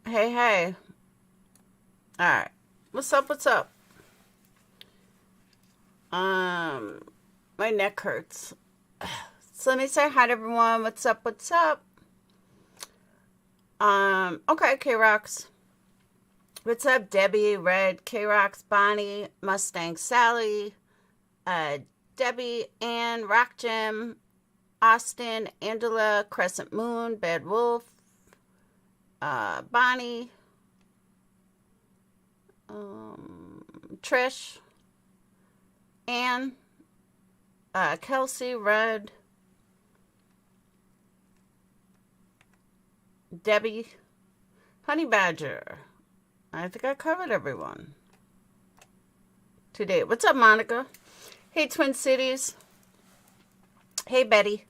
Hey, hey. All right. What's up? What's up? Um, my neck hurts. So let me say hi to everyone. What's up? What's up? Okay, K-Rocks. What's up, Debbie, Red, K-Rocks, Bonnie, Mustang, Sally, uh, Debbie, Ann, Rock Jim, Austin, Angela, Crescent Moon, Bad Wolf, Bonnie, Trish, Ann, Kelsey, Red, Debbie, Honey Badger. I think I covered everyone today. What's up, Monica? Hey, Twin Cities. Hey, Betty.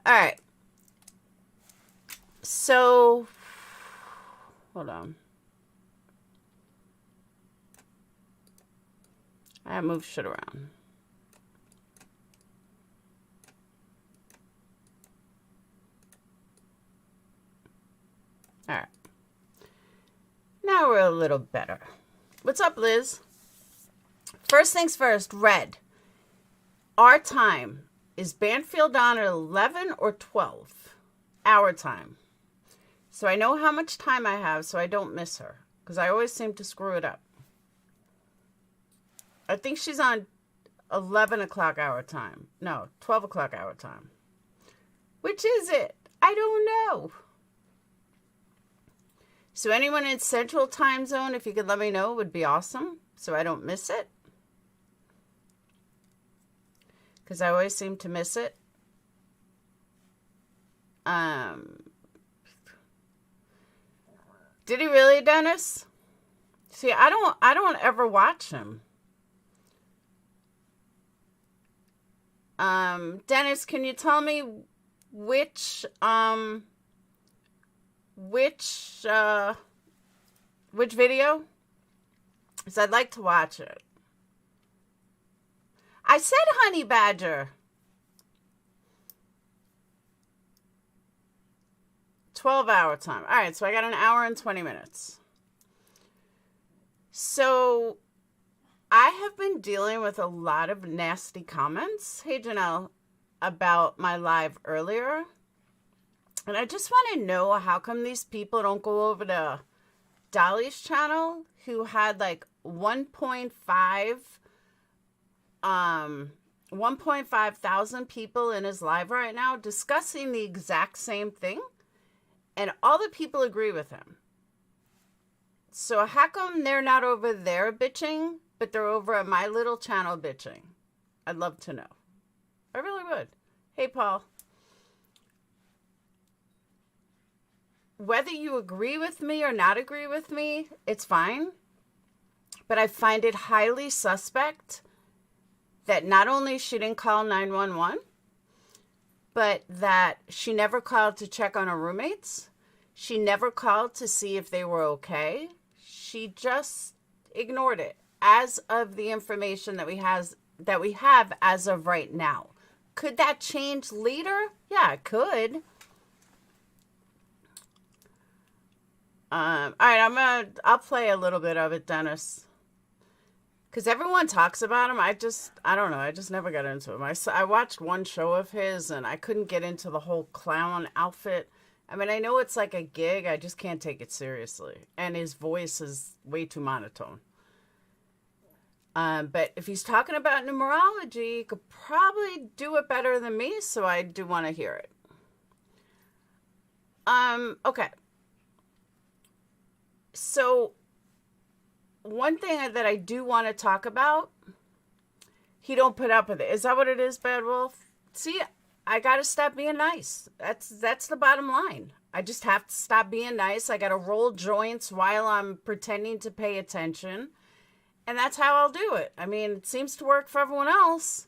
All right. So, hold on. I moved shit around. All right. Now we're a little better. What's up, Liz? First things first, Red. Our time. Is Banfield on at 11 or 12? Our time. So I know how much time I have so I don't miss her. Because I always seem to screw it up. I think she's on 11 o'clock our time. No, 12 o'clock our time. Which is it? I don't know. So anyone in Central Time Zone, if you could let me know, would be awesome. So I don't miss it. Because I always seem to miss it. Did he really, Dennis? See, I don't ever watch him. Dennis, can you tell me which video? Because I'd like to watch it. I said Honey Badger. 12-hour time. All right, so I got an hour and 20 minutes. So I have been dealing with a lot of nasty comments, hey Janelle, about my live earlier. And I just want to know how come these people don't go over to Dolly's channel, who had like 1.5 thousand people in his live right now discussing the exact same thing. And all the people agree with him. So how come they're not over there bitching, but they're over at my little channel bitching? I'd love to know. I really would. Hey, Paul. Whether you agree with me or not agree with me, it's fine. But I find it highly suspect that not only she didn't call 911, but that she never called to check on her roommates. She never called to see if they were okay. She just ignored it as of the information that we have as of right now. Could that change later? Yeah, it could. All right, I'll play a little bit of it, Dennis. Because everyone talks about him. I don't know. I just never got into him. I watched one show of his and I couldn't get into the whole clown outfit. I mean, I know it's like a gig. I just can't take it seriously. And his voice is way too monotone. But if he's talking about numerology, he could probably do it better than me. So I do want to hear it. Okay. So one thing that I do want to talk about, he don't put up with it. Is that what it is, Bad Wolf? See, I got to stop being nice. That's the bottom line. I just have to stop being nice. I got to roll joints while I'm pretending to pay attention. And that's how I'll do it. I mean, it seems to work for everyone else.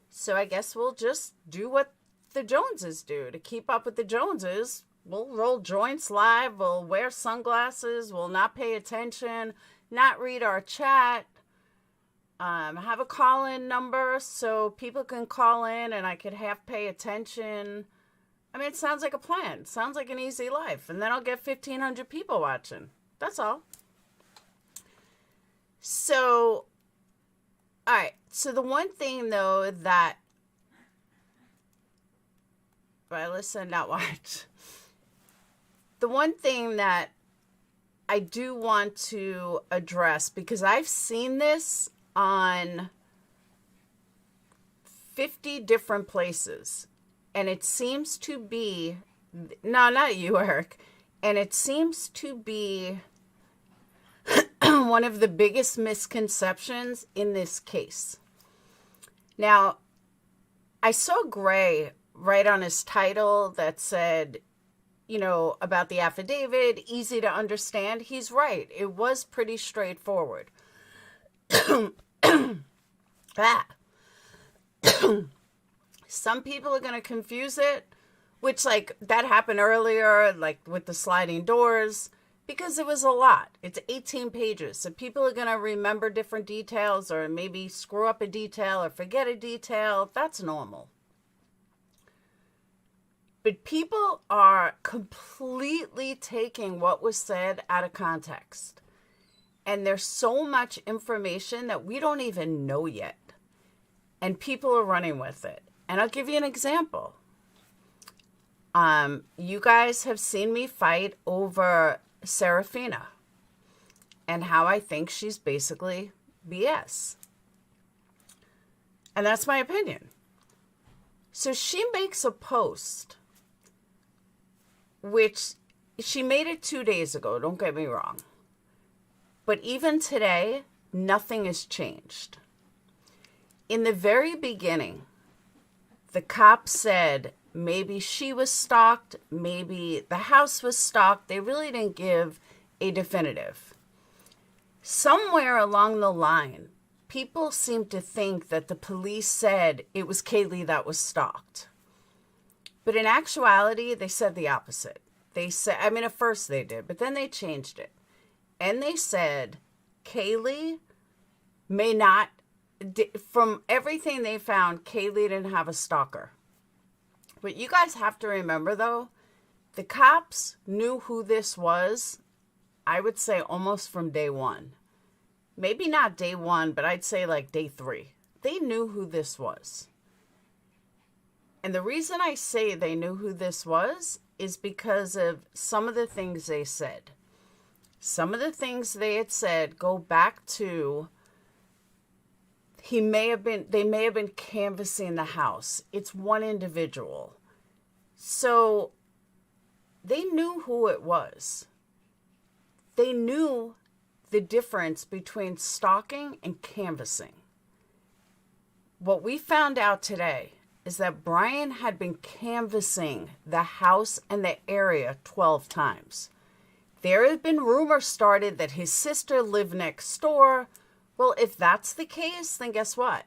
So I guess we'll just do what the Joneses do. To keep up with the Joneses, we'll roll joints live. We'll wear sunglasses. We'll not pay attention. Not read our chat. Have a call-in number so people can call in and I could half pay attention. I mean, it sounds like a plan. It sounds like an easy life. And then I'll get 1,500 people watching. That's all. So, all right. So the one thing, though, that I listen, not watch. The one thing that I do want to address, because I've seen this on 50 different places, and it seems to be, no, not you, Eric, and it seems to be one of the biggest misconceptions in this case. Now, I saw Gray write on his title that said, you know, about the affidavit, easy to understand. He's right. It was pretty straightforward. Some people are going to confuse it, which, like, that happened earlier, like with the sliding doors, because it was a lot. It's 18 pages. So people are going to remember different details, or maybe screw up a detail or forget a detail. That's normal. But people are completely taking what was said out of context. And there's so much information that we don't even know yet. And people are running with it. And I'll give you an example. You guys have seen me fight over Serafina and how I think she's basically BS. And that's my opinion. So she makes a post, which she made it 2 days ago, don't get me wrong. But even today, nothing has changed. In the very beginning, the cop said maybe she was stalked, maybe the house was stalked. They really didn't give a definitive. Somewhere along the line, people seem to think that the police said it was Kaylee that was stalked. But in actuality, they said the opposite. They said, I mean, at first they did, but then they changed it. And they said Kaylee may not, from everything they found, Kaylee didn't have a stalker. But you guys have to remember, though, the cops knew who this was, I would say almost from day one. Maybe not day one, but I'd say like day 3. They knew who this was. And the reason I say they knew who this was is because of some of the things they said. Some of the things they had said go back to they may have been canvassing the house. It's one individual. So they knew who it was. They knew the difference between stalking and canvassing. What we found out today is that Brian had been canvassing the house and the area 12 times. There had been rumors started that his sister lived next door. Well, if that's the case, then guess what?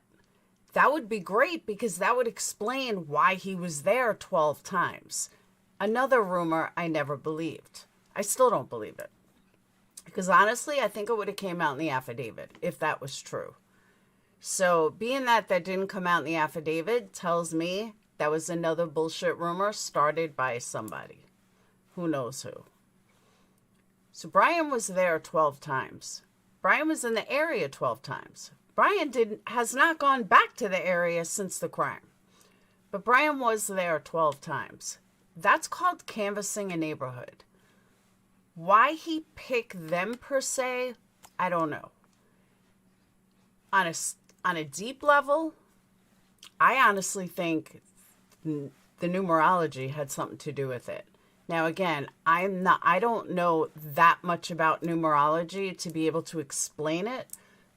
That would be great, because that would explain why he was there 12 times. Another rumor I never believed. I still don't believe it. Because honestly, I think it would have came out in the affidavit if that was true. So being that didn't come out in the affidavit tells me that was another bullshit rumor started by somebody. Who knows who. So Brian was there 12 times. Brian was in the area 12 times. Brian has not gone back to the area since the crime. But Brian was there 12 times. That's called canvassing a neighborhood. Why he picked them per se, I don't know. On a deep level, I honestly think the numerology had something to do with it. Now, again, I don't know that much about numerology to be able to explain it.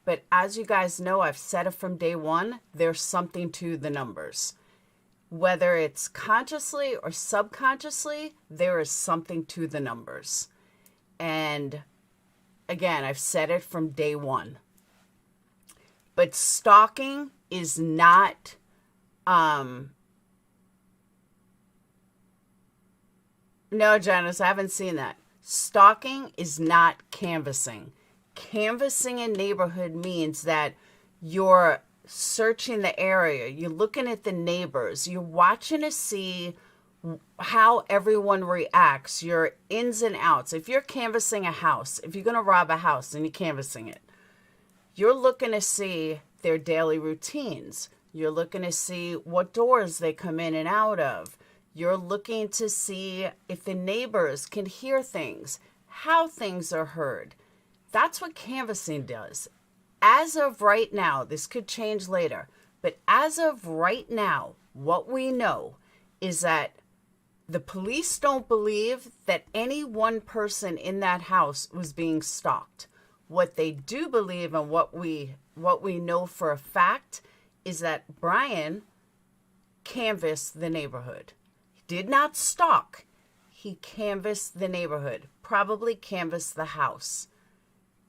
But as you guys know, I've said it from day one, there's something to the numbers. Whether it's consciously or subconsciously, there is something to the numbers. And again, I've said it from day one. But stalking is not, no, Janice, I haven't seen that. Stalking is not canvassing. Canvassing a neighborhood means that you're searching the area. You're looking at the neighbors. You're watching to see how everyone reacts, your ins and outs. If you're canvassing a house, if you're going to rob a house and you're canvassing it, you're looking to see their daily routines. You're looking to see what doors they come in and out of. You're looking to see if the neighbors can hear things, how things are heard. That's what canvassing does. As of right now, this could change later, but as of right now, what we know is that the police don't believe that any one person in that house was being stalked. What they do believe, and what we know for a fact, is that Brian canvassed the neighborhood. He did not stalk. He canvassed the neighborhood, probably canvassed the house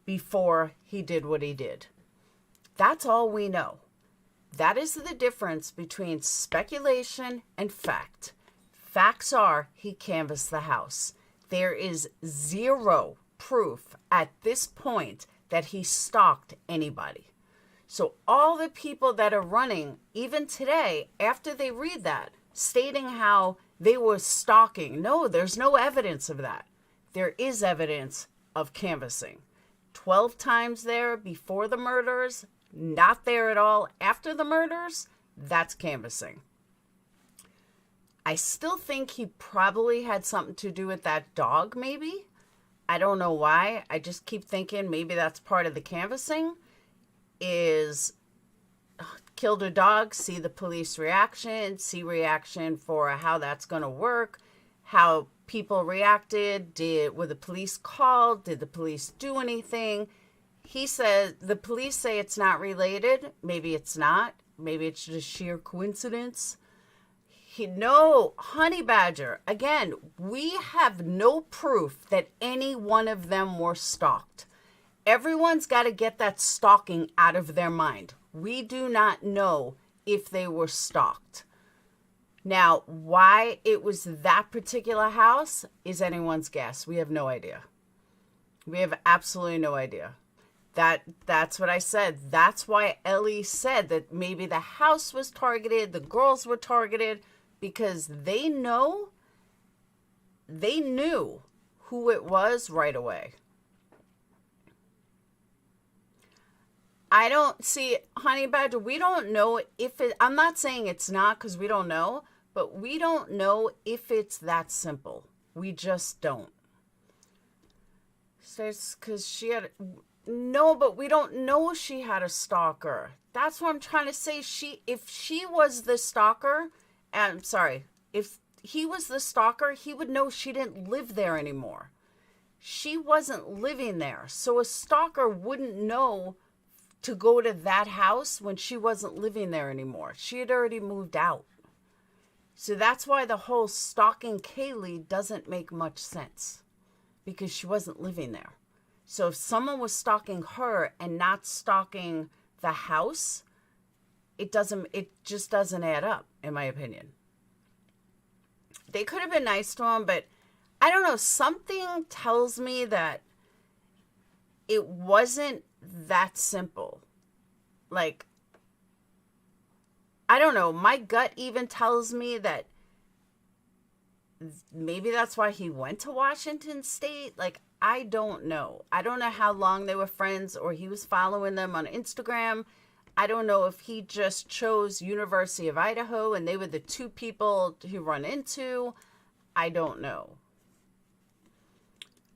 before he did what he did. That's all we know. That is the difference between speculation and fact. Facts are he canvassed the house. There is zero proof at this point that he stalked anybody. So all the people that are running, even today, after they read that, stating how they were stalking, no, there's no evidence of that. There is evidence of canvassing. 12 times there before the murders, not there at all after the murders, that's canvassing. I still think he probably had something to do with that dog, maybe. I don't know why. I just keep thinking maybe that's part of the canvassing, is killed a dog, see the police reaction, see reaction for how that's going to work, how people reacted, were the police called, did the police do anything? He says, the police say it's not related. Maybe it's not. Maybe it's just sheer coincidence. No, Honey Badger, again, we have no proof that any one of them were stalked. Everyone's got to get that stalking out of their mind. We do not know if they were stalked. Now, why it was that particular house is anyone's guess. We have no idea. We have absolutely no idea. That's what I said. That's why Ellie said that maybe the house was targeted, the girls were targeted, because they knew who it was right away. I don't see, Honey Badger, we don't know if it, I'm not saying it's not because we don't know, but we don't know if it's that simple. We just don't. Says because she had, no, but we don't know she had a stalker. That's what I'm trying to say. If she was the stalker, I'm sorry, if he was the stalker, he would know she didn't live there anymore. She wasn't living there. So a stalker wouldn't know to go to that house when she wasn't living there anymore. She had already moved out. So that's why the whole stalking Kaylee doesn't make much sense, because she wasn't living there. So if someone was stalking her and not stalking the house, it just doesn't add up, in my opinion. They could have been nice to him, but I don't know. Something tells me that it wasn't that simple. Like, I don't know. My gut even tells me that maybe that's why he went to Washington State. Like, I don't know. I don't know how long they were friends, or he was following them on Instagram. I don't know if he just chose University of Idaho and they were the two people he run into. I don't know.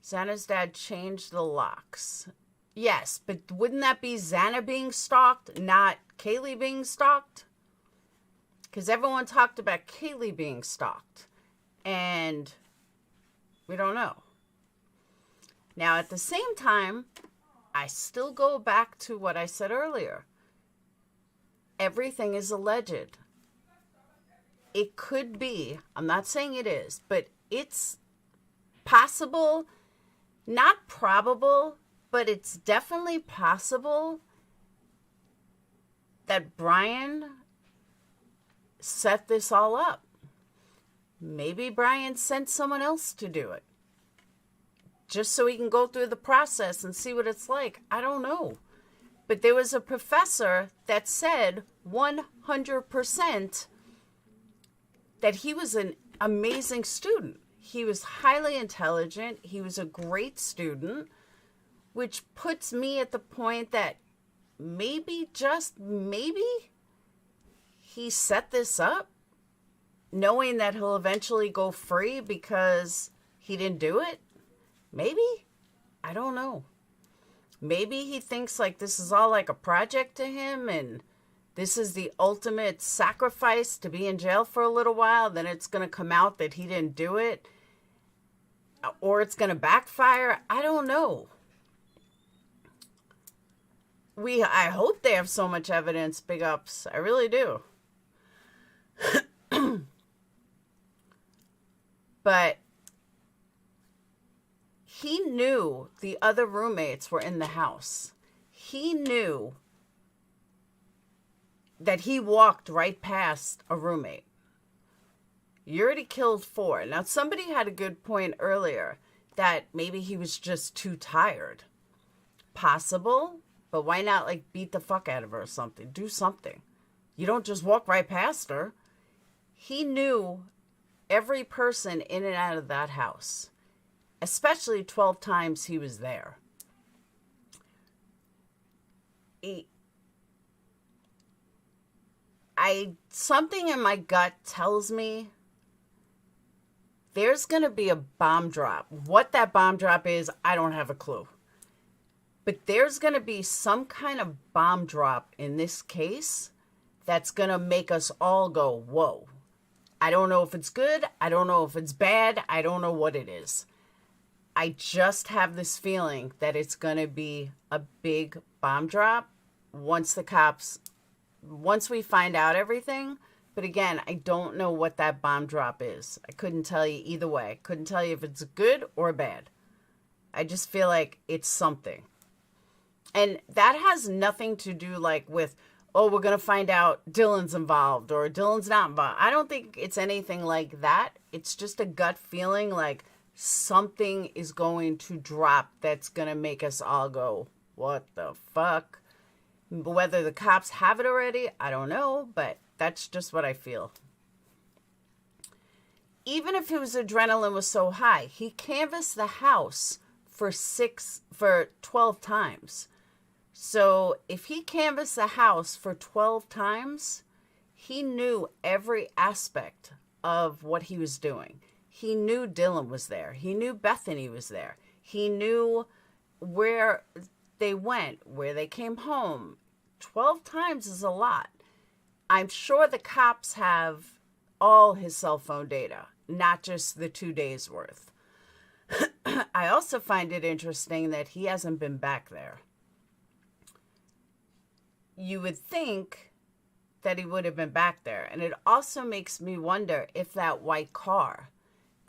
Xana's dad changed the locks. Yes, but wouldn't that be Xana being stalked, not Kaylee being stalked? Because everyone talked about Kaylee being stalked. And we don't know. Now, at the same time, I still go back to what I said earlier. Everything is alleged. It could be, I'm not saying it is, but it's possible, not probable, but it's definitely possible that Brian set this all up. Maybe Brian sent someone else to do it, just so he can go through the process and see what it's like. I don't know. But there was a professor that said 100% that he was amazing student. He was highly intelligent. He was a great student, which puts me at the point that maybe, just maybe, he set this up knowing that he'll eventually go free because he didn't do it. Maybe. I don't know. Maybe he thinks like this is all like a project to him and this is the ultimate sacrifice to be in jail for a little while. Then it's going to come out that he didn't do it. Or it's going to backfire. I don't know. I hope they have so much evidence. Big ups. I really do. But he knew the other roommates were in the house. He knew that he walked right past a roommate. You already killed 4. Now, somebody had a good point earlier that maybe he was just too tired. Possible, but why not like beat the fuck out of her or something? Do something. You don't just walk right past her. He knew every person in and out of that house, especially 12 times he was there. Something in my gut tells me there's going to be a bomb drop. What that bomb drop is, I don't have a clue. But there's going to be some kind of bomb drop in this case that's going to make us all go, whoa. I don't know if it's good. I don't know if it's bad. I don't know what it is. I just have this feeling that it's going to be a big bomb drop once we find out everything. But again, I don't know what that bomb drop is. I couldn't tell you either way. I couldn't tell you if it's good or bad. I just feel like it's something. And that has nothing to do like with, oh, we're going to find out Dylan's involved or Dylan's not involved. I don't think it's anything like that. It's just a gut feeling like something is going to drop that's going to make us all go, what the fuck? Whether the cops have it already, I don't know, but that's just what I feel. Even if his adrenaline was so high, he canvassed the house for 12 times. So if he canvassed the house for 12 times, he knew every aspect of what he was doing. He knew Dylan was there. He knew Bethany was there. He knew where they went, where they came home. 12 times is a lot. I'm sure the cops have all his cell phone data, not just the 2 days worth. I also find it interesting that he hasn't been back there. You would think that he would have been back there. And it also makes me wonder if that white car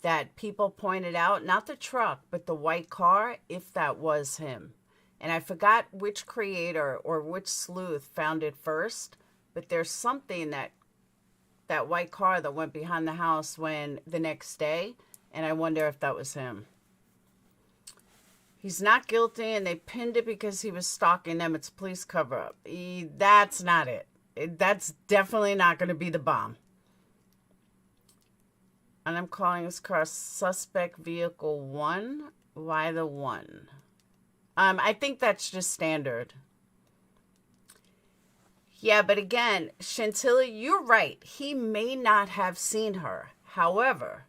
that people pointed out, not the truck, but the white car, if that was him. And I forgot which creator or which sleuth found it first, but there's something that white car that went behind the house when the next day, and I wonder if that was him. He's not guilty, and they pinned it because he was stalking them. It's police cover-up. That's not it. That's definitely not going to be the bomb. And I'm calling this car Suspect Vehicle 1. Why the 1? I think that's just standard. Yeah, but again, Chantilly, you're right. He may not have seen her. However,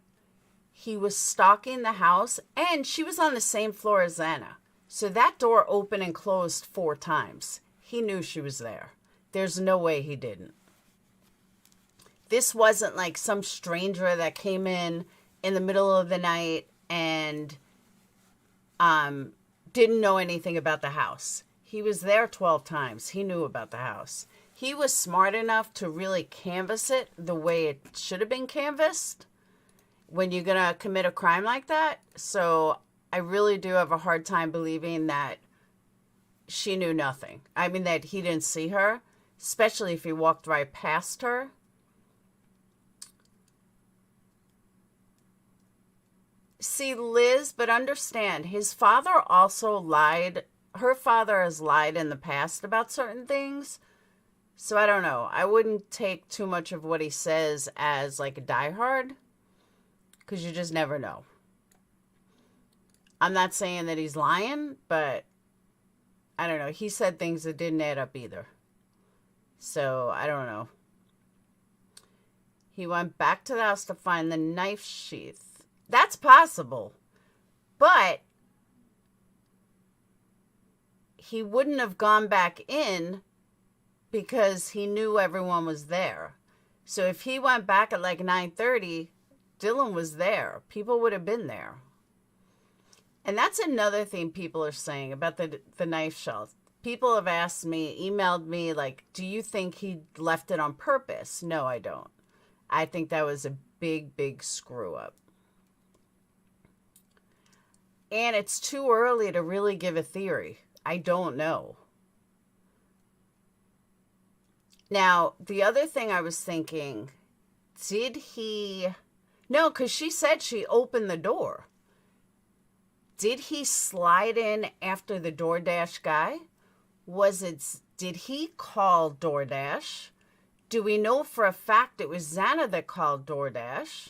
he was stalking the house, and she was on the same floor as Anna. So that door opened and closed 4 times. He knew she was there. There's no way he didn't. This wasn't like some stranger that came in the middle of the night and didn't know anything about the house. He was there 12 times. He knew about the house. He was smart enough to really canvass it the way it should have been canvassed when you're going to commit a crime like that. So I really do have a hard time believing that she knew nothing. I mean, that he didn't see her, especially if he walked right past her. See, Liz, but understand, his father also lied. Her father has lied in the past about certain things. So I don't know. I wouldn't take too much of what he says as like a diehard. because you just never know. I'm not saying that he's lying, but I don't know. He said things that didn't add up either. So, I don't know. He went back to the house to find the knife sheath. That's possible. But he wouldn't have gone back in because he knew everyone was there. So if he went back at like 9:30, Dylan was there. People would have been there. And that's another thing people are saying about the knife shelf. People have asked me, emailed me, like, do you think he left it on purpose? No, I don't. I think that was a big, big screw up. And it's too early to really give a theory. I don't know. Now, the other thing I was thinking, did he... No, because she said she opened the door. Did he slide in after the DoorDash guy? Did he call DoorDash? Do we know for a fact it was Xana that called DoorDash?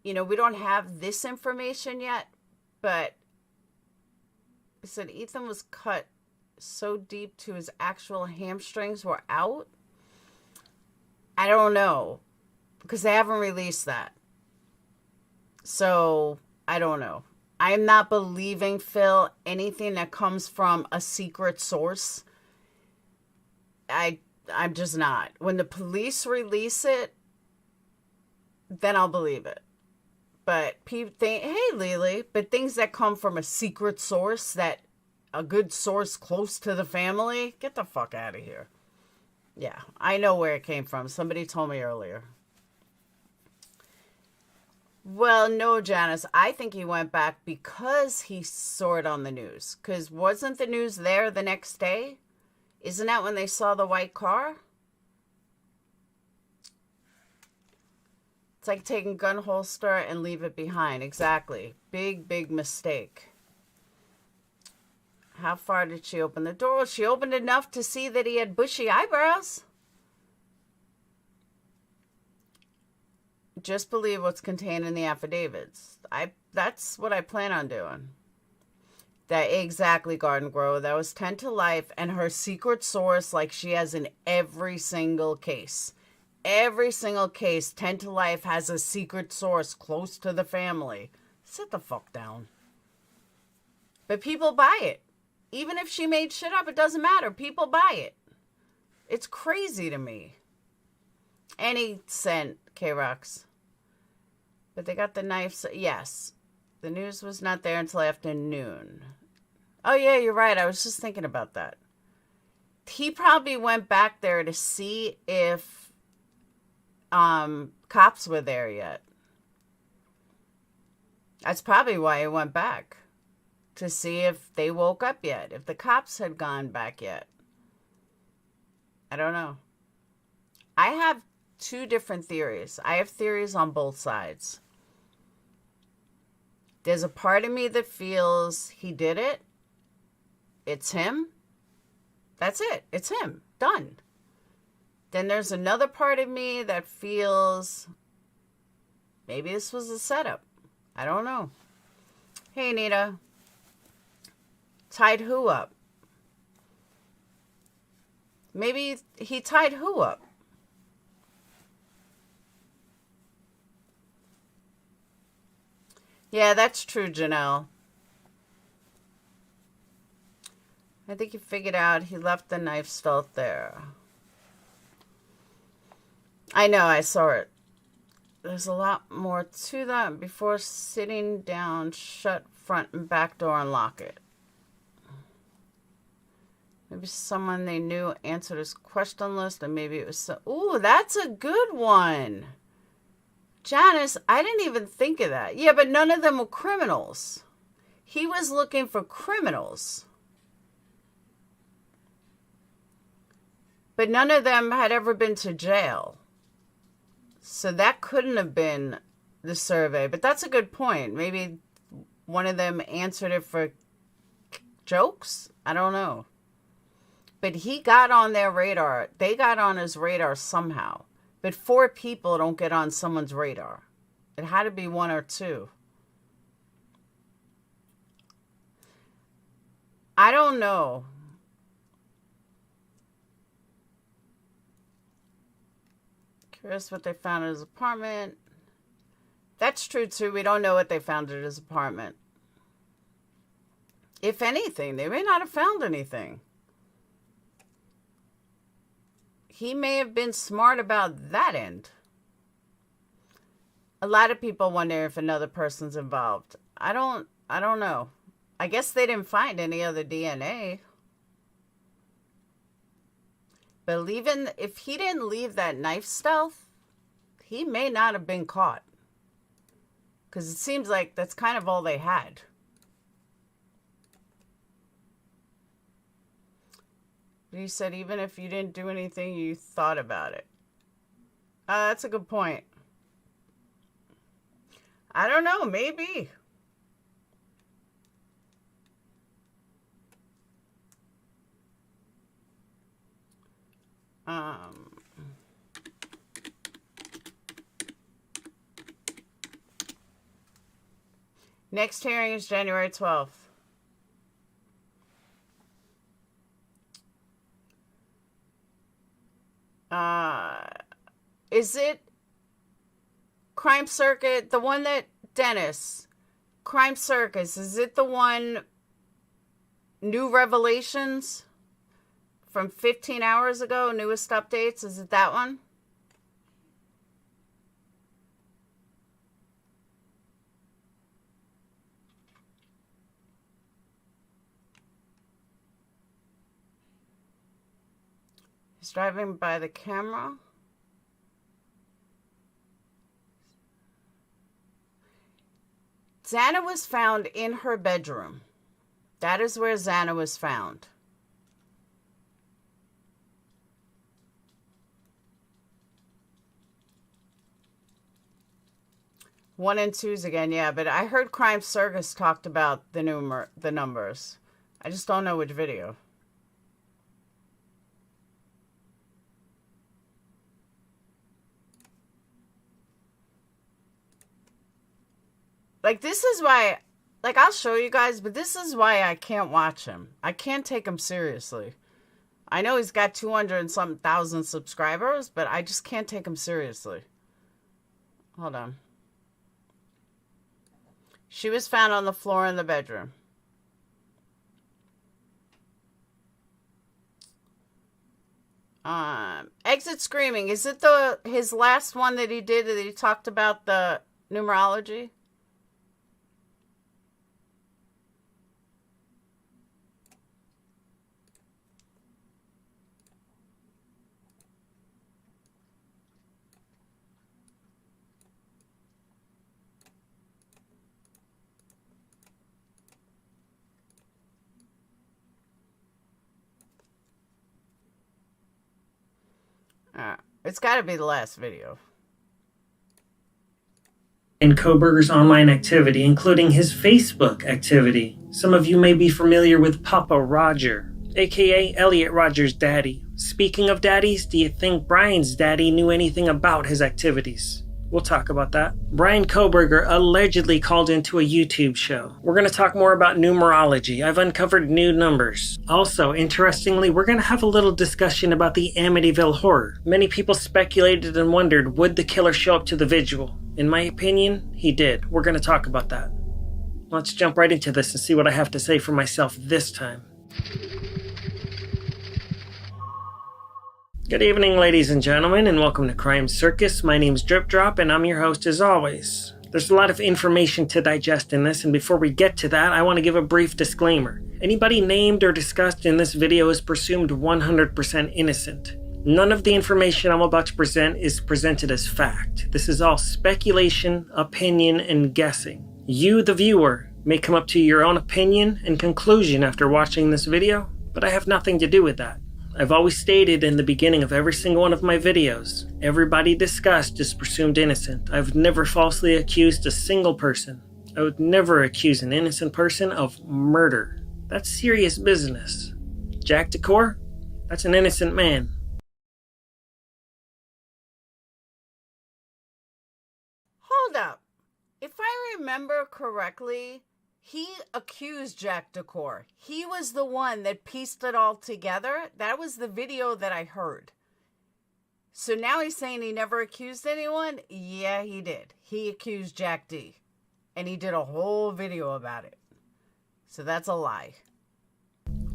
You know, we don't have this information yet, but it said Ethan was cut so deep to his actual hamstrings were out. I don't know, because they haven't released that. So, I don't know. I'm not believing, Phil, anything that comes from a secret source. I'm just not. When the police release it, then I'll believe it. But people think, hey, Lily, but things that come from a secret source, that a good source close to the family, get the fuck out of here. Yeah, I know where it came from. Somebody told me earlier. Well, no, Janice. I think he went back because he saw it on the news. Because wasn't the news there the next day? Isn't that when they saw the white car? It's like taking gun holster and leave it behind. Exactly. Big, big mistake. How far did she open the door? Well, she opened enough to see that he had bushy eyebrows. Just believe what's contained in the affidavits. That's what I plan on doing. That exactly, Garden Grove. That was 10 to life, and her secret source, like she has in every single case. Every single case, 10 to life has a secret source close to the family. Sit the fuck down. But people buy it. Even if she made shit up, it doesn't matter. People buy it. It's crazy to me. Any cent, K-Rox. But they got the knives. Yes. The news was not there until afternoon. Oh, yeah, you're right. I was just thinking about that. He probably went back there to see if cops were there yet. That's probably why he went back. To see if they woke up yet. If the cops had gone back yet. I don't know. I have two different theories. I have theories on both sides. There's a part of me that feels he did it. It's him. That's it. It's him. Done. Then there's another part of me that feels maybe this was a setup. I don't know. Hey, Nita. Tied who up? Maybe he tied who up? Yeah, that's true, Janelle. I think he figured out he left the knife still there. I know, I saw it. There's a lot more to that. Before sitting down, shut front and back door and lock it. Maybe someone they knew answered his question list, and maybe it was so... Ooh, that's a good one. Janice, I didn't even think of that. Yeah, but none of them were criminals. He was looking for criminals. But none of them had ever been to jail. So that couldn't have been the survey. But that's a good point. Maybe one of them answered it for jokes? I don't know. But he got on their radar. They got on his radar somehow. But 4 people don't get on someone's radar. It had to be 1 or 2. I don't know. Curious what they found in his apartment. That's true too. We don't know what they found at his apartment. If anything, they may not have found anything. He may have been smart about that end. A lot of people wonder if another person's involved. I don't know. I guess they didn't find any other DNA. But even if he didn't leave that knife stealth, he may not have been caught. Because it seems like that's kind of all they had. But he said even if you didn't do anything, you thought about it. That's a good point. I don't know, maybe. Next hearing is January 12th. Is it Crime Circuit, the one that Dennis, Crime Circus, is it the one, New Revelations from 15 hours ago, newest updates? Is it that one? He's driving by the camera. Xana was found in her bedroom. That is where Xana was found. One and twos again, yeah. But I heard Crime Circus talked about the numbers. I just don't know which video. Like, this is why, like, I'll show you guys, but this is why I can't watch him. I can't take him seriously. I know he's got 200 and some thousand subscribers, but I just can't take him seriously. Hold on. She was found on the floor in the bedroom. Exit Screaming. Is it his last one that he did that he talked about the numerology? It's got to be the last video. And Kohberger's online activity, including his Facebook activity. Some of you may be familiar with Papa Roger, aka Elliot Roger's daddy. Speaking of daddies, do you think Brian's daddy knew anything about his activities? We'll talk about that. Bryan Kohberger allegedly called into a YouTube show. We're going to talk more about numerology. I've uncovered new numbers. Also, interestingly, we're going to have a little discussion about the Amityville Horror. Many people speculated and wondered, would the killer show up to the vigil? In my opinion, he did. We're going to talk about that. Let's jump right into this and see what I have to say for myself this time. Good evening, ladies and gentlemen, and welcome to Crime Circus. My name's Drip Drop, and I'm your host as always. There's a lot of information to digest in this, and before we get to that, I want to give a brief disclaimer. Anybody named or discussed in this video is presumed 100% innocent. None of the information I'm about to present is presented as fact. This is all speculation, opinion, and guessing. You, the viewer, may come up to your own opinion and conclusion after watching this video, but I have nothing to do with that. I've always stated in the beginning of every single one of my videos, everybody discussed is presumed innocent. I've never falsely accused a single person. I would never accuse an innocent person of murder. That's serious business. Jack Decor? That's an innocent man. Hold up. If I remember correctly, he accused Jack Decor. He was the one that pieced it all together. That was the video that I heard. So now he's saying he never accused anyone? Yeah, he did. He accused Jack D. And he did a whole video about it. So that's a lie.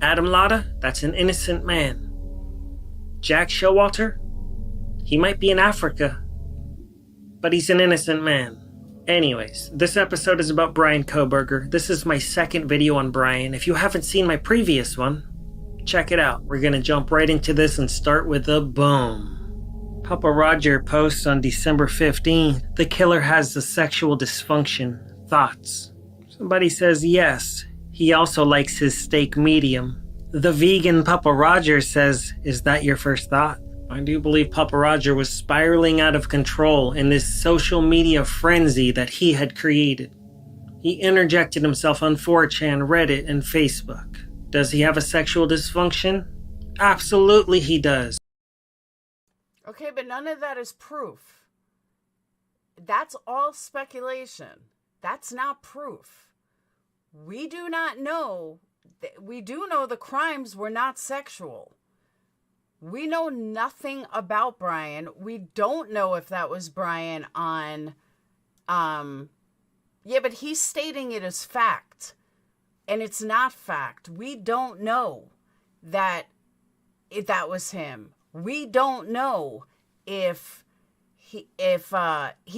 Adam Latta, that's an innocent man. Jack Showalter, he might be in Africa, but he's an innocent man. Anyways, this episode is about Bryan Kohberger. This is my second video on Bryan. If you haven't seen my previous one, check it out. We're gonna jump right into this and start with a boom. Papa Roger posts on December 15th, the killer has a sexual dysfunction. Thoughts? Somebody says yes, he also likes his steak medium. The vegan Papa Roger says, is that your first thought? I do believe Papa Roger was spiraling out of control in this social media frenzy that he had created. He interjected himself on 4chan, Reddit, and Facebook. Does he have a sexual dysfunction? Absolutely he does. Okay, but none of that is proof. That's all speculation. That's not proof. We do not know. We do know the crimes were not sexual. We know nothing about Bryan. We don't know if that was Bryan on, yeah, but he's stating it as fact. And it's not fact. We don't know that was him. We don't know if he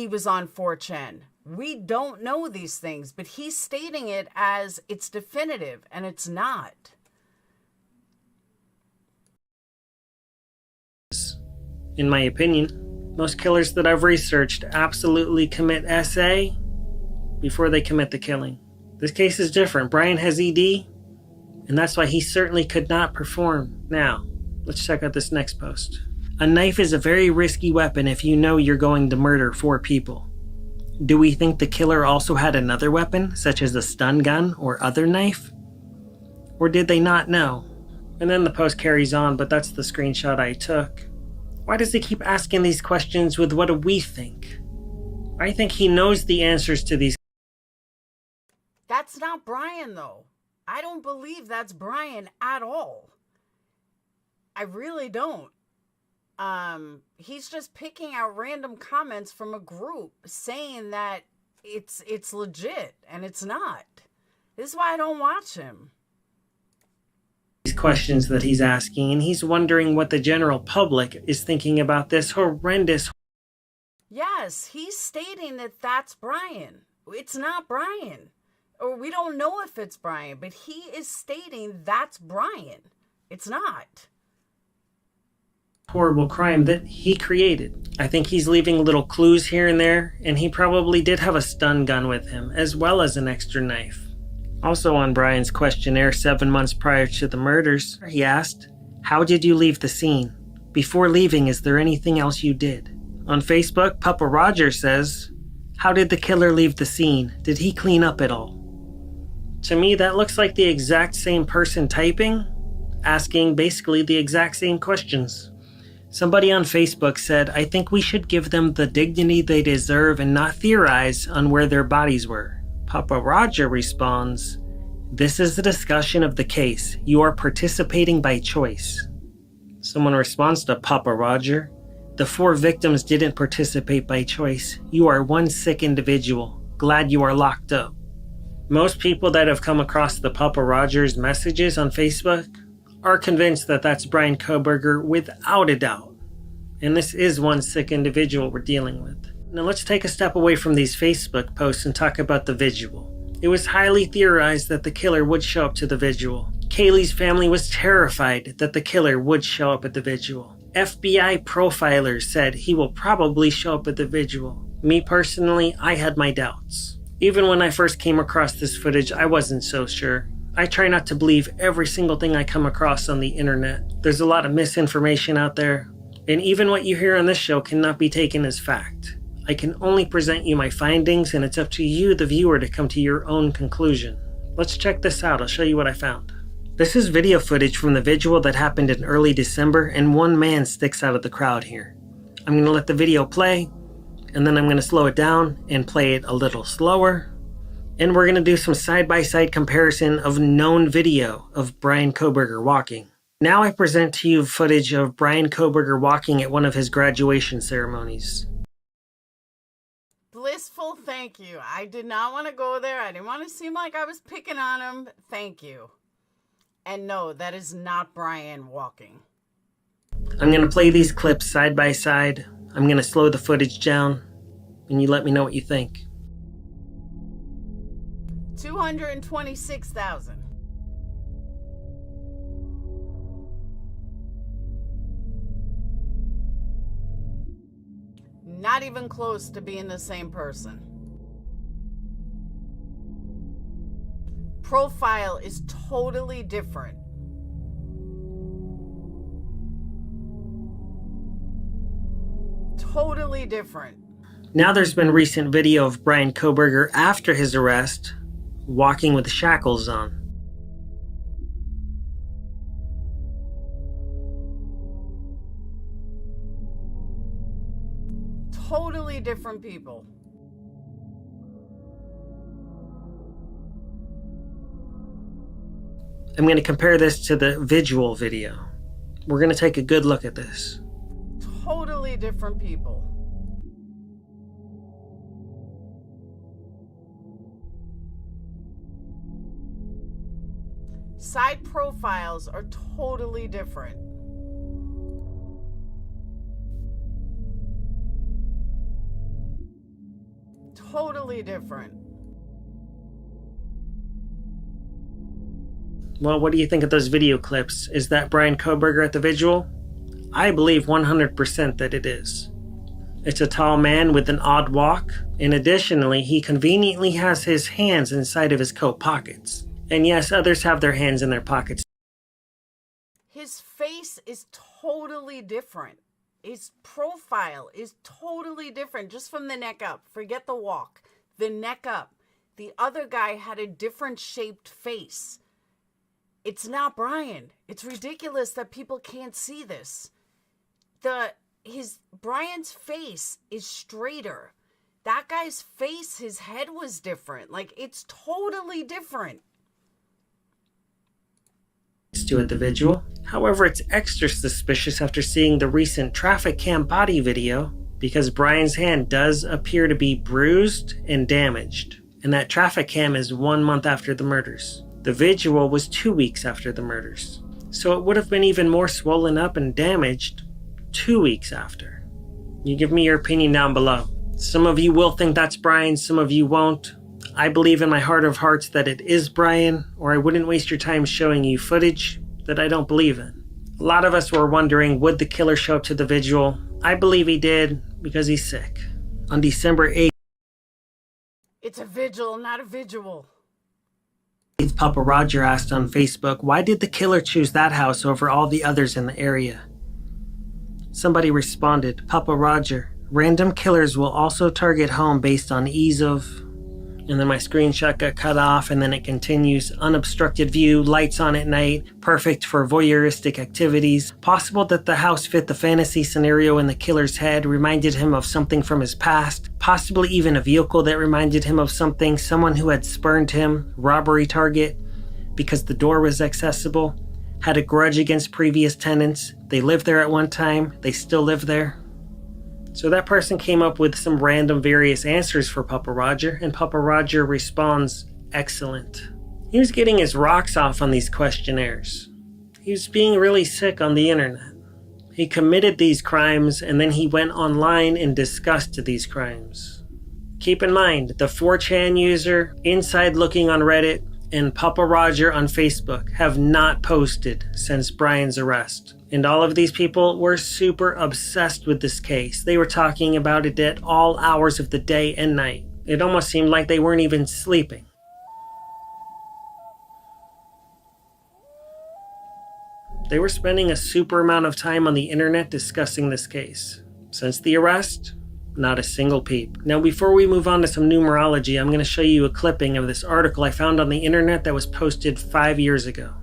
was on 4chan. We don't know these things, but he's stating it as it's definitive, and it's not. In my opinion, most killers that I've researched absolutely commit SA before they commit the killing. This case is different. Bryan has ED, and that's why he certainly could not perform. Now, let's check out this next post. A knife is a very risky weapon if you know you're going to murder 4 people. Do we think the killer also had another weapon, such as a stun gun or other knife? Or did they not know? And then the post carries on, but that's the screenshot I took. Why does he keep asking these questions with what do we think? I think he knows the answers to these. That's not Bryan, though. I don't believe that's Bryan at all. I really don't. He's just picking out random comments from a group saying that it's legit, and it's not. This is why I don't watch him. These questions that he's asking, and he's wondering what the general public is thinking about this horrendous. Yes, he's stating that that's Bryan. It's not Bryan. Or we don't know if it's Bryan, but he is stating that's Bryan. It's not. Horrible crime that he created. I think he's leaving little clues here and there, and he probably did have a stun gun with him, as well as an extra knife. Also on Bryan's questionnaire 7 months prior to the murders, he asked, how did you leave the scene? Before leaving, is there anything else you did? On Facebook, Papa Roger says, how did the killer leave the scene? Did he clean up at all? To me, that looks like the exact same person typing, asking basically the exact same questions. Somebody on Facebook said, I think we should give them the dignity they deserve and not theorize on where their bodies were. Papa Roger responds, this is the discussion of the case. You are participating by choice. Someone responds to Papa Roger, the 4 victims didn't participate by choice. You are one sick individual. Glad you are locked up. Most people that have come across the Papa Roger's messages on Facebook are convinced that that's Bryan Kohberger without a doubt. And this is one sick individual we're dealing with. Now let's take a step away from these Facebook posts and talk about the vigil. It was highly theorized that the killer would show up to the vigil. Kaylee's family was terrified that the killer would show up at the vigil. FBI profilers said he will probably show up at the vigil. Me personally, I had my doubts. Even when I first came across this footage, I wasn't so sure. I try not to believe every single thing I come across on the internet. There's a lot of misinformation out there, and even what you hear on this show cannot be taken as fact. I can only present you my findings, and it's up to you, the viewer, to come to your own conclusion. Let's check this out. I'll show you what I found. This is video footage from the vigil that happened in early December, and one man sticks out of the crowd here. I'm going to let the video play, and then I'm going to slow it down and play it a little slower. And we're going to do some side-by-side comparison of known video of Bryan Kohberger walking. Now I present to you footage of Bryan Kohberger walking at one of his graduation ceremonies. Blissful, thank you. I did not want to go there. I didn't want to seem like I was picking on him. Thank you. And no, that is not Bryan walking. I'm going to play these clips side by side. I'm going to slow the footage down, and you let me know what you think. 226,000. Not even close to being the same person. Profile is totally different. Totally different. Now there's been recent video of Bryan Kohberger after his arrest, walking with shackles on. Totally different people. I'm going to compare this to the visual video. We're going to take a good look at this. Totally different people. Side profiles are totally different. Totally different. Well, what do you think of those video clips? Is that Bryan Kohberger at the visual? I believe 100% that it is. It's a tall man with an odd walk, and additionally, he conveniently has his hands inside of his coat pockets. And yes, others have their hands in their pockets. His face is totally different. His profile is totally different just from the neck up. Forget the walk. The neck up. The other guy had a different shaped face. It's not Bryan. It's ridiculous that people can't see this. Bryan's face is straighter. That guy's face, his head was different. Like, it's totally different. To at the visual. However, it's extra suspicious after seeing the recent traffic cam body video because Bryan's hand does appear to be bruised and damaged. And that traffic cam is 1 month after the murders. The visual was 2 weeks after the murders. So it would have been even more swollen up and damaged 2 weeks after. You give me your opinion down below. Some of you will think that's Bryan, some of you won't. I believe in my heart of hearts that it is Bryan, or I wouldn't waste your time showing you footage that I don't believe in. A lot of us were wondering, would the killer show up to the visual? I believe he did, because he's sick. On December 8th, It's a vigil, not a visual. Papa Roger asked on Facebook, why did the killer choose that house over all the others in the area? Somebody responded, Papa Roger, random killers will also target home based on ease of... And then my screenshot got cut off, and then it continues. Unobstructed view, lights on at night, perfect for voyeuristic activities. Possible that the house fit the fantasy scenario in the killer's head, reminded him of something from his past. Possibly even a vehicle that reminded him of something, someone who had spurned him, robbery target, because the door was accessible. Had a grudge against previous tenants. They lived there at one time, they still live there. So that person came up with some random various answers for Papa Roger, and Papa Roger responds, excellent. He was getting his rocks off on these questionnaires. He was being really sick on the internet. He committed these crimes, and then he went online and discussed these crimes. Keep in mind, the 4chan user, Inside Looking on Reddit, and Papa Roger on Facebook have not posted since Bryan's arrest. And all of these people were super obsessed with this case. They were talking about it at all hours of the day and night. It almost seemed like they weren't even sleeping. They were spending a super amount of time on the internet discussing this case. Since the arrest, not a single peep. Now, before we move on to some numerology, I'm going to show you a clipping of this article I found on the internet that was posted 5 years ago.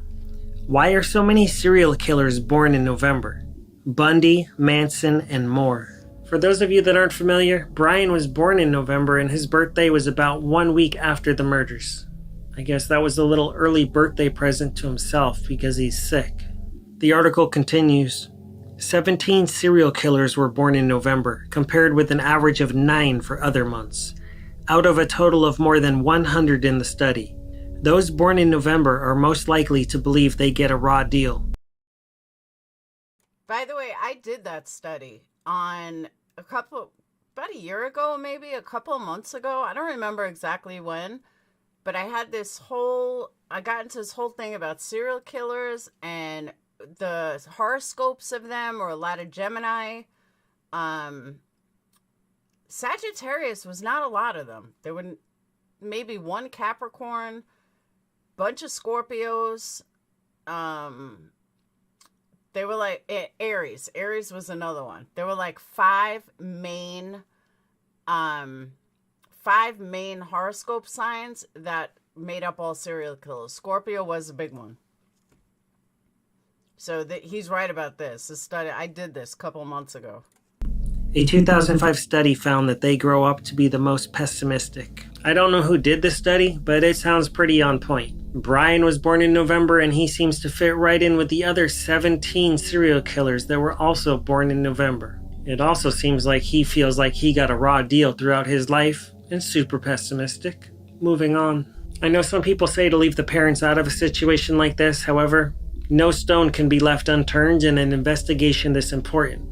Why are so many serial killers born in November? Bundy, Manson, and more. For those of you that aren't familiar, Bryan was born in November and his birthday was about 1 week after the murders. I guess that was a little early birthday present to himself because he's sick. The article continues. 17 serial killers were born in November, compared with an average of 9 for other months, out of a total of more than 100 in the study. Those born in November are most likely to believe they get a raw deal. By the way, I did that study on about a year ago, maybe a couple of months ago. I don't remember exactly when, but I got into this whole thing about serial killers and the horoscopes of them, or a lot of Gemini. Sagittarius was not a lot of them. There were maybe one Capricorn, bunch of Scorpios. They were like Aries. Aries was another one. There were like five main horoscope signs that made up all serial killers. Scorpio was a big one. So he's right about this. This study, I did this a couple months ago. A 2005 study found that they grow up to be the most pessimistic. I don't know who did this study, but it sounds pretty on point. Bryan was born in November and he seems to fit right in with the other 17 serial killers that were also born in November. It also seems like he feels like he got a raw deal throughout his life and super pessimistic. Moving on. I know some people say to leave the parents out of a situation like this. However, no stone can be left unturned in an investigation this important.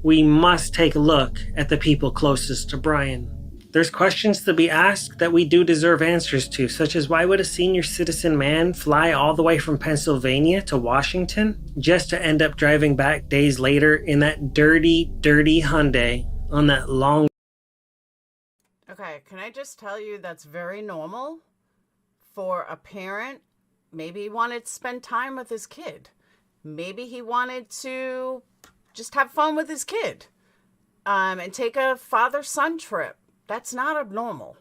We must take a look at the people closest to Bryan. There's questions to be asked that we do deserve answers to, such as why would a senior citizen man fly all the way from Pennsylvania to Washington just to end up driving back days later in that dirty, dirty Hyundai on that long... Okay, can I just tell you that's very normal for a parent. Maybe he wanted to spend time with his kid. Maybe he wanted to just have fun with his kid and take a father-son trip. That's not abnormal.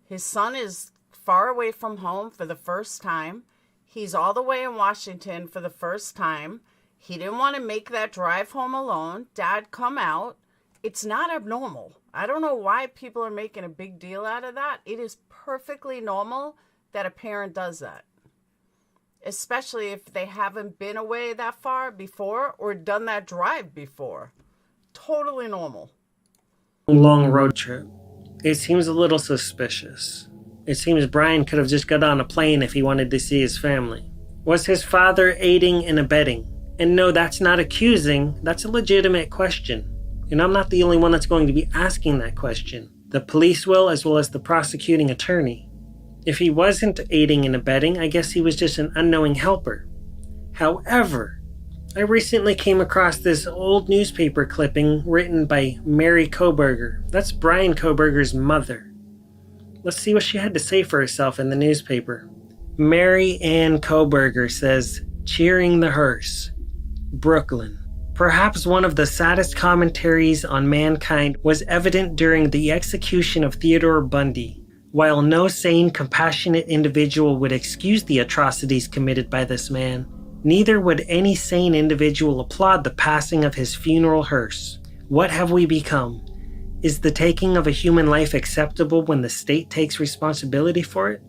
His son is far away from home for the first time. He's all the way in Washington for the first time. He didn't want to make that drive home alone. Dad, come out. It's not abnormal. I don't know why people are making a big deal out of that. It is perfectly normal that a parent does that, especially if they haven't been away that far before or done that drive before. Totally normal. Long road trip. It seems a little suspicious. It seems Bryan could have just got on a plane if he wanted to see his family. Was his father aiding and abetting? And no, that's not accusing, that's a legitimate question. And I'm not the only one that's going to be asking that question. The police will, as well as the prosecuting attorney. If he wasn't aiding and abetting, I guess he was just an unknowing helper. However, I recently came across this old newspaper clipping written by Mary Kohberger. That's Bryan Kohberger's mother. Let's see what she had to say for herself in the newspaper. Mary Ann Kohberger says, cheering the hearse. Brooklyn. Perhaps one of the saddest commentaries on mankind was evident during the execution of Theodore Bundy. While no sane, compassionate individual would excuse the atrocities committed by this man, neither would any sane individual applaud the passing of his funeral hearse. What have we become? Is the taking of a human life acceptable when the state takes responsibility for it?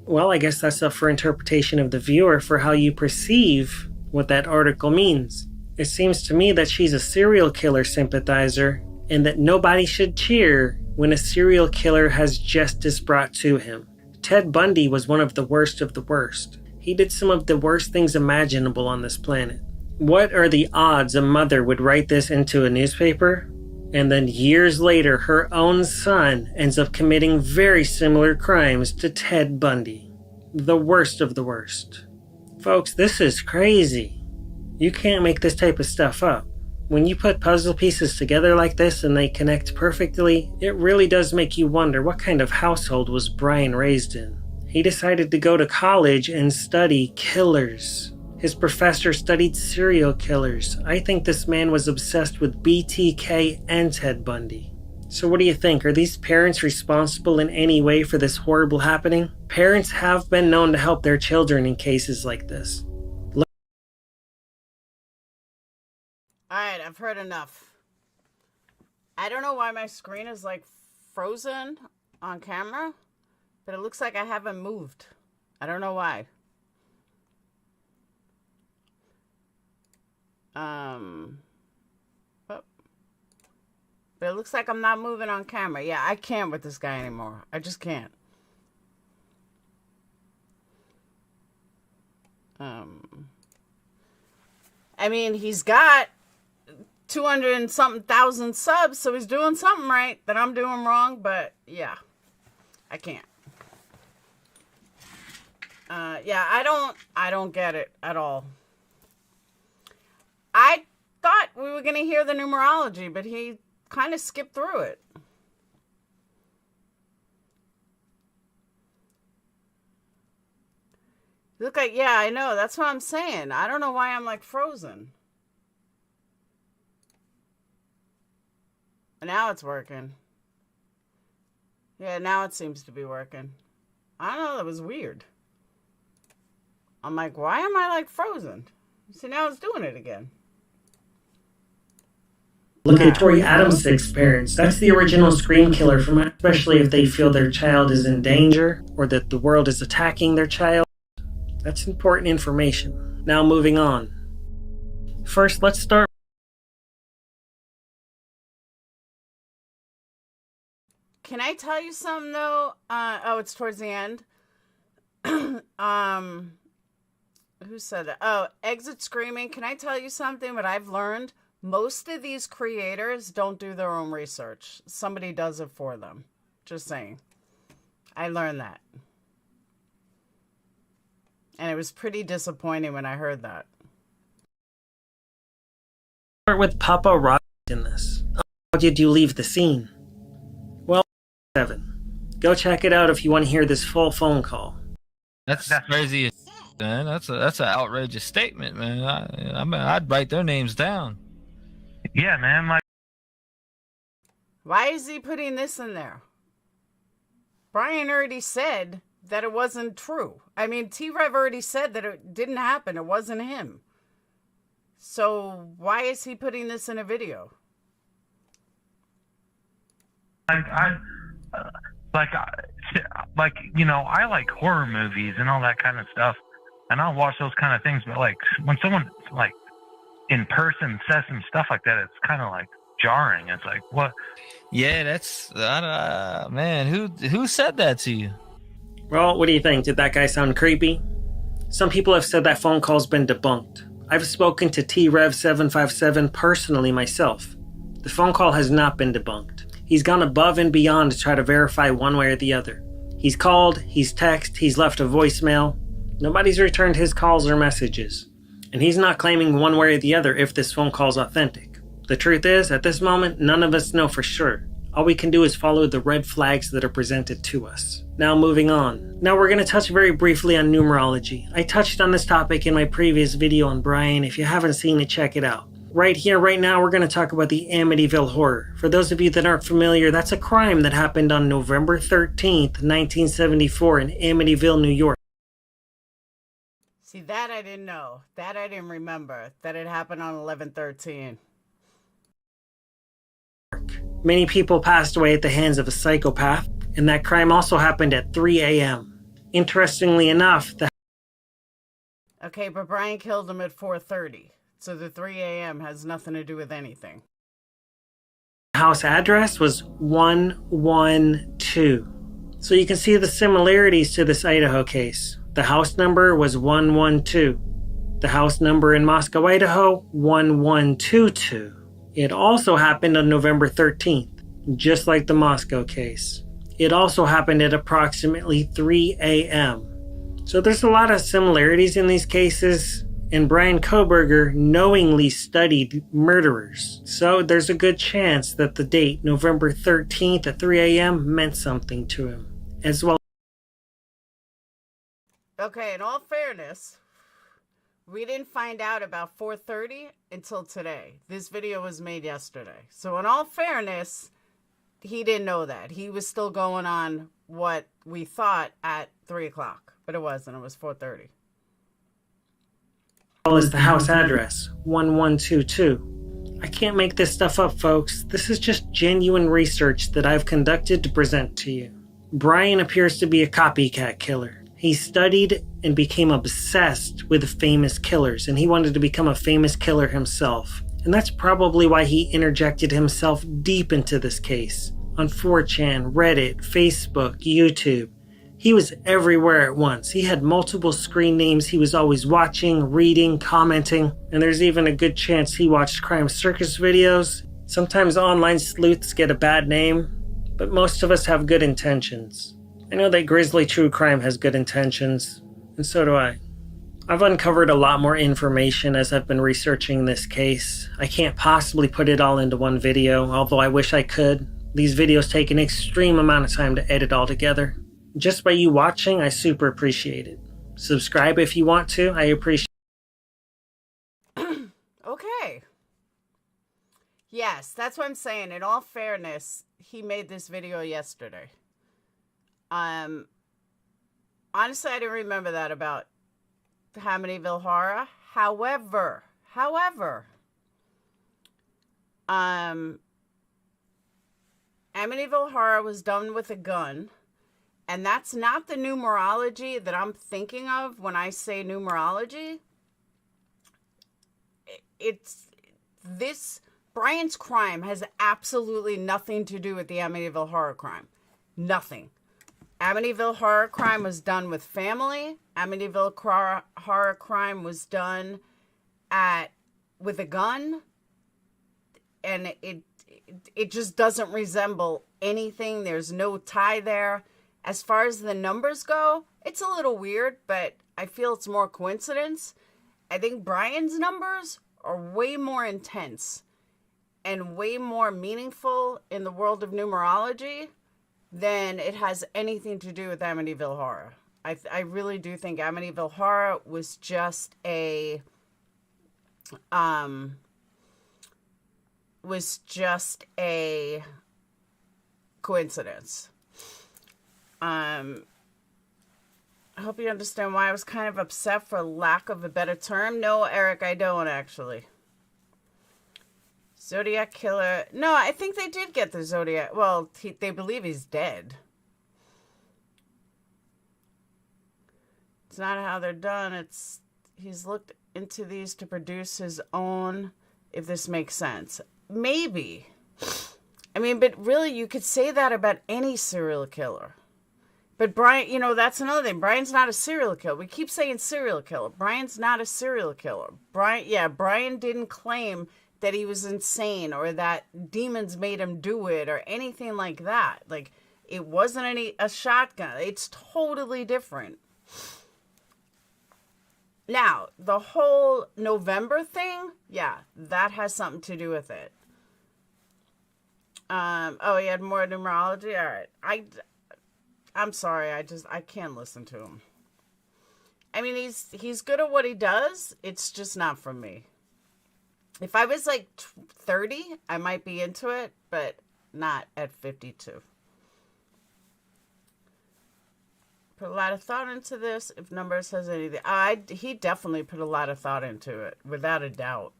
Well, I guess that's up for interpretation of the viewer for how you perceive what that article means. It seems to me that she's a serial killer sympathizer and that nobody should cheer when a serial killer has justice brought to him. Ted Bundy was one of the worst of the worst. He did some of the worst things imaginable on this planet. What are the odds a mother would write this into a newspaper, and then years later her own son ends up committing very similar crimes to Ted Bundy? The worst of the worst. Folks, this is crazy. You can't make this type of stuff up. When you put puzzle pieces together like this and they connect perfectly, it really does make you wonder what kind of household was Bryan raised in. He decided to go to college and study killers. His professor studied serial killers. I think this man was obsessed with BTK and Ted Bundy. So what do you think? Are these parents responsible in any way for this horrible happening? Parents have been known to help their children in cases like this. All right, I've heard enough. I don't know why my screen is like frozen on camera, but it looks like I haven't moved. I don't know why. But it looks like I'm not moving on camera. Yeah, I can't with this guy anymore. I just can't. I mean, he's got 200 and something thousand subs, so he's doing something right that I'm doing wrong, but yeah, I can't. Yeah, I don't get it at all. I thought we were going to hear the numerology, but he kind of skipped through it. Look like, yeah, I know. That's what I'm saying. I don't know why I'm like frozen. Now it's working. Yeah, now it seems to be working. I don't know. That was weird. I'm like, why am I like frozen? See, now it's doing it again. Look at Tori Adams' experience. That's the original screen killer from it, especially if they feel their child is in danger or that the world is attacking their child. That's important information. Now moving on. First, let's start. Can I tell you something though? Oh, it's towards the end. Who said that? Oh, Exit Screaming. Can I tell you something? What I've learned? Most of these creators don't do their own research. Somebody does it for them. Just saying. I learned that. And it was pretty disappointing when I heard that. Start with Papa Rock in this. How did you leave the scene? Well, 7. Go check it out if you want to hear this full phone call. That's crazy, man. That's an outrageous statement, man. I mean, I'd write their names down. Yeah, man. Why is he putting this in there? Brian already said that it wasn't true. I mean, T-Rev already said that it didn't happen. It wasn't him. So why is he putting this in a video? You know, I like horror movies and all that kind of stuff, and I'll watch those kind of things. But like when someone like in person says some stuff like that, it's kind of like jarring. It's like, what? Yeah, that's man. Who said that to you? Well, what do you think? Did that guy sound creepy? Some people have said that phone call's been debunked. I've spoken to T-Rev757 personally myself. The phone call has not been debunked. He's gone above and beyond to try to verify one way or the other. He's called, he's texted, he's left a voicemail. Nobody's returned his calls or messages. And he's not claiming one way or the other if this phone call's authentic. The truth is, at this moment, none of us know for sure. All we can do is follow the red flags that are presented to us. Now moving on. Now we're going to touch very briefly on numerology. I touched on this topic in my previous video on Brian. If you haven't seen it, check it out. Right here, right now, we're going to talk about the Amityville Horror. For those of you that aren't familiar, that's a crime that happened on November 13th, 1974 in Amityville, New York. See, that I didn't know. That I didn't remember. That it happened on 11/13. Many people passed away at the hands of a psychopath, and that crime also happened at 3 a.m. Interestingly enough, the Okay, but Brian killed him at 4:30. So the 3 a.m. has nothing to do with anything. house address was 112. So you can see the similarities to this Idaho case. The house number was 112. The house number in Moscow, Idaho, 1122. It also happened on November 13th, just like the Moscow case. It also happened at approximately 3 a.m. So there's a lot of similarities in these cases, and bryankohberger knowingly studied murderers. So there's a good chance that the date, November 13th at 3 a.m., meant something to him, as well. Okay, in all fairness, we didn't find out about 4:30 until today. This video was made yesterday. So in all fairness, he didn't know that. He was still going on what we thought at 3 o'clock, but it wasn't. It was 4:30. As the house address, 1122. I can't make this stuff up, folks. This is just genuine research that I've conducted to present to you. Bryan appears to be a copycat killer. He studied and became obsessed with famous killers, and he wanted to become a famous killer himself. And that's probably why he interjected himself deep into this case. On 4chan, Reddit, Facebook, YouTube. He was everywhere at once. He had multiple screen names he was always watching, reading, commenting, and there's even a good chance he watched Crime Circus videos. Sometimes online sleuths get a bad name, but most of us have good intentions. I know that Grizzly True Crime has good intentions, and so do I. I've uncovered a lot more information as I've been researching this case. I can't possibly put it all into one video, although I wish I could. These videos take an extreme amount of time to edit all together. Just by you watching, I super appreciate it. Subscribe if you want to, I appreciate Okay. Yes, that's what I'm saying. In all fairness, he made this video yesterday. Honestly, I didn't remember that about Amityville Horror. However, Amityville Horror was done with a gun, and that's not the numerology that I'm thinking of when I say numerology. It's this Bryan's crime has absolutely nothing to do with the Amityville Horror crime. Nothing. Amityville Horror crime was done with family. Amityville Horror crime was done with a gun, and it just doesn't resemble anything. There's no tie there. As far as the numbers go, it's a little weird, but I feel it's more coincidence. I think Bryan's numbers are way more intense and way more meaningful in the world of numerology than it has anything to do with Amityville Horror. I really do think Amityville Horror was just a coincidence. I hope you understand why I was kind of upset, for lack of a better term. No, Eric, I don't actually. Zodiac Killer. No, I think they did get the Zodiac. Well, they believe he's dead. It's not how they're done. He's looked into these to produce his own, if this makes sense. Maybe. I mean, but really, you could say that about any serial killer. But Bryan, that's another thing. Bryan's not a serial killer. We keep saying serial killer. Bryan's not a serial killer. Bryan didn't claim that he was insane or that demons made him do it or anything like that. Like, it wasn't a shotgun. It's totally different. Now, the whole November thing, yeah, that has something to do with it. He had more numerology? All right. I'm sorry. I can't listen to him. I mean, he's good at what he does. It's just not for me. If I was like 30, I might be into it, but not at 52. Put a lot of thought into this. If numbers has anything, he definitely put a lot of thought into it, without a doubt.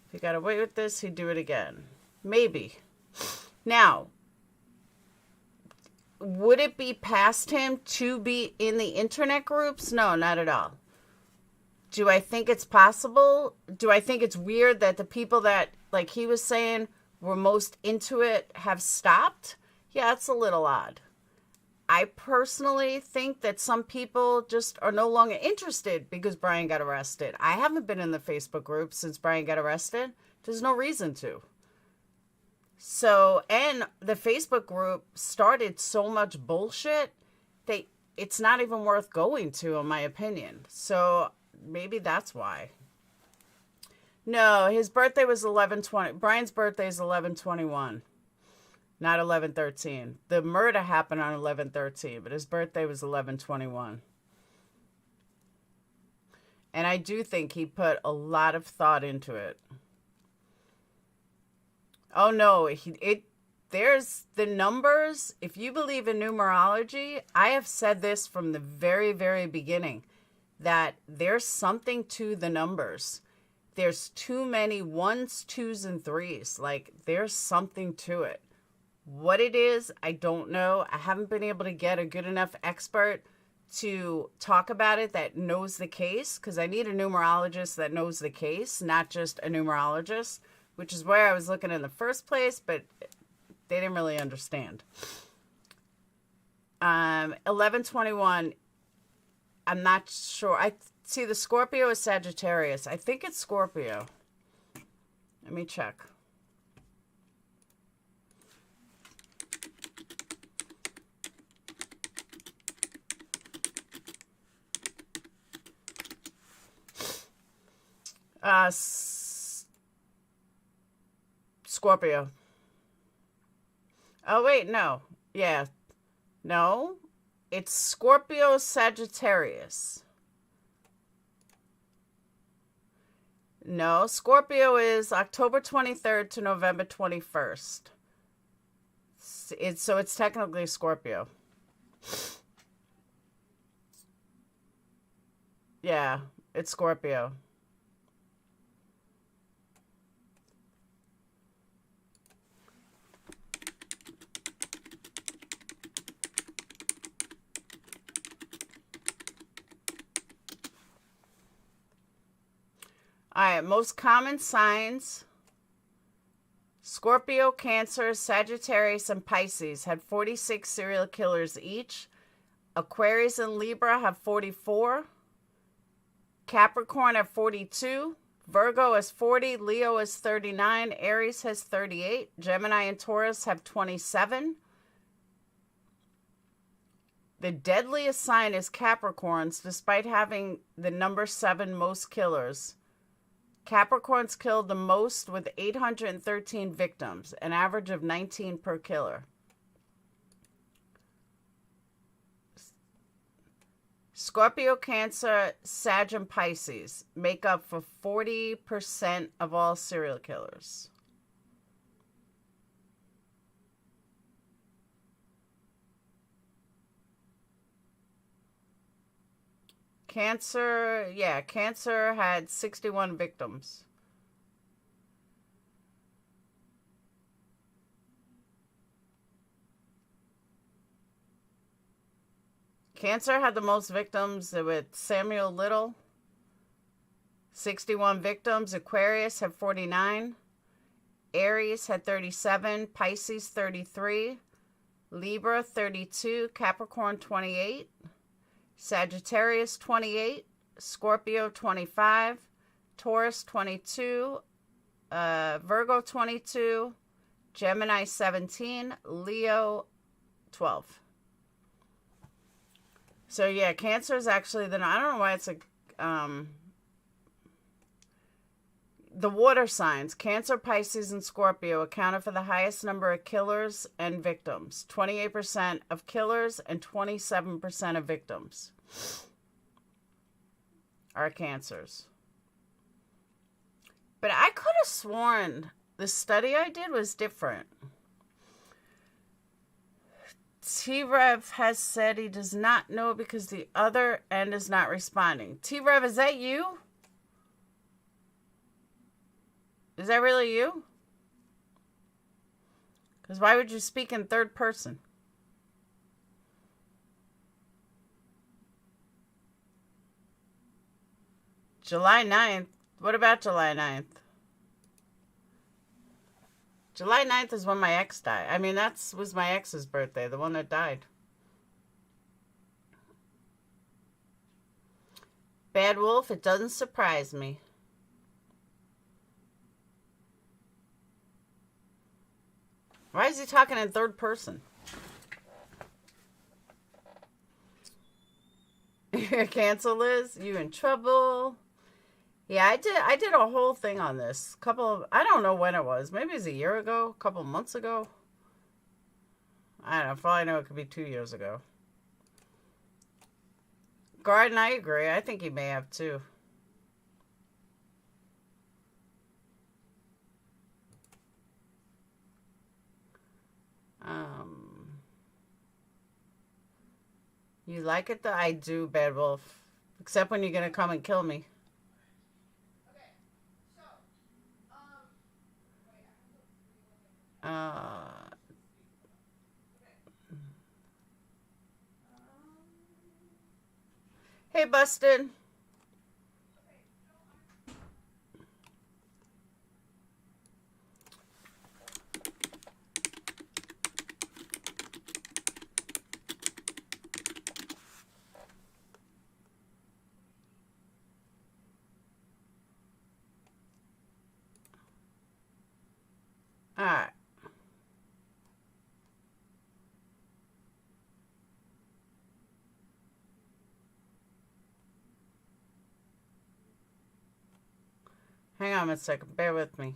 If he got away with this, he'd do it again. Maybe. Now, would it be past him to be in the internet groups? No, not at all. Do I think it's possible? Do I think it's weird that the people that, like he was saying, were most into it have stopped? Yeah, it's a little odd. I personally think that some people just are no longer interested because Bryan got arrested. I haven't been in the Facebook group since Bryan got arrested. There's no reason to. So, and the Facebook group started so much bullshit that it's not even worth going to, in my opinion. So, maybe that's why. No, his birthday was 11/20. Bryan's birthday is 11/21. Not 11/13. The murder happened on 11/13, but his birthday was 11/21. And I do think he put a lot of thought into it. Oh no, there's the numbers. If you believe in numerology, I have said this from the very, very beginning, that there's something to the numbers. there's too many ones, twos, and threes. Like, there's something to it. What it is, I don't know. I haven't been able to get a good enough expert to talk about it that knows the case, because I need a numerologist that knows the case, not just a numerologist, which is where I was looking in the first place, but they didn't really understand. 1121, I'm not sure. I see the Scorpio is Sagittarius. I think it's Scorpio. Let me check. Scorpio. Oh, wait, no. Yeah. No. It's Scorpio Sagittarius. No, Scorpio is October 23rd to November 21st. So it's technically Scorpio. Yeah, it's Scorpio. All right, most common signs. Scorpio, Cancer, Sagittarius, and Pisces had 46 serial killers each. Aquarius and Libra have 44. Capricorn have 42. Virgo has 40. Leo has 39. Aries has 38. Gemini and Taurus have 27. The deadliest sign is Capricorns, despite having the number 7 most killers. Capricorns killed the most with 813 victims, an average of 19 per killer. Scorpio, Cancer, Sag, and Pisces make up for 40% of all serial killers. Cancer, yeah, Cancer had 61 victims. Cancer had the most victims with Samuel Little, 61 victims. Aquarius had 49. Aries had 37. Pisces 33. Libra 32. Capricorn 28. Sagittarius 28, Scorpio 25, Taurus 22, Virgo 22, Gemini 17, Leo 12. So yeah, Cancer is actually I don't know why it's the water signs, Cancer, Pisces, and Scorpio accounted for the highest number of killers and victims. 28% of killers and 27% of victims are Cancers. But I could have sworn the study I did was different. T-Rev has said he does not know because the other end is not responding. T-Rev, is that you? Is that really you? Because why would you speak in third person? July 9th? What about July 9th? July 9th is when my ex died. I mean, was my ex's birthday, the one that died. Bad Wolf, it doesn't surprise me. Why is he talking in third person? Cancel, Liz. You in trouble? Yeah, I did a whole thing on this. I don't know when it was. Maybe it was a year ago, a couple months ago. I don't know. For all I know, it could be 2 years ago. Garden, I agree. I think he may have too. You like it though? I do, Bad Wolf. Except when you're gonna come and kill me. Okay, Hey, Busted. All right. Hang on a second. Bear with me.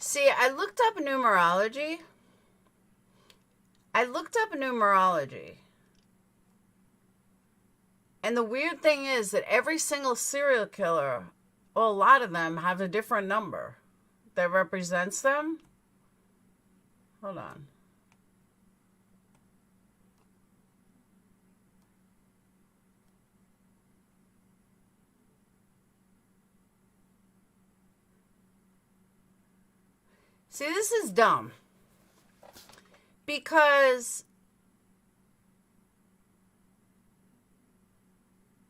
See, I looked up numerology. And the weird thing is that every single serial killer, well, a lot of them have a different number that represents them. Hold on. See, this is dumb. Because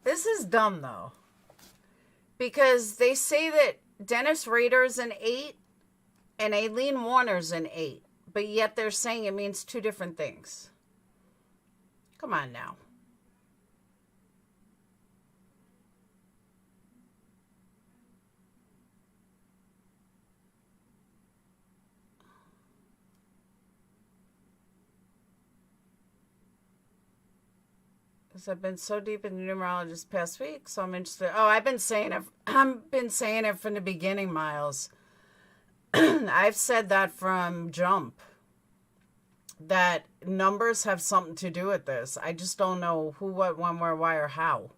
this is dumb, though. Because they say that Dennis Rader's an 8 and Aileen Warner's an 8. But yet they're saying it means two different things. Come on now. I've been so deep in numerology this past week, so I'm interested. Oh, I've been saying it from the beginning, Miles. I've said that from jump. That numbers have something to do with this. I just don't know who, what, when, where, why, or how.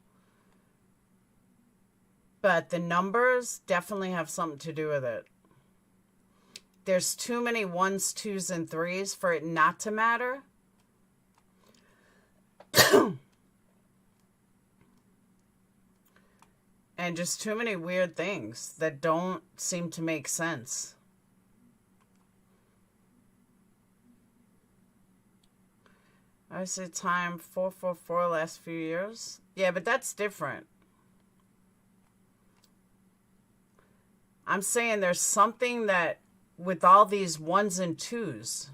But the numbers definitely have something to do with it. There's too many 1s, 2s, and 3s for it not to matter. And just too many weird things that don't seem to make sense. I say time 444 last few years. Yeah, but that's different. I'm saying there's something that with all these 1s and 2s,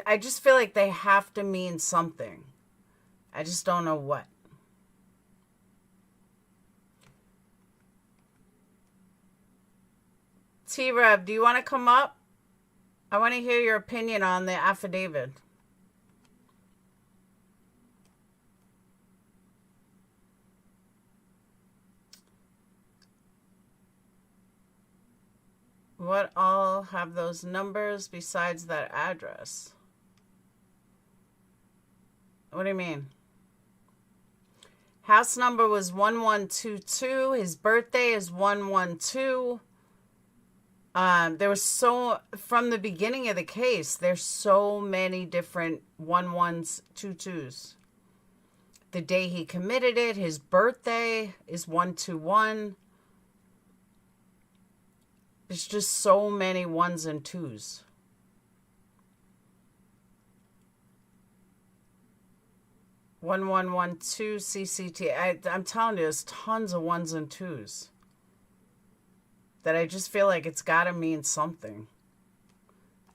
I just feel like they have to mean something. I just don't know what. T-Rev, do you want to come up? I want to hear your opinion on the affidavit. What all have those numbers besides that address? What do you mean? House number was 1122. His birthday is 112. There was from the beginning of the case, there's so many different 11s, 22s. The day he committed it, his birthday is 121. There's just so many 1s and 2s. One 1112 CCT. I'm telling you, there's tons of 1s and 2s. That I just feel like it's got to mean something.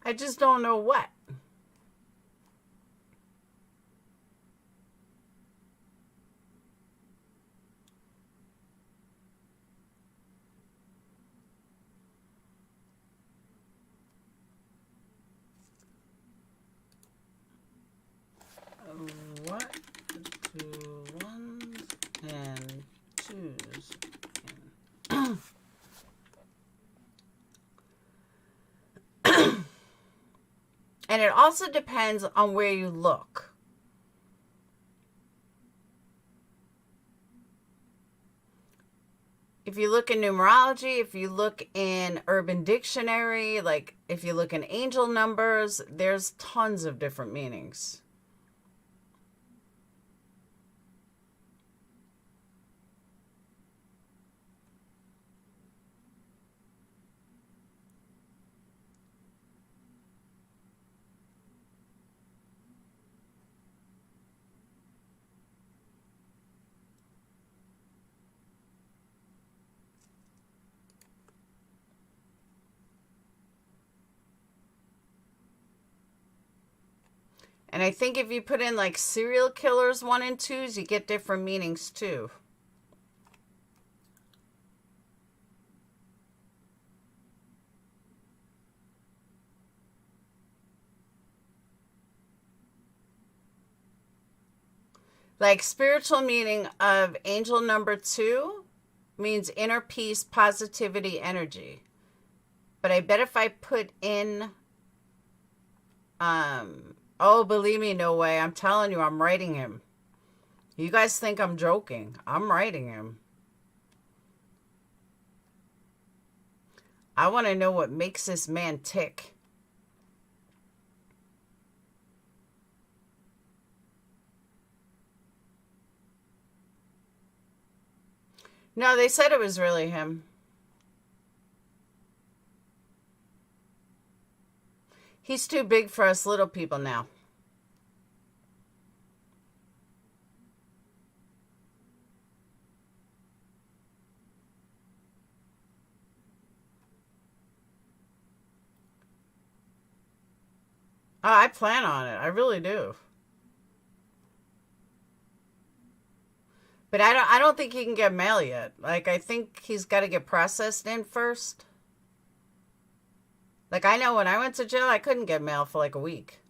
I just don't know what. What do 1s and 2s mean? And it also depends on where you look. If you look in numerology, if you look in Urban Dictionary, like if you look in angel numbers, there's tons of different meanings. And I think if you put in like serial killers 1 and 2s, you get different meanings too. Like spiritual meaning of angel number 2 means inner peace, positivity, energy. But I bet if I put in, oh, believe me, no way. I'm telling you, I'm writing him. You guys think I'm joking. I'm writing him. I want to know what makes this man tick. No, they said it was really him. He's too big for us little people now. Oh, I plan on it. I really do. But I don't think he can get mail yet. Like, I think he's got to get processed in first. Like, I know when I went to jail, I couldn't get mail for like a week.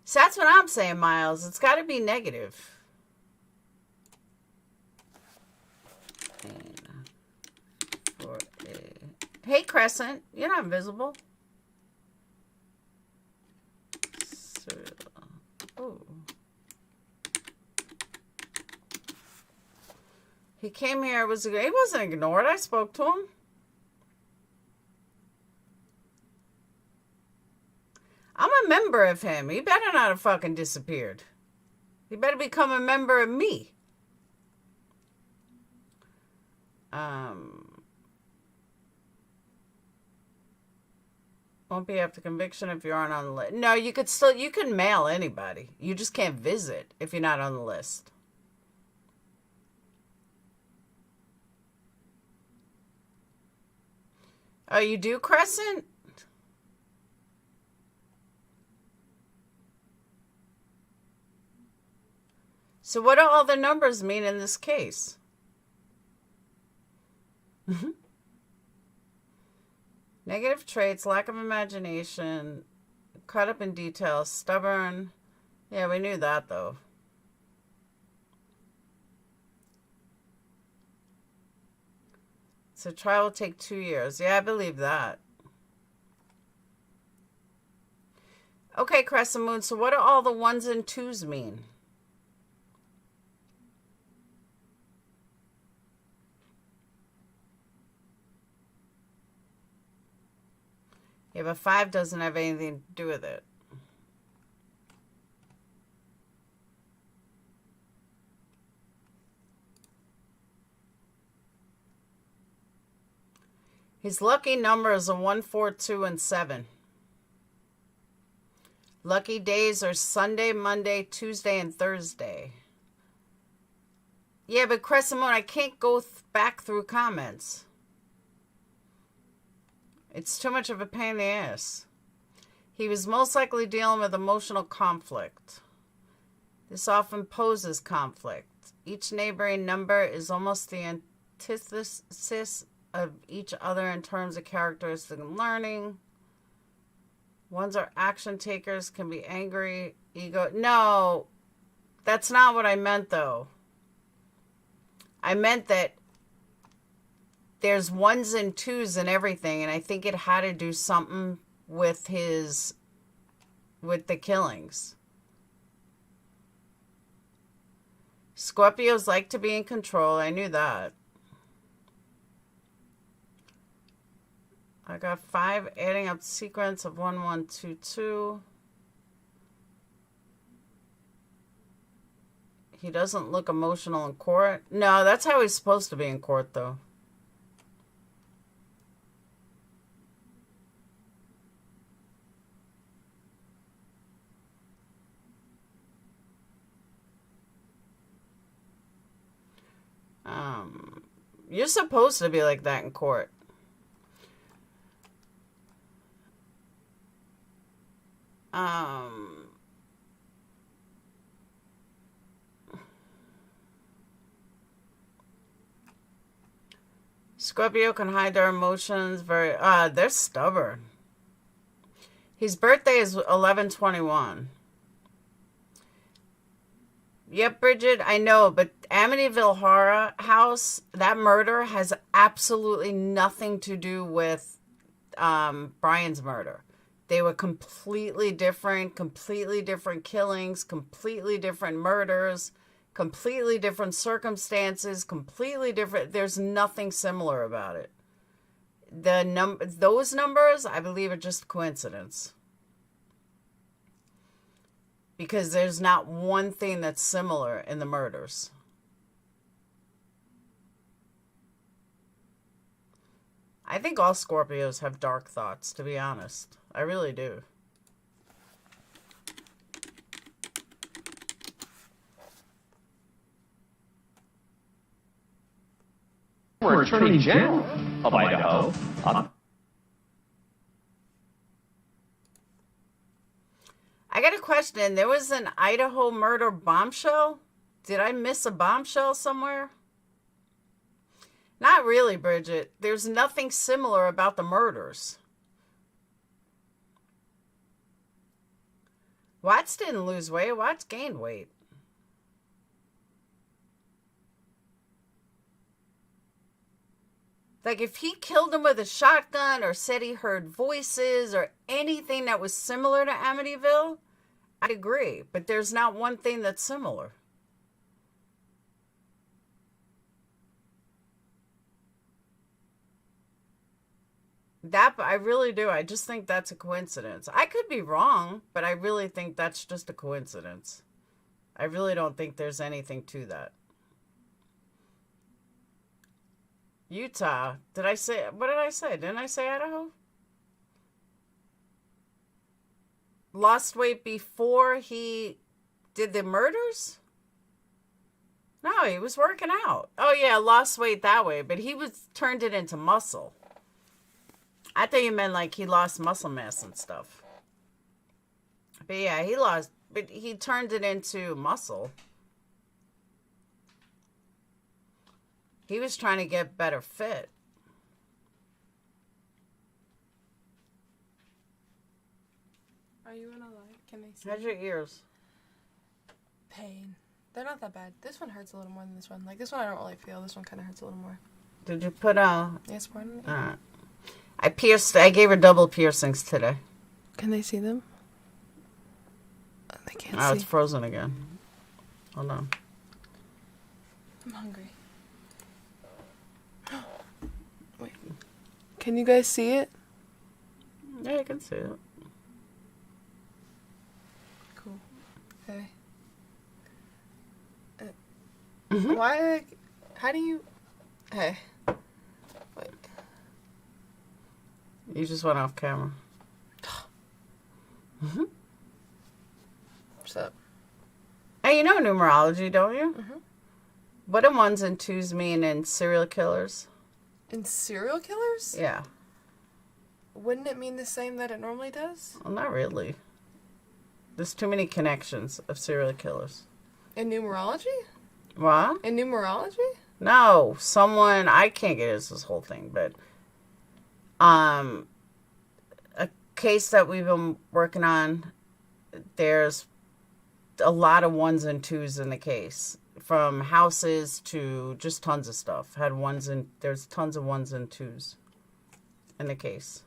So that's what I'm saying, Miles. It's got to be negative. Hey, Crescent. You're not invisible. Oh. He came here. He wasn't ignored. I spoke to him. I'm a member of him. He better not have fucking disappeared. He better become a member of me. Won't be after conviction if you aren't on the list. No, you can mail anybody. You just can't visit if you're not on the list. Oh, you do, Crescent? So what do all the numbers mean in this case? Negative traits, lack of imagination, caught up in details, stubborn. Yeah, we knew that, though. So trial will take 2 years. Yeah, I believe that. Okay, Crescent Moon, so what do all the 1s and 2s mean? Yeah, but 5 doesn't have anything to do with it. His lucky numbers are 1, 4, 2, and 7. Lucky days are Sunday, Monday, Tuesday, and Thursday. Yeah, but Crescent Moon, I can't go back through comments. It's too much of a pain in the ass. He was most likely dealing with emotional conflict. This often poses conflict. Each neighboring number is almost the antithesis of each other in terms of characteristic and learning. Ones are action takers, can be angry, ego. No, that's not what I meant, though. I meant that there's 1s and 2s and everything, and I think it had to do something with the killings. Scorpios like to be in control. I knew that. I got 5 adding up sequence of 1122. He doesn't look emotional in court. No, that's how he's supposed to be in court, though. You're supposed to be like that in court. Scorpio can hide their emotions very... they're stubborn. His birthday is 11/21. Yep, Bridget, I know, but Amityville Horror House, that murder has absolutely nothing to do with Brian's murder. They were completely different killings, completely different murders, completely different circumstances, completely different. There's nothing similar about it. Those numbers, I believe, are just coincidence. Because there's not one thing that's similar in the murders. I think all Scorpios have dark thoughts, to be honest. I really do. Former Attorney General of Idaho. I got a question. There was an Idaho murder bombshell. Did I miss a bombshell somewhere? Not really, Bridget. There's nothing similar about the murders. Watts didn't lose weight. Watts gained weight. Like, if he killed him with a shotgun or said he heard voices or anything that was similar to Amityville, I'd agree. But there's not one thing that's similar. That, I really do. I just think that's a coincidence. I could be wrong, but I really think that's just a coincidence. I really don't think there's anything to that. Utah. Did I say, what did I say? Didn't I say Idaho? Lost weight before he did the murders? No, he was working out. Oh yeah, lost weight that way, but he was turned it into muscle. I thought you meant like he lost muscle mass and stuff. But yeah, but he turned it into muscle. He was trying to get better fit. Are you gonna lie? Can they see? How's your ears? Pain. They're not that bad. This one hurts a little more than this one. Like, this one I don't really feel. This one kind of hurts a little more. Did you put Yes, one. I gave her double piercings today. Can they see them? Oh, they can't Oh, see. it's frozen again. Hold on. I'm hungry. Wait. Can you guys see it? Yeah, I can see it. Cool. Okay. Mm-hmm. Why? Like, how do you? Hey. Wait. You just went off camera. Mm-hmm. What's up? Hey, you know numerology, don't you? Mm-hmm. What do 1s and 2s mean in serial killers? In serial killers? Yeah. Wouldn't it mean the same that it normally does? Well, not really. There's too many connections of serial killers. In numerology? What? In numerology? No, I can't get into this whole thing, but a case that we've been working on, there's a lot of 1s and 2s in the case, from houses to just tons of stuff. There's tons of 1s and 2s in the case.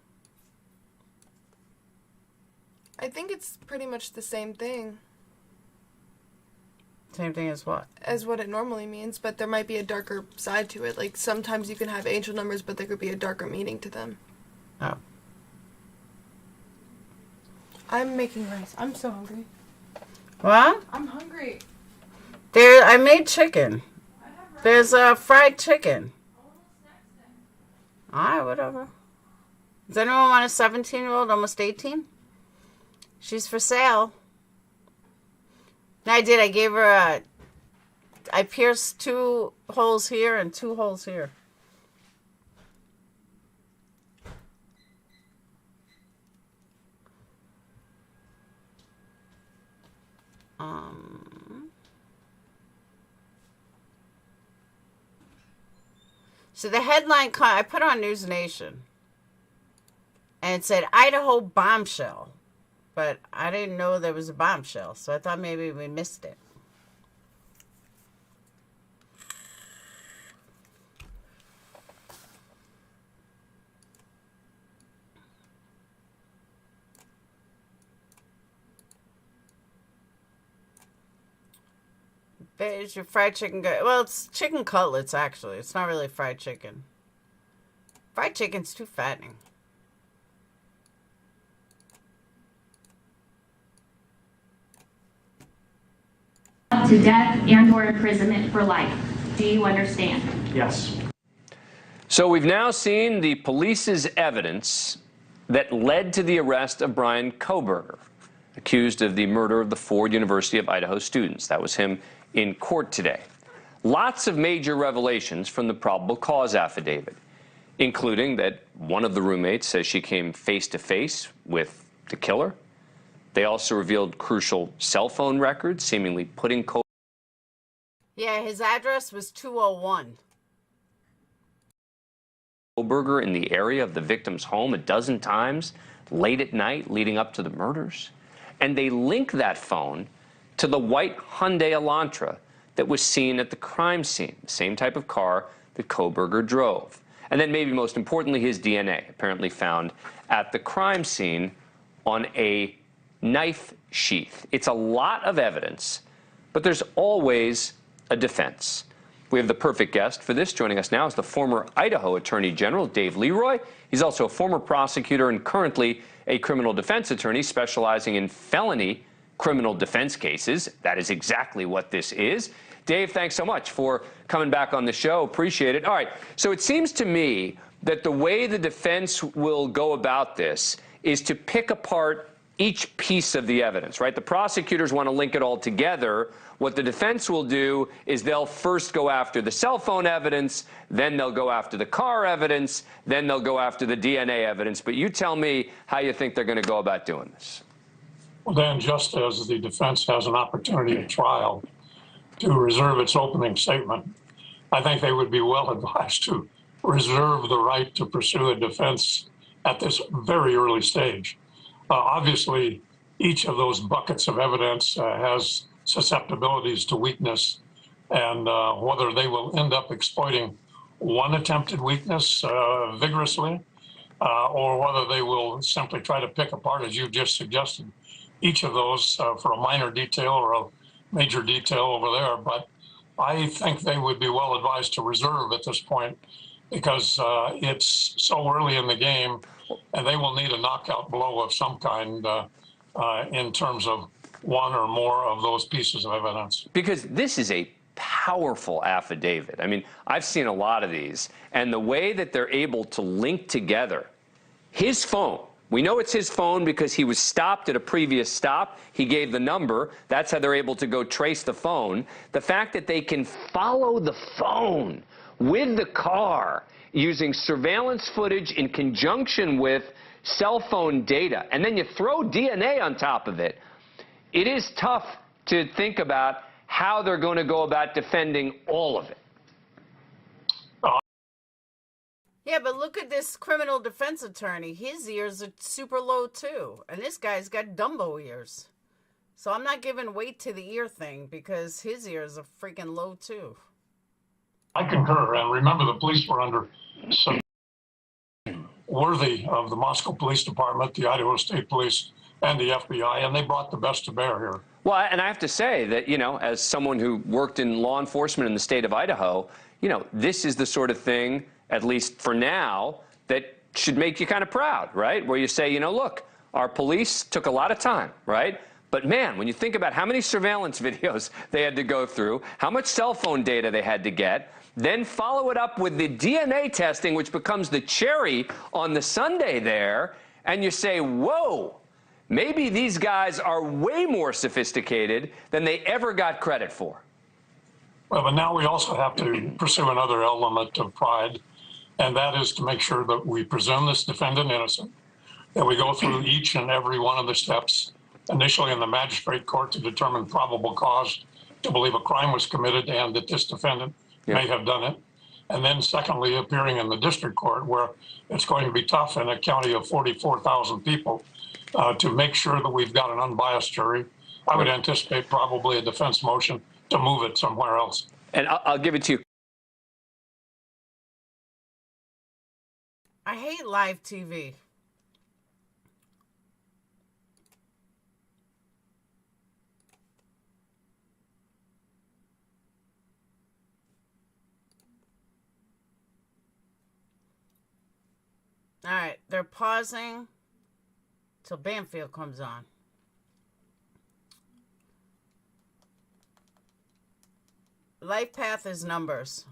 I think it's pretty much the same thing. Same thing as what? As what it normally means, but there might be a darker side to it. Like sometimes you can have angel numbers, but there could be a darker meaning to them. Oh. I'm making rice. I'm so hungry. What? I'm hungry. I made chicken. There's fried chicken. Alright, whatever. Does anyone want a 17-year-old, almost 18? She's for sale. I did. I gave her I pierced 2 holes here and 2 holes here. So the headline, I put on News Nation, and it said Idaho bombshell. But I didn't know there was a bombshell, so I thought maybe we missed it. Is your fried chicken good? Well, it's chicken cutlets, actually. It's not really fried chicken. Fried chicken's too fattening. To death and or imprisonment for life. Do you understand? Yes. So we've now seen the police's evidence that led to the arrest of bryankohberger, accused of the murder of the 4 University of Idaho students. That was him in court today. Lots of major revelations from the probable cause affidavit, including that one of the roommates says she came face-to-face with the killer. They also revealed crucial cell phone records, seemingly putting Yeah, his address was 201. Kohlberger in the area of the victim's home a dozen times late at night leading up to the murders. And they link that phone to the white Hyundai Elantra that was seen at the crime scene, the same type of car that Kohlberger drove. And then maybe most importantly, his DNA, apparently found at the crime scene on a knife sheath. It's a lot of evidence, but there's always a defense. We have the perfect guest for this. Joining us now is the former Idaho Attorney General, Dave Leroy. He's also a former prosecutor and currently a criminal defense attorney specializing in felony criminal defense cases. That is exactly what this is. Dave, thanks so much for coming back on the show. Appreciate it. All right, so it seems to me that the way the defense will go about this is to pick apart each piece of the evidence, right? The prosecutors want to link it all together. What the defense will do is they'll first go after the cell phone evidence, then they'll go after the car evidence, then they'll go after the DNA evidence. But you tell me how you think they're going to go about doing this. Well, Dan, just as the defense has an opportunity at trial to reserve its opening statement, I think they would be well advised to reserve the right to pursue a defense at this very early stage. Obviously, each of those buckets of evidence has susceptibilities to weakness, and whether they will end up exploiting one attempted weakness vigorously, or whether they will simply try to pick apart, as you just suggested, each of those for a minor detail or a major detail over there. But I think they would be well advised to reserve at this point because it's so early in the game, and they will need a knockout blow of some kind in terms of one or more of those pieces of evidence. Because this is a powerful affidavit. I mean, I've seen a lot of these, and the way that they're able to link together his phone. We know it's his phone because he was stopped at a previous stop. He gave the number. That's how they're able to go trace the phone. The fact that they can follow the phone with the car using surveillance footage in conjunction with cell phone data, and then you throw DNA on top of it, it is tough to think about how they're going to go about defending all of it. Yeah, but look at this criminal defense attorney. His ears are super low, too. And this guy's got Dumbo ears. So I'm not giving weight to the ear thing because his ears are freaking low, too. I concur. And remember, the police were under some worthy of the Moscow Police Department, the Idaho State Police, and the FBI, and they brought the best to bear here. Well, and I have to say that, you know, as someone who worked in law enforcement in the state of Idaho, you know, this is the sort of thing, at least for now, that should make you kind of proud, right? Where you say, you know, look, our police took a lot of time, right? But man, when you think about how many surveillance videos they had to go through, how much cell phone data they had to get, then follow it up with the DNA testing, which becomes the cherry on the sundae there, and you say, whoa, maybe these guys are way more sophisticated than they ever got credit for. Well, but now we also have to pursue another element of pride, and that is to make sure that we presume this defendant innocent, that we go through each and every one of the steps, initially in the magistrate court to determine probable cause to believe a crime was committed and that this defendant may have done it. And then secondly, appearing in the district court where it's going to be tough in a county of 44,000 people to make sure that we've got an unbiased jury. I would anticipate probably a defense motion to move it somewhere else. And I'll give it to you. I hate live TV. All right, they're pausing till Banfield comes on. Life path is numbers.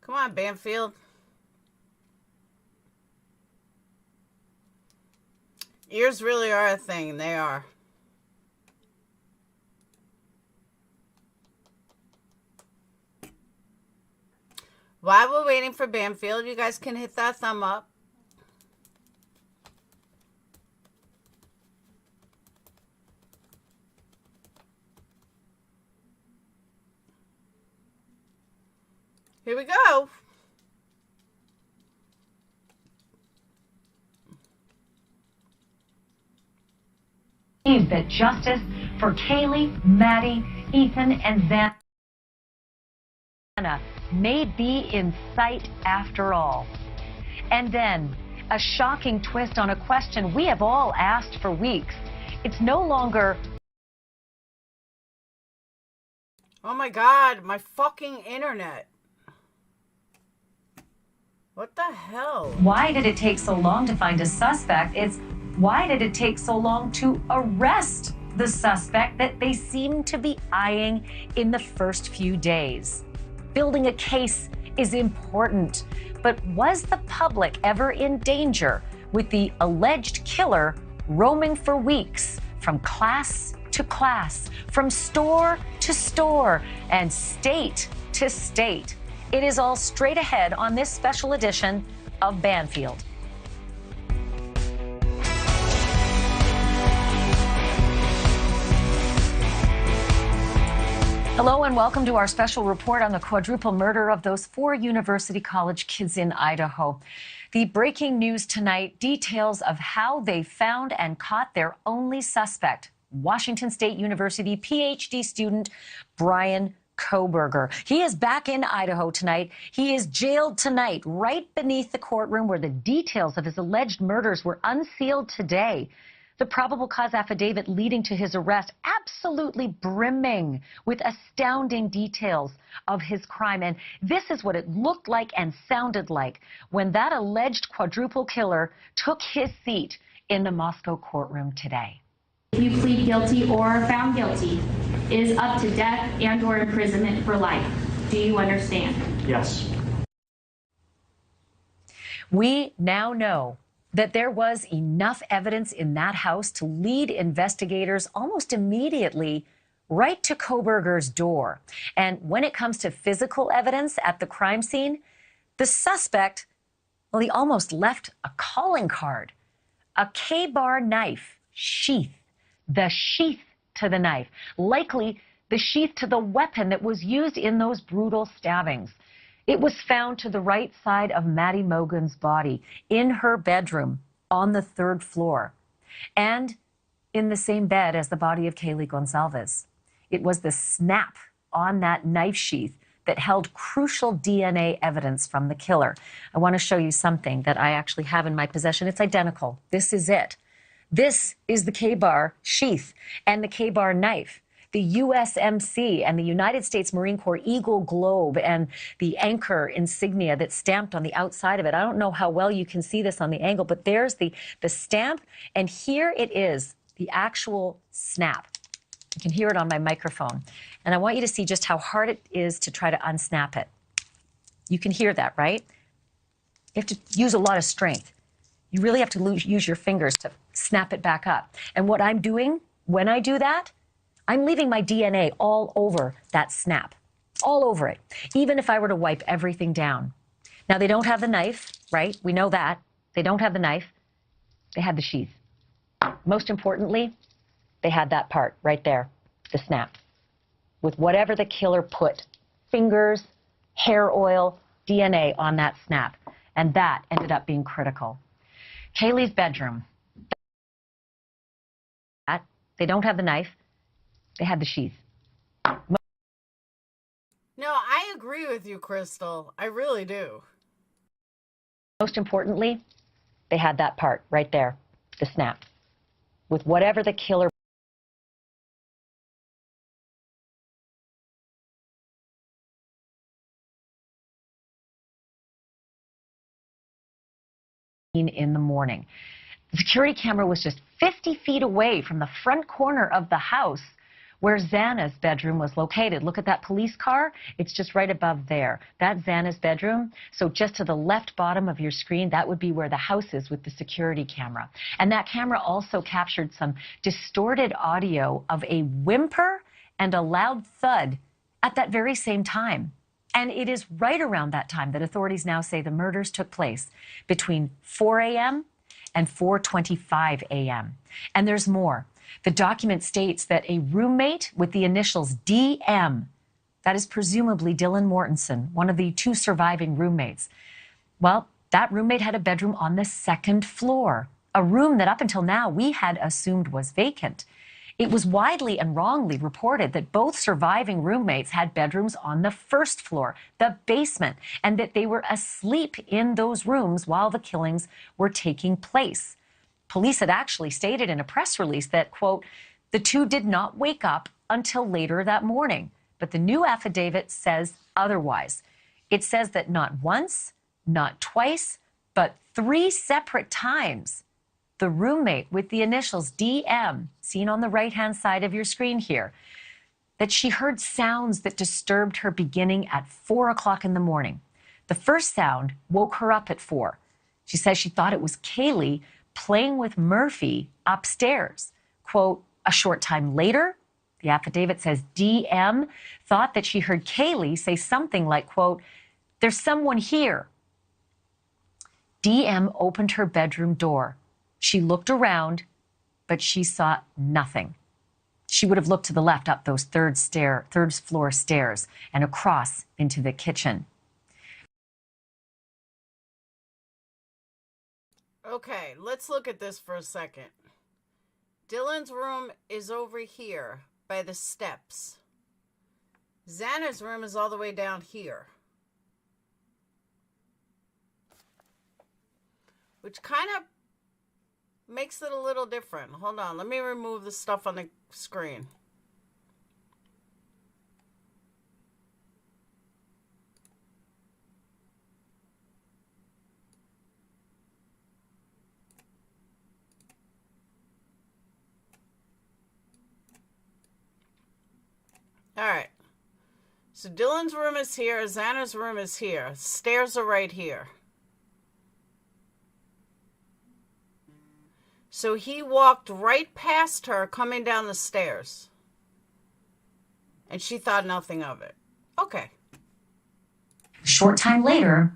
Come on, Banfield. Ears really are a thing. They are. While we're waiting for Banfield, you guys can hit that thumb up. Here we go. That justice for Kaylee, Maddie, Ethan, and Xana may be in sight after all. And then, a shocking twist on a question we have all asked for weeks. It's no longer... Oh my God, my fucking internet. What the hell? Why did it take so long to find a suspect? It's why did it take so long to arrest the suspect that they seem to be eyeing in the first few days? Building a case is important, but was the public ever in danger with the alleged killer roaming for weeks from class to class, from store to store, and state to state? It is all straight ahead on this special edition of Banfield. Hello and welcome to our special report on the quadruple murder of those 4 University College kids in Idaho. The breaking news tonight, details of how they found and caught their only suspect, Washington State University PhD student bryankohberger. He is back in Idaho tonight. He is jailed tonight right beneath the courtroom where the details of his alleged murders were unsealed today. The probable cause affidavit leading to his arrest absolutely brimming with astounding details of his crime. And this is what it looked like and sounded like when that alleged quadruple killer took his seat in the Moscow courtroom today. If you plead guilty or are found guilty, it is up to death and or imprisonment for life. Do you understand? Yes. We now know that there was enough evidence in that house to lead investigators almost immediately right to Kohberger's door. And when it comes to physical evidence at the crime scene, the suspect, well, he almost left a calling card, a K-bar knife sheath, the sheath to the knife, likely the sheath to the weapon that was used in those brutal stabbings. It was found to the right side of Maddie Mogen's body in her bedroom on the 3rd floor and in the same bed as the body of Kaylee Gonsalves. It was the snap on that knife sheath that held crucial DNA evidence from the killer. I want to show you something that I actually have in my possession. It's identical. This is it. This is the K-bar sheath and the K-bar knife. The USMC and the United States Marine Corps Eagle Globe and the anchor insignia that's stamped on the outside of it. I don't know how well you can see this on the angle, but there's the stamp, and here it is, the actual snap. You can hear it on my microphone. And I want you to see just how hard it is to try to unsnap it. You can hear that, right? You have to use a lot of strength. You really have to use your fingers to snap it back up. And what I'm doing when I do that, I'm leaving my DNA all over that snap, all over it, even if I were to wipe everything down. Now, they don't have the knife, right? We know that. They don't have the knife. They had the sheath. Most importantly, they had that part right there, the snap, with whatever the killer put, fingers, hair oil, DNA on that snap. And that ended up being critical. Kaylee's bedroom. They don't have the knife. They had the sheath. No, I agree with you, Crystal. I really do. Most importantly, they had that part right there, the snap, with whatever the killer in the morning. The security camera was just 50 feet away from the front corner of the house where Xana's bedroom was located. Look at that police car. It's just right above there. That's Xana's bedroom. So just to the left bottom of your screen, that would be where the house is with the security camera. And that camera also captured some distorted audio of a whimper and a loud thud at that very same time. And it is right around that time that authorities now say the murders took place, between 4 a.m. and 4:25 a.m. And there's more. The document states that a roommate with the initials DM, that is presumably Dylan Mortensen, one of the two surviving roommates, well, that roommate had a bedroom on the second floor, a room that up until now we had assumed was vacant. It was widely and wrongly reported that both surviving roommates had bedrooms on the first floor, the basement, and that they were asleep in those rooms while the killings were taking place. Police had actually stated in a press release that, quote, the two did not wake up until later that morning. But the new affidavit says otherwise. It says that not once, not twice, but 3 separate times, the roommate with the initials DM, seen on the right-hand side of your screen here, that she heard sounds that disturbed her beginning at 4 o'clock in the morning. The first sound woke her up at 4. She says she thought it was Kaylee playing with Murphy upstairs. Quote, a short time later, the affidavit says DM thought that she heard Kaylee say something like, quote, there's someone here. DM opened her bedroom door. She looked around, but she saw nothing. She would have looked to the left up those third floor stairs and across into the kitchen. Okay, let's look at this for a second. Dylan's room is over here by the steps. Xana's room is all the way down here. Which kind of makes it a little different. Hold on, let me remove the stuff on the screen. All right. So Dylan's room is here. Xana's room is here. Stairs are right here. So he walked right past her coming down the stairs. And she thought nothing of it. Okay. A short time later,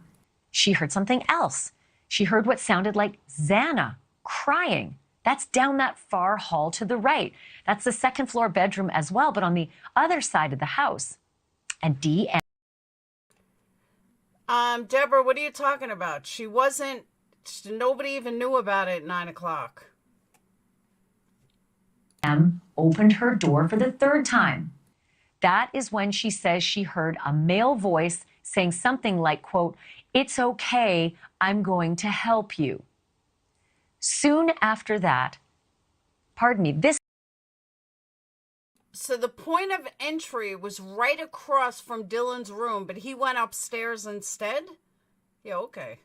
she heard something else. She heard what sounded like Xana crying. That's down that far hall to the right. That's the second floor bedroom as well, but on the other side of the house. And DM. Deborah, what are you talking about? Nobody even knew about it at 9 o'clock. Opened her door for the third time. That is when she says she heard a male voice saying something like, quote, "It's okay, I'm going to help you." Soon after that, pardon me, this. So the point of entry was right across from Dylan's room, but he went upstairs instead? Yeah, okay.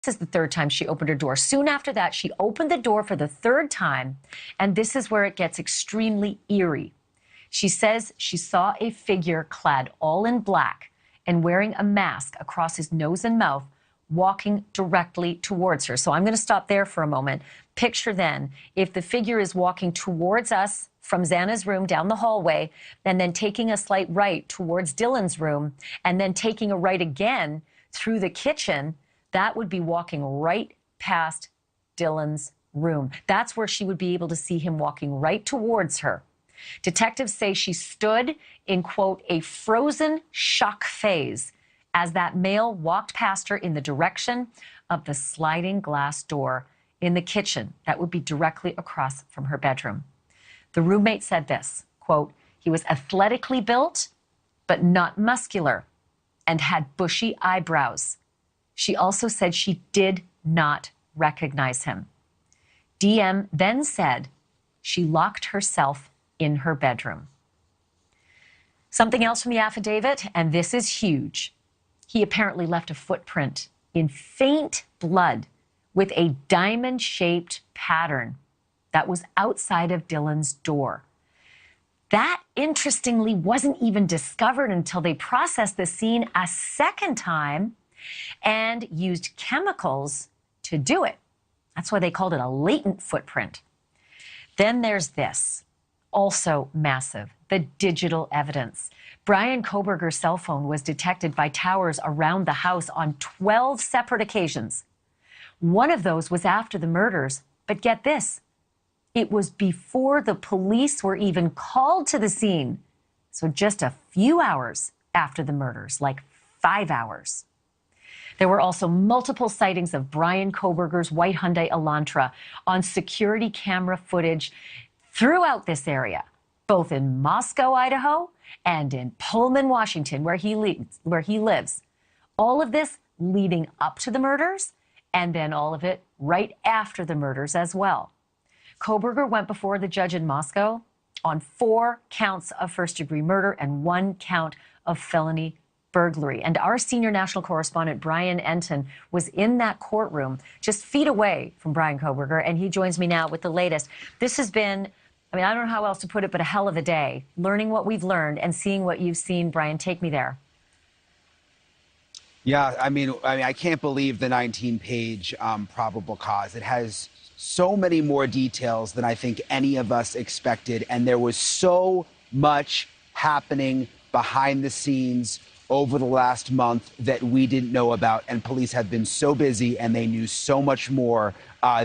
This is the third time she opened her door. Soon after that, she opened the door for the third time, and this is where it gets extremely eerie. She says she saw a figure clad all in black and wearing a mask across his nose and mouth, walking directly towards her. So I'm going to stop there for a moment. Picture then, if the figure is walking towards us from Xana's room down the hallway, and then taking a slight right towards Dylan's room, and then taking a right again through the kitchen, that would be walking right past Dylan's room. That's where she would be able to see him walking right towards her. Detectives say she stood in, quote, a frozen shock phase as that male walked past her in the direction of the sliding glass door in the kitchen that would be directly across from her bedroom. The roommate said this, quote, "He was athletically built, but not muscular, and had bushy eyebrows." She also said she did not recognize him. DM then said she locked herself in her bedroom. Something else from the affidavit, and this is huge. He apparently left a footprint in faint blood with a diamond-shaped pattern that was outside of Dylan's door. That, interestingly, wasn't even discovered until they processed the scene a second time and used chemicals to do it. That's why they called it a latent footprint. Then there's this, also massive, the digital evidence. Bryankohberger's cell phone was detected by towers around the house on 12 separate occasions. One of those was after the murders, but get this, it was before the police were even called to the scene. So just a few hours after the murders, like 5 hours. There were also multiple sightings of Bryankohberger's white Hyundai Elantra on security camera footage throughout this area, both in Moscow, Idaho, and in Pullman, Washington, where he lives. All of this leading up to the murders, and then all of it right after the murders as well. Kohberger went before the judge in Moscow on 4 counts of first-degree murder and 1 count of felony burglary. And our senior national correspondent, Brian Enton, was in that courtroom just feet away from Bryankohberger, and he joins me now with the latest. This has been, I mean, I don't know how else to put it, but a hell of a day, learning what we've learned and seeing what you've seen. Brian, take me there. Yeah, I mean, I can't believe the 19-page probable cause. It has so many more details than I think any of us expected, and there was so much happening behind the scenes over the last month that we didn't know about, and police have been so busy and they knew so much more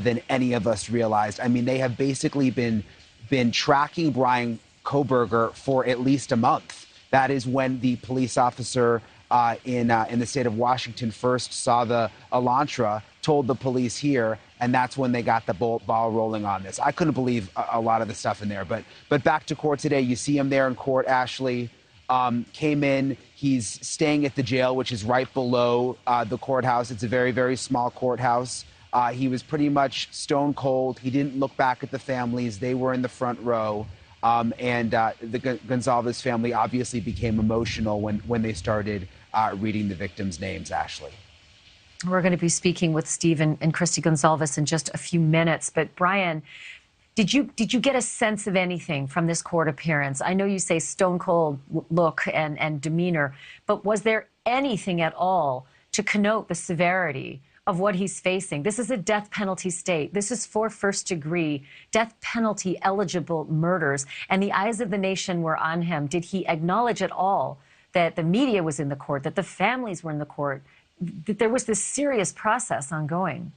than any of us realized. I mean, they have basically been tracking Bryankohberger for at least a month. That is when the police officer in the state of Washington first saw the Elantra, told the police here, and that's when they got the ball rolling on this. I couldn't believe a lot of the stuff in there. But back to court today, you see him there in court, Ashley. Came in, he's staying at the jail, which is right below the courthouse. It's a very, very small courthouse. He was pretty much stone cold. He didn't look back at the families. They were in the front row. And the Gonzalez family obviously became emotional when they started reading the victims' names, Ashley. We're going to be speaking with Steve and Christy Gonzalez in just a few minutes. But Brian, did you get a sense of anything from this court appearance? I know you say stone cold look and demeanor, but was there anything at all to connote the severity of what he's facing? This is a death penalty state. This is for first-degree death penalty eligible murders, and the eyes of the nation were on him. Did he acknowledge at all that the media was in the court, that the families were in the court, that there was this serious process ongoing?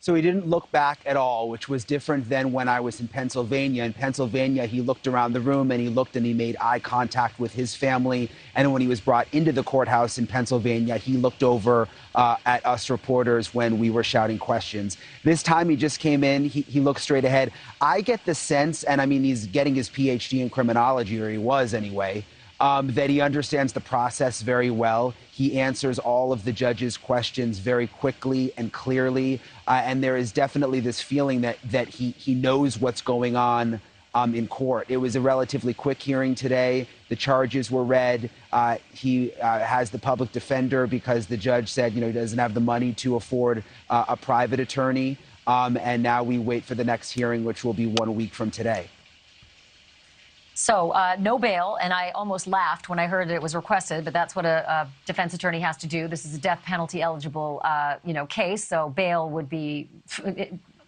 So he didn't look back at all, which was different than when I was in Pennsylvania. In Pennsylvania, he looked around the room and he looked and he made eye contact with his family. And when he was brought into the courthouse in Pennsylvania, he looked over at us reporters when we were shouting questions. This time he just came in, he looked straight ahead. I get the sense, and I mean, he's getting his PhD in criminology, or he was anyway, that he understands the process very well. He answers all of the judge's questions very quickly and clearly. And there is definitely this feeling that he knows what's going on in court. It was a relatively quick hearing today. The charges were read. He has the public defender because the judge said, he doesn't have the money to afford a private attorney. And now we wait for the next hearing, which will be 1 week from today. So no bail, and I almost laughed when I heard that it was requested, but that's what a defense attorney has to do. This is a death penalty eligible, case, so bail would be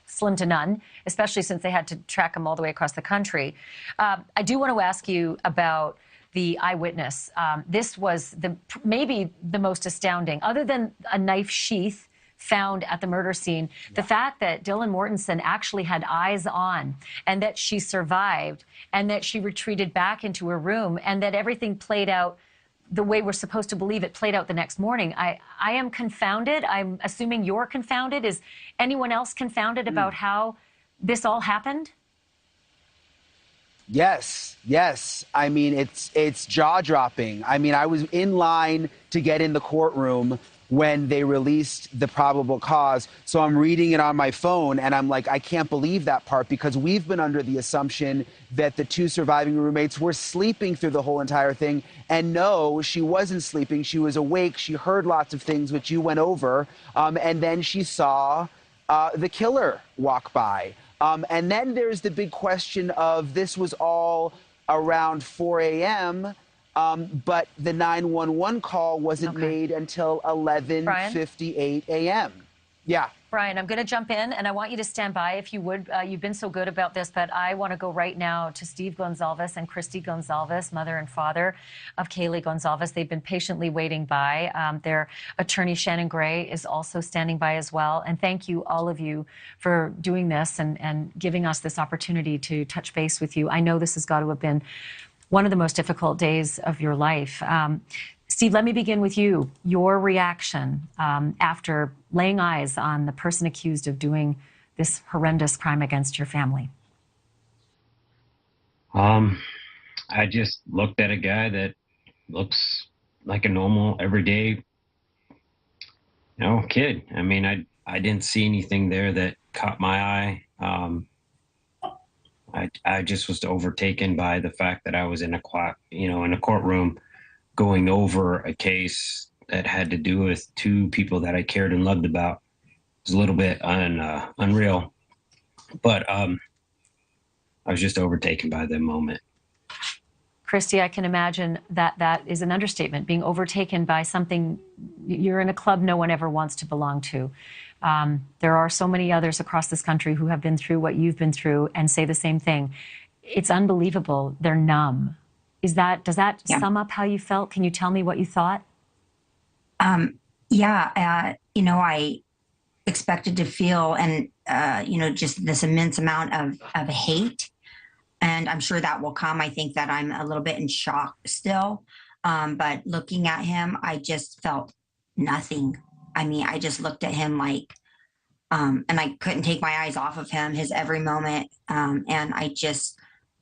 slim to none, especially since they had to track him all the way across the country. I do want to ask you about the eyewitness. This was maybe the most astounding, other than a knife sheath found at the murder scene. The fact that Dylan Mortensen actually had eyes on, and that she survived, and that she retreated back into her room, and that everything played out the way we're supposed to believe it played out the next morning. I am confounded. I'm assuming you're confounded. Is anyone else confounded about how this all happened? Yes. I mean, it's jaw-dropping. I mean, I was in line to get in the courtroom when they released the probable cause. So I'm reading it on my phone and I'm like, I can't believe that part, because we've been under the assumption that the two surviving roommates were sleeping through the whole entire thing. And no, she wasn't sleeping. She was awake. She heard lots of things, which you went over. And then she saw the killer walk by. And then there's the big question of, this was all around 4 a.m., but the 911 call wasn't made until 11:58 a.m. Yeah. Brian, I'm going to jump in, and I want you to stand by if you would. You've been so good about this, but I want to go right now to Steve Gonzalez and Christy Gonzalez, mother and father of Kaylee Gonzalez. They've been patiently waiting by. Their attorney, Shannon Gray, is also standing by as well. And thank you, all of you, for doing this and giving us this opportunity to touch base with you. I know this has got to have been one of the most difficult days of your life. Steve, let me begin with you. Your reaction after laying eyes on the person accused of doing this horrendous crime against your family. I just looked at a guy that looks like a normal, everyday, kid. I mean, I didn't see anything there that caught my eye. I just was overtaken by the fact that I was in a courtroom going over a case that had to do with two people that I cared and loved about. It was a little bit unreal, but I was just overtaken by the moment. Christy, I can imagine that is an understatement, being overtaken by something. You're in a club no one ever wants to belong to. There are so many others across this country who have been through what you've been through and say the same thing. It's unbelievable. They're numb. Does that sum up how you felt? Can you tell me what you thought? I expected to feel just this immense amount of hate. And I'm sure that will come. I think that I'm a little bit in shock still. But looking at him, I just felt nothing. I mean, I just looked at him like, and I couldn't take my eyes off of him, his every moment. And I just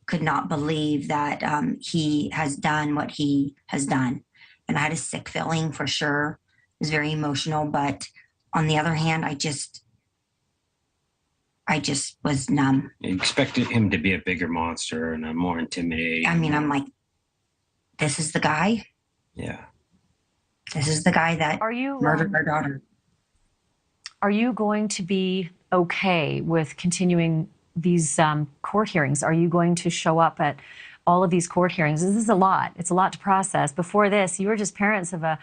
could not believe that he has done what he has done. And I had a sick feeling for sure. It was very emotional. But on the other hand, I just was numb. I expected him to be a bigger monster and a more intimidating. I mean, I'm like, this is the guy? Yeah. This is the guy that murdered our daughter. Are you going to be okay with continuing these court hearings? Are you going to show up at all of these court hearings? This is a lot. It's a lot to process. Before this, you were just parents of a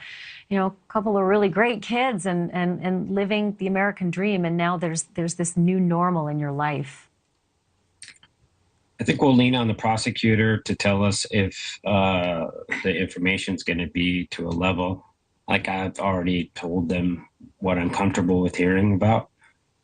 couple of really great kids and living the American dream. And now there's this new normal in your life. I think we'll lean on the prosecutor to tell us if the information's going to be to a level. Like I've already told them what I'm comfortable with hearing about.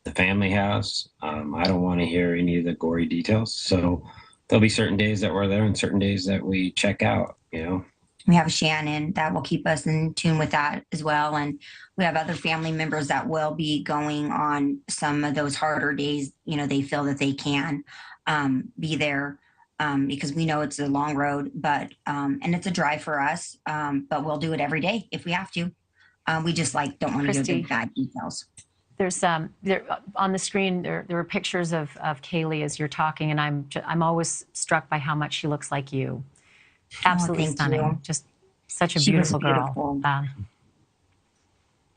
the family has. I don't want to hear any of the gory details. So there'll be certain days that we're there and certain days that we check out, you know. We have Shannon that will keep us in tune with that as well. And we have other family members that will be going on some of those harder days. You know, they feel that they can be there because we know it's a long road, but and it's a drive for us, but we'll do it every day if we have to. We just don't want to Christy, give bad details. There's there on the screen there were pictures of Kaylee as you're talking, and I'm always struck by how much she looks like you. Absolutely stunning. You. Just such a She was beautiful girl.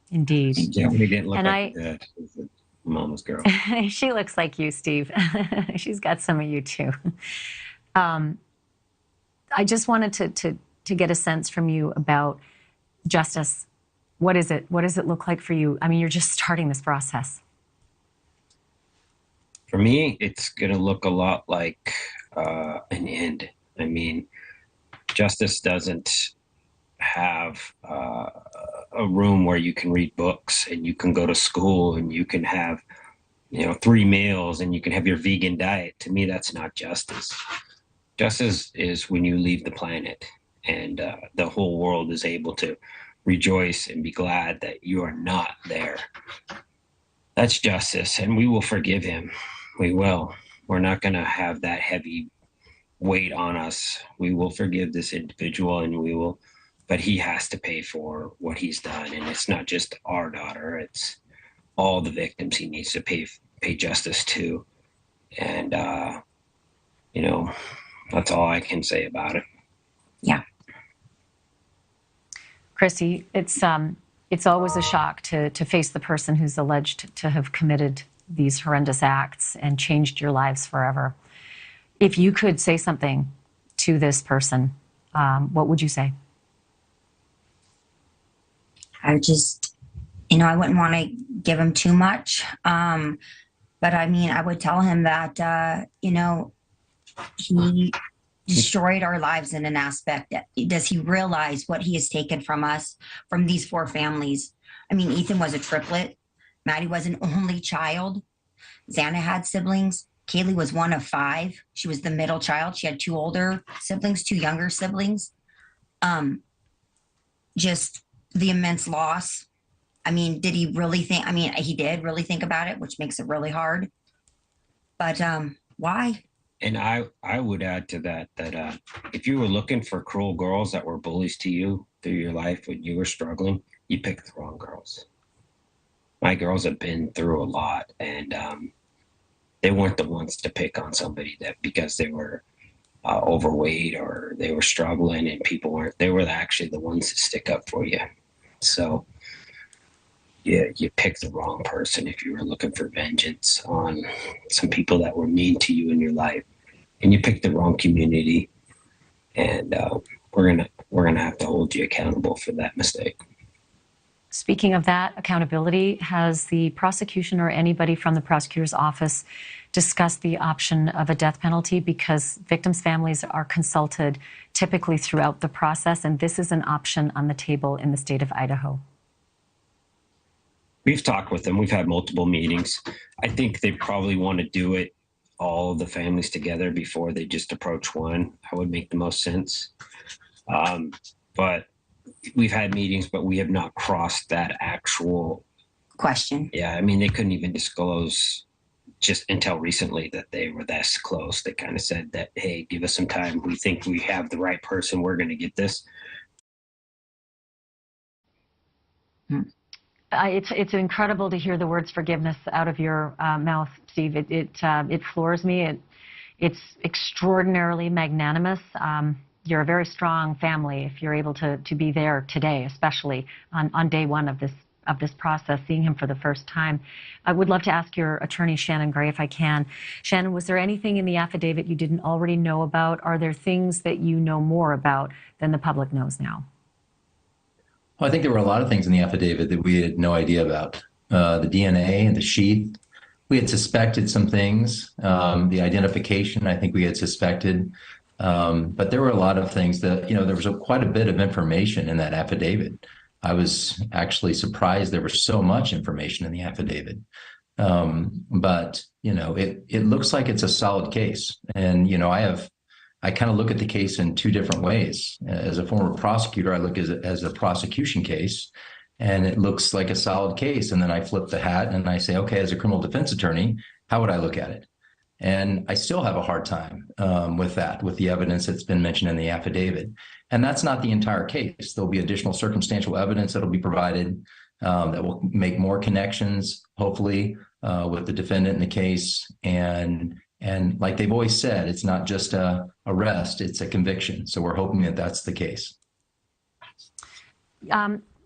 Indeed. Yeah, we didn't look And like the mama's girl. she looks like you, Steve. She's got some of you too. I just wanted to get a sense from you about justice. What is it? What does it look like for you? I mean, you're just starting this process. For me, it's going to look a lot like an end. I mean, justice doesn't have a room where you can read books and you can go to school and you can have, 3 meals and you can have your vegan diet. To me, that's not justice. Justice is when you leave the planet and the whole world is able to rejoice and be glad that you are not there. That's justice, and we will forgive him. We will. We're not going to have that heavy weight on us. We will forgive this individual, and but he has to pay for what he's done. And it's not just our daughter, it's all the victims he needs to pay justice to. And, that's all I can say about it. Yeah. Chrissy, it's always a shock to face the person who's alleged to have committed these horrendous acts and changed your lives forever. If you could say something to this person, what would you say? I just, I wouldn't want to give him too much. But I mean, I would tell him that, he destroyed our lives in an aspect. Does he realize what he has taken from us, from these 4 families? I mean, Ethan was a triplet. Maddie was an only child. Xana had siblings. Kaylee was one of 5. She was the middle child. She had 2 older siblings, 2 younger siblings. Just the immense loss. I mean, did he really think? I mean, he did really think about it, which makes it really hard. But why? And I would add to that if you were looking for cruel girls that were bullies to you through your life when you were struggling, you picked the wrong girls. My girls have been through a lot, and they weren't the ones to pick on somebody that because they were overweight or they were struggling and people weren't. They were actually the ones that stick up for you. So yeah, you picked the wrong person if you were looking for vengeance on some people that were mean to you in your life, and you picked the wrong community. And we're gonna have to hold you accountable for that mistake. Speaking of that accountability, has the prosecution or anybody from the prosecutor's office discussed the option of a death penalty? Because victims' families are consulted typically throughout the process, and this is an option on the table in the state of Idaho. We've talked with them. We've had multiple meetings. I think they probably want to do it, all of the families together, before they just approach one. That would make the most sense. But we've had meetings, but we have not crossed that actual question. Yeah, I mean, they couldn't even disclose just until recently that they were this close. They kind of said that, hey, give us some time. We think we have the right person. We're going to get this. It's incredible to hear the words forgiveness out of your mouth, Steve. It floors me. It's extraordinarily magnanimous. You're a very strong family if you're able to be there today, especially on day one of this process, seeing him for the first time. I would love to ask your attorney, Shannon Gray, if I can. Shannon, was there anything in the affidavit you didn't already know about? Are there things that you know more about than the public knows now? Well, I think there were a lot of things in the affidavit that we had no idea about. The DNA and the sheath, we had suspected some things. The identification, I think we had suspected. But there were a lot of things that, there was quite a bit of information in that affidavit. I was actually surprised there was so much information in the affidavit. But, it looks like it's a solid case. And, I kind of look at the case in two different ways. As a former prosecutor, I look at it as a prosecution case, and it looks like a solid case. And then I flip the hat and I say, okay, as a criminal defense attorney, how would I look at it? And I still have a hard time with the evidence that's been mentioned in the affidavit. And that's not the entire case. There'll be additional circumstantial evidence that'll be provided that will make more connections, hopefully, with the defendant in the case. And like they've always said, it's not just a arrest, it's a conviction. So we're hoping that that's the case.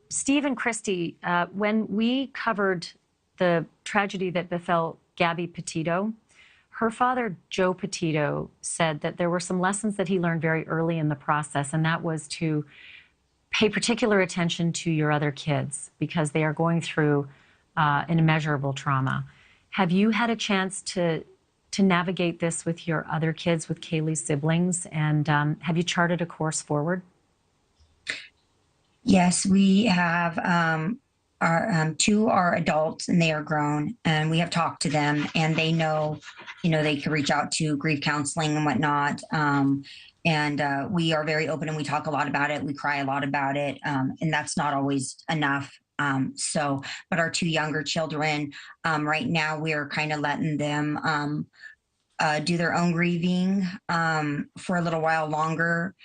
Steve and Christy, when we covered the tragedy that befell Gabby Petito, her father, Joe Petito, said that there were some lessons that he learned very early in the process, and that was to pay particular attention to your other kids because they are going through an immeasurable trauma. Have you had a chance to navigate this with your other kids, with Kaylee's siblings, and have you charted a course forward? Yes, we have our two are adults and they are grown, and we have talked to them, and they know, they can reach out to grief counseling and whatnot. And we are very open and we talk a lot about it. We cry a lot about it. And that's not always enough. But our two younger children, right now we're kind of letting them do their own grieving for a little while longer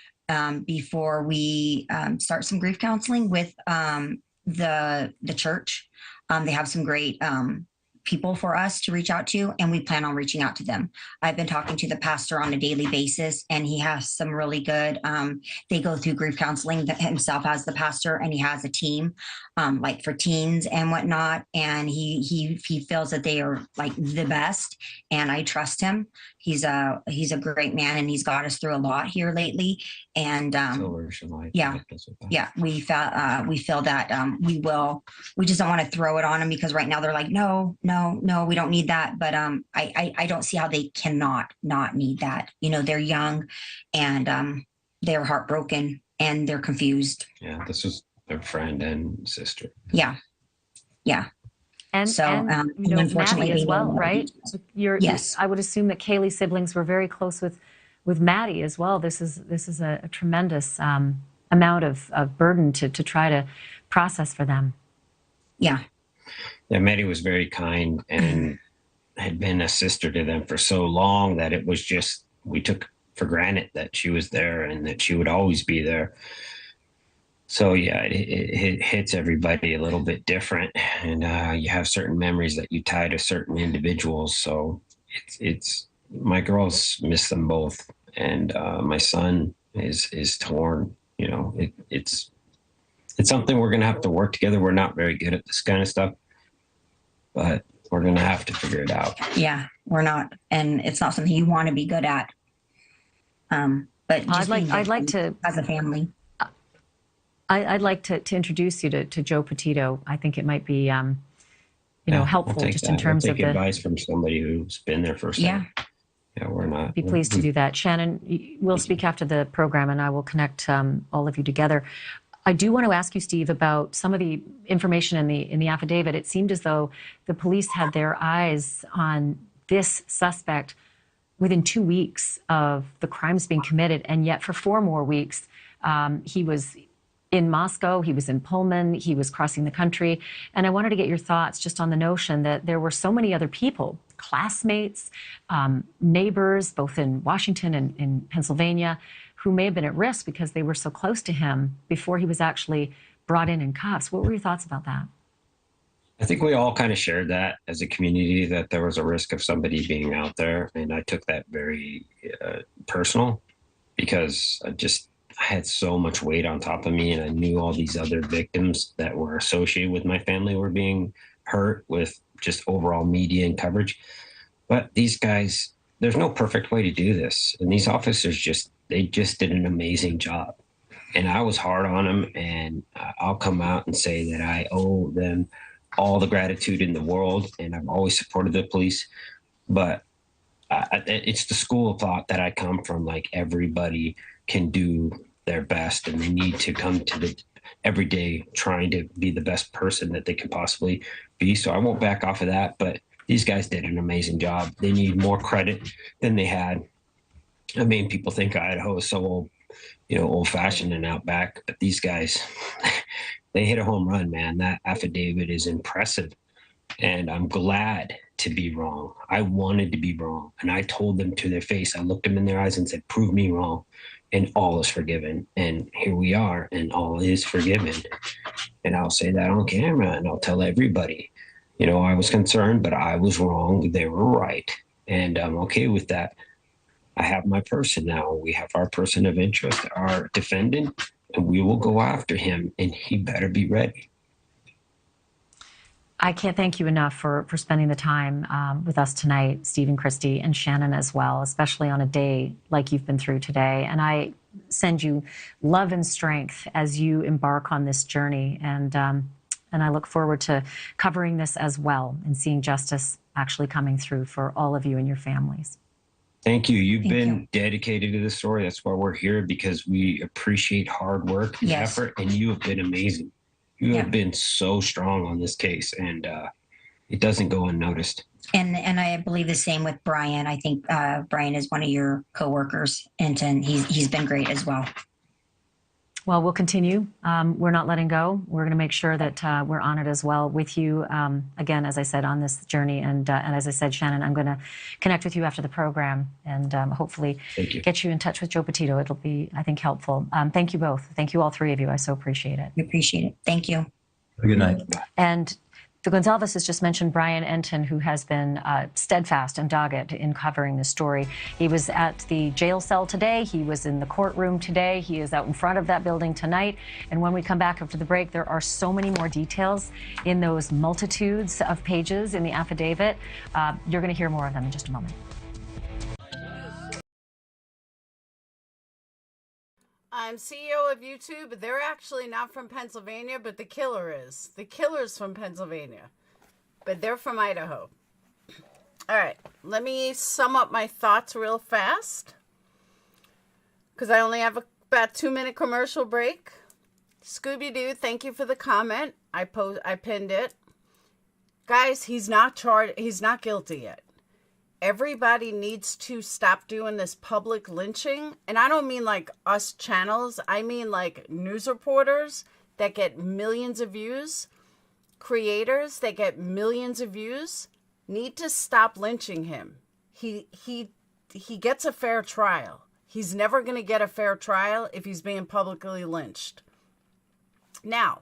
before we start some grief counseling with the church. They have some great people for us to reach out to, and we plan on reaching out to them. I've been talking to the pastor on a daily basis, and he has some really good, they go through grief counseling himself as the pastor, and he has a team like for teens and whatnot. And he feels that they are like the best, and I trust him. He's a great man, and he's got us through a lot here lately. And yeah, we feel that we just don't want to throw it on them, because right now they're like, no, we don't need that. But I don't see how they cannot not need that. They're young, and they're heartbroken, and they're confused. Yeah, this was their friend and sister. Yeah. And so, Maddie unfortunately, as well, right? Yes. I would assume that Kaylee's siblings were very close with Maddie as well. This is a tremendous amount of burden to try to process for them. Yeah. Yeah, Maddie was very kind and had been a sister to them for so long that it was just, we took for granted that she was there and that she would always be there. So yeah, it hits everybody a little bit different, and you have certain memories that you tie to certain individuals. So it's my girls miss them both, and my son is torn. It's something we're gonna have to work together. We're not very good at this kind of stuff, but we're gonna have to figure it out. Yeah, we're not, and it's not something you want to be good at. But just I'd like to, as a family. I'd like to introduce you to Joe Petito. I think it might be, helpful just in terms of the advice from somebody who's been there first. Yeah. Yeah, we're not. Be pleased to do that. Shannon, we'll speak after the program, and I will connect all of you together. I do want to ask you, Steve, about some of the information in the affidavit. It seemed as though the police had their eyes on this suspect within 2 weeks of the crimes being committed, and yet for 4 more weeks, he was in Moscow, he was in Pullman, he was crossing the country. And I wanted to get your thoughts just on the notion that there were so many other people, classmates, neighbors, both in Washington and in Pennsylvania, who may have been at risk because they were so close to him before he was actually brought in cuffs. What were your thoughts about that? I think we all kind of shared that as a community, that there was a risk of somebody being out there. And I took that very personal, because I had so much weight on top of me, and I knew all these other victims that were associated with my family were being hurt with just overall media and coverage. But these guys, there's no perfect way to do this. And these officers they did an amazing job. And I was hard on them, and I'll come out and say that I owe them all the gratitude in the world, and I've always supported the police. But it's the school of thought that I come from. Like, everybody can do their best, and they need to come to the every day trying to be the best person that they can possibly be. So I won't back off of that, but These guys did an amazing job. They need more credit than they had. I mean, people think Idaho is so old, old fashioned and out back, but these guys, they hit a home run, man. That affidavit is impressive. And I'm glad to be wrong. I wanted to be wrong. And I told them to their face, I looked them in their eyes and said, prove me wrong. And all is forgiven. And here we are, and all is forgiven. And I'll say that on camera, and I'll tell everybody, I was concerned, but I was wrong. They were right. And I'm okay with that. I have my person now. We have our person of interest, our defendant, and we will go after him, and he better be ready. I can't thank you enough for spending the time with us tonight, Stephen, Christy, and Shannon as well, especially on a day like you've been through today. And I send you love and strength as you embark on this journey. And I look forward to covering this as well and seeing justice actually coming through for all of you and your families. Thank you. You've been dedicated to this story. That's why we're here, because we appreciate hard work and effort, and you have been amazing. You have been so strong on this case, and it doesn't go unnoticed. And I believe the same with Brian. I think Brian is one of your coworkers, and he's been great as well. Well, we'll continue. We're not letting go. We're going to make sure that we're on it as well with you. Again, as I said, on this journey. And as I said, Shannon, I'm going to connect with you after the program and hopefully get you in touch with Joe Petito. It'll be, I think, helpful. Thank you both. Thank you, all three of you. I so appreciate it. We appreciate it. Thank you. Good night. And the Gonzalez has just mentioned Brian Enton, who has been steadfast and dogged in covering this story. He was at the jail cell today. He was in the courtroom today. He is out in front of that building tonight. And when we come back after the break, there are so many more details in those multitudes of pages in the affidavit. You're going to hear more of them in just a moment. I'm CEO of YouTube. They're actually not from Pennsylvania, but the killer is. The killer's from Pennsylvania, but they're from Idaho. All right, let me sum up my thoughts real fast, because I only have about 2-minute commercial break. Scooby-Doo, thank you for the comment. I pinned it. Guys, he's not charged. He's not guilty yet. Everybody needs to stop doing this public lynching. And I don't mean like us channels. I mean like news reporters that get millions of views, creators that get millions of views, need to stop lynching him. He gets a fair trial. He's never going to get a fair trial if he's being publicly lynched. Now,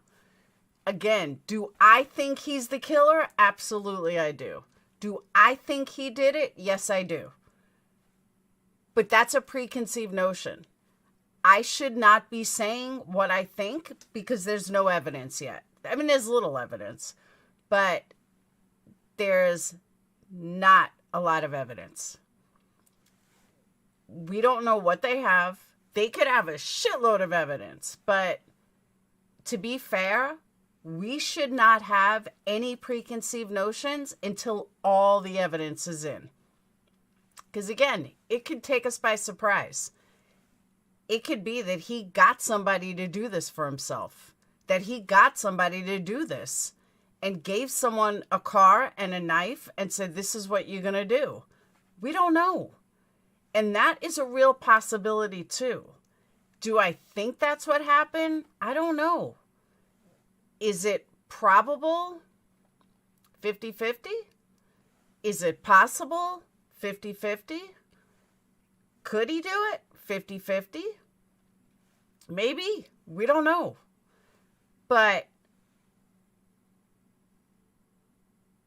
again, do I think he's the killer? Absolutely I do. Do I think he did it? Yes, I do. But that's a preconceived notion. I should not be saying what I think because there's no evidence yet. I mean, there's little evidence, but there's not a lot of evidence. We don't know what they have. They could have a shitload of evidence, but to be fair, we should not have any preconceived notions until all the evidence is in. Because again, it could take us by surprise. It could be that he got somebody to do this for himself. That he got somebody to do this and gave someone a car and a knife and said, this is what you're going to do. We don't know. And that is a real possibility too. Do I think that's what happened? I don't know. Is it probable? 50-50? Is it possible? 50-50? Could he do it? 50-50? Maybe. We don't know. But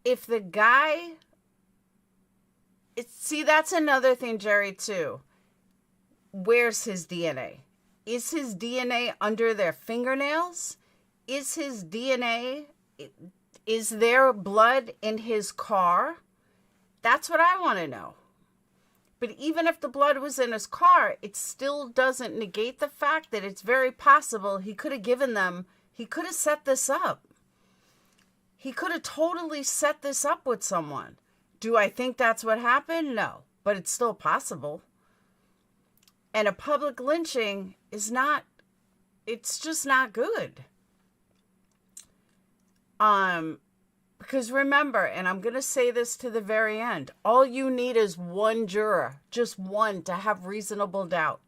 if the guy... See, that's another thing, Jerry, too. Where's his DNA? Is his DNA under their fingernails? Is his DNA, is there blood in his car? That's what I want to know. But even if the blood was in his car, it still doesn't negate the fact that it's very possible he could have given them, he could have set this up. He could have totally set this up with someone. Do I think that's what happened? No, but it's still possible. And a public lynching is not, it's just not good. Because remember, and I'm going to say this to the very end, all you need is one juror, just one, to have reasonable doubt.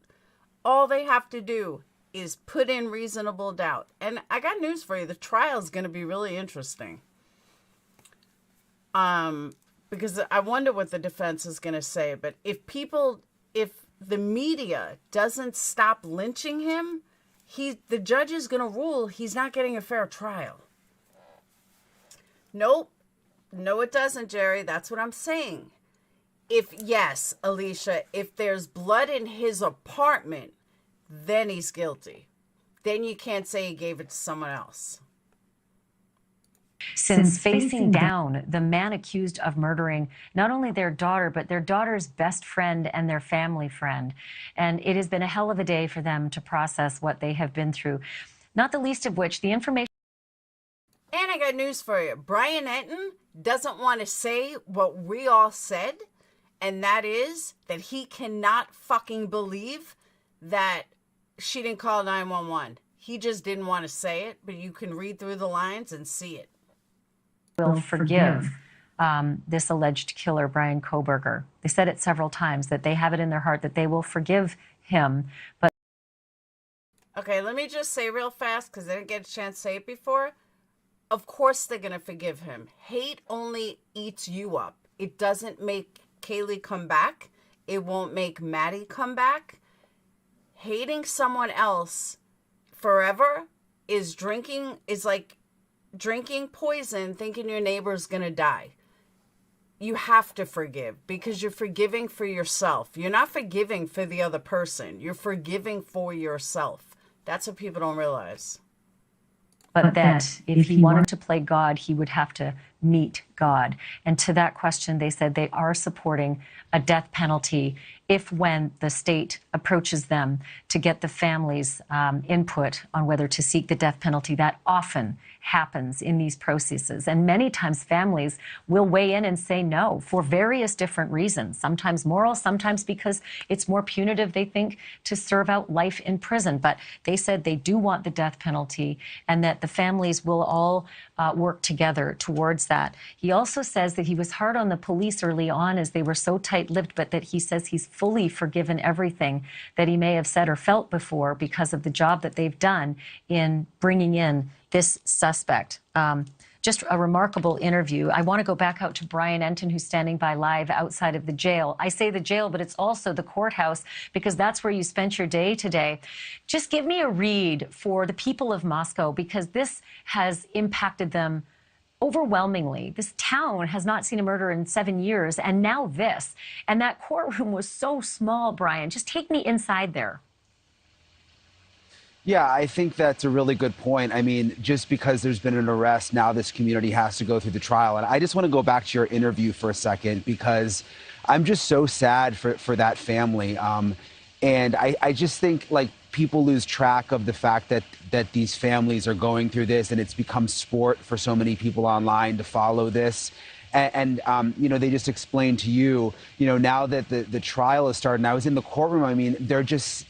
All they have to do is put in reasonable doubt. And I got news for you. The trial is going to be really interesting. Because I wonder what the defense is going to say. But if the media doesn't stop lynching him, the judge is going to rule he's not getting a fair trial. Nope. No, it doesn't, Jerry. That's what I'm saying. Yes, Alicia, if there's blood in his apartment, then he's guilty. Then you can't say he gave it to someone else. Since facing down the man accused of murdering not only their daughter, but their daughter's best friend and their family friend. And it has been a hell of a day for them to process what they have been through, not the least of which the information. And I got news for you. Brian Enton doesn't want to say what we all said, and that is that he cannot fucking believe that she didn't call 911. He just didn't want to say it, but you can read through the lines and see it. Will forgive this alleged killer, Bryankohberger. They said it several times, that they have it in their heart that they will forgive him. But okay, let me just say real fast, because I didn't get a chance to say it before. Of course they're going to forgive him. Hate only eats you up. It doesn't make Kaylee come back. It won't make Maddie come back. Hating someone else forever is like drinking poison, thinking your neighbor's going to die. You have to forgive, because you're forgiving for yourself. You're not forgiving for the other person. You're forgiving for yourself. That's what people don't realize. But that if he wanted to play God, he would have to meet God. And to that question, they said they are supporting a death penalty if when the state approaches them to get the family's input on whether to seek the death penalty. That often happens in these processes. And many times families will weigh in and say no for various different reasons, sometimes moral, sometimes because it's more punitive, they think, to serve out life in prison. But they said they do want the death penalty and that the families will all work together towards that. He also says that he was hard on the police early on as they were so tight-lipped, but that he says he's fully forgiven everything that he may have said or felt before because of the job that they've done in bringing in this suspect. Just a remarkable interview. I want to go back out to Brian Enton, who's standing by live outside of the jail. I say the jail, but it's also the courthouse, because that's where you spent your day today. Just give me a read for the people of Moscow, because this has impacted them overwhelmingly. This town has not seen a murder in 7 years, and now this. And that courtroom was so small, Brian. Just take me inside there. Yeah, I think that's a really good point. I mean, just because there's been an arrest, now this community has to go through the trial. And I just want to go back to your interview for a second, because I'm just so sad for that family. And I just think, like, people lose track of the fact that these families are going through this, and it's become sport for so many people online to follow this. And you know, they just explained to you, you know, now that the trial has started, and I was in the courtroom, I mean, they're just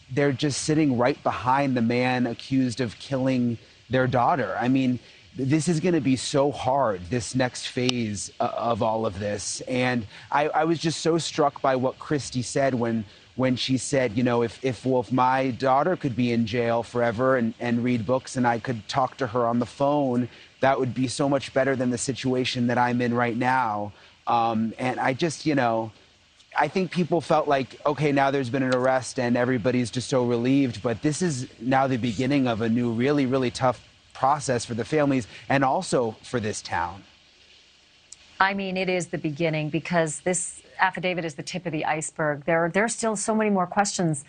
sitting right behind the man accused of killing their daughter. I mean, this is going to be so hard, this next phase of all of this. And I was just so struck by what Christy said when she said, you know, if my daughter could be in jail forever and read books and I could talk to her on the phone, that would be so much better than the situation that I'm in right now. And I just, you know, I think people felt like, okay, now there's been an arrest and everybody's just so relieved. But this is now the beginning of a new, really, really tough process for the families and also for this town. I mean, it is the beginning, because this affidavit is the tip of the iceberg. There's still so many more questions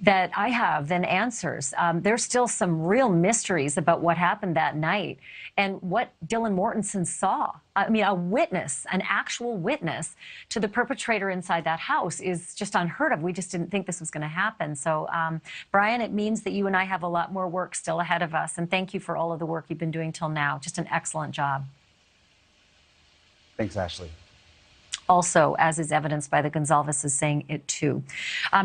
that I have than answers. There's still some real mysteries about what happened that night and what Dylan Mortensen saw. I mean, a witness, an actual witness to the perpetrator inside that house is just unheard of. We just didn't think this was going to happen. So, Brian, it means that you and I have a lot more work still ahead of us. And thank you for all of the work you've been doing till now. Just an excellent job. Thanks, Ashley. Also, as is evidenced by the Gonzalez's saying it too.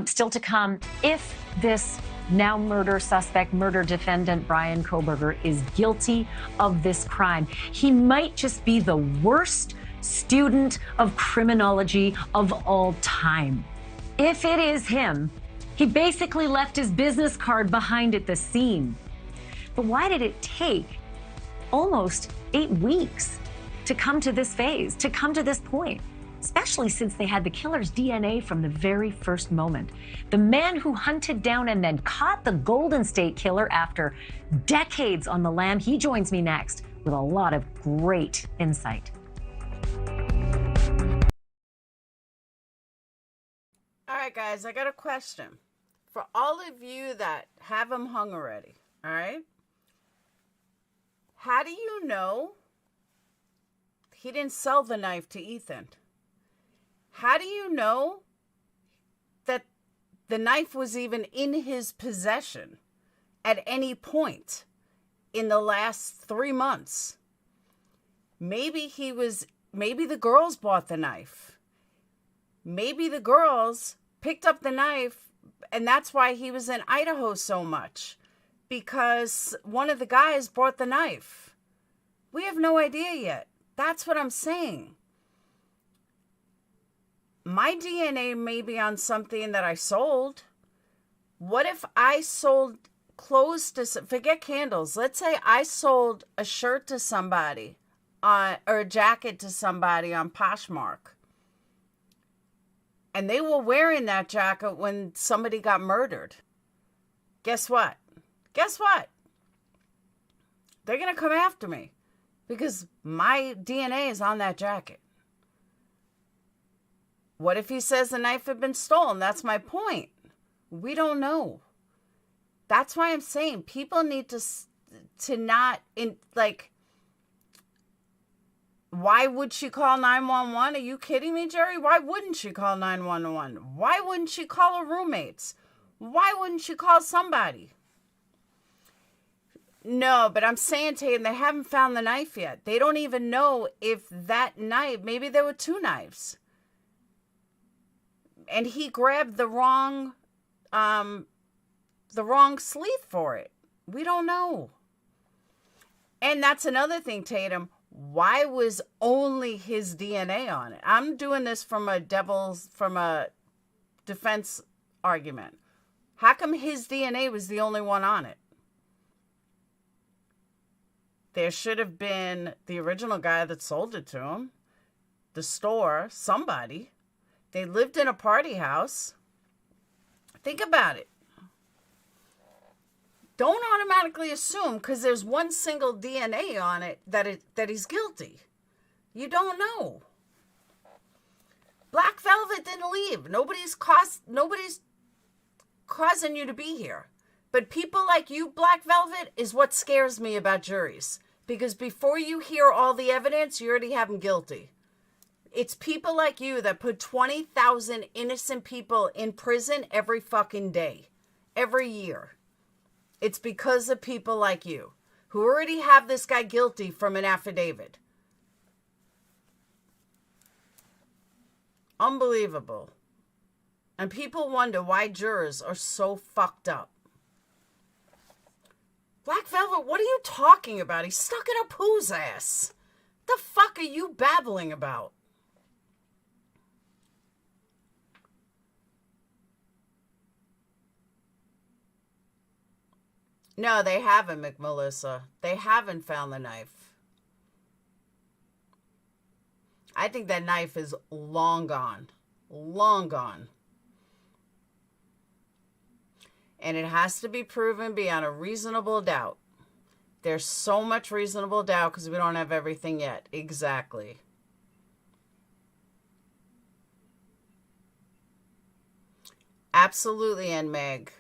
Still to come, if this Now murder suspect, murder defendant Bryan Kohberger is guilty of this crime. He might just be the worst student of criminology of all time. If it is him, he basically left his business card behind at the scene. But why did it take almost 8 weeks to come to this phase, to come to this point? Especially since they had the killer's DNA from the very first moment. The man who hunted down and then caught the Golden State Killer after decades on the lam, he joins me next with a lot of great insight. All right, guys, I got a question. For all of you that have him hung already, all right? How do you know he didn't sell the knife to Ethan? How do you know that the knife was even in his possession at any point in the last 3 months? Maybe the girls bought the knife. Maybe the girls picked up the knife, and that's why he was in Idaho so much, because one of the guys bought the knife. We have no idea yet. That's what I'm saying. My DNA may be on something that I sold. What if I sold clothes to, forget candles. Let's say I sold a shirt to somebody or a jacket to somebody on Poshmark. And they were wearing that jacket when somebody got murdered. Guess what? Guess what? They're going to come after me because my DNA is on that jacket. What if he says the knife had been stolen? That's my point. We don't know. That's why I'm saying people need to not, why would she call 911? Are you kidding me, Jerry? Why wouldn't she call 911? Why wouldn't she call her roommates? Why wouldn't she call somebody? No, but I'm saying to him, they haven't found the knife yet. They don't even know if that knife, maybe there were 2 knives. And he grabbed the wrong sleeve for it. We don't know. And that's another thing, Tatum. Why was only his DNA on it? I'm doing this from a defense argument. How come his DNA was the only one on it? There should have been the original guy that sold it to him, the store, somebody. They lived in a party house. Think about it. Don't automatically assume because there's one single DNA on it that he's guilty. You don't know. Black Velvet didn't leave. Nobody's causing you to be here. But people like you, Black Velvet, is what scares me about juries. Because before you hear all the evidence, you already have them guilty. It's people like you that put 20,000 innocent people in prison every fucking day, every year. It's because of people like you who already have this guy guilty from an affidavit. Unbelievable. And people wonder why jurors are so fucked up. Black Velvet, what are you talking about? He's stuck in a poo's ass. The fuck are you babbling about? No, they haven't, McMelissa. They haven't found the knife. I think that knife is long gone. Long gone. And it has to be proven beyond a reasonable doubt. There's so much reasonable doubt because we don't have everything yet. Exactly. Absolutely, and Meg.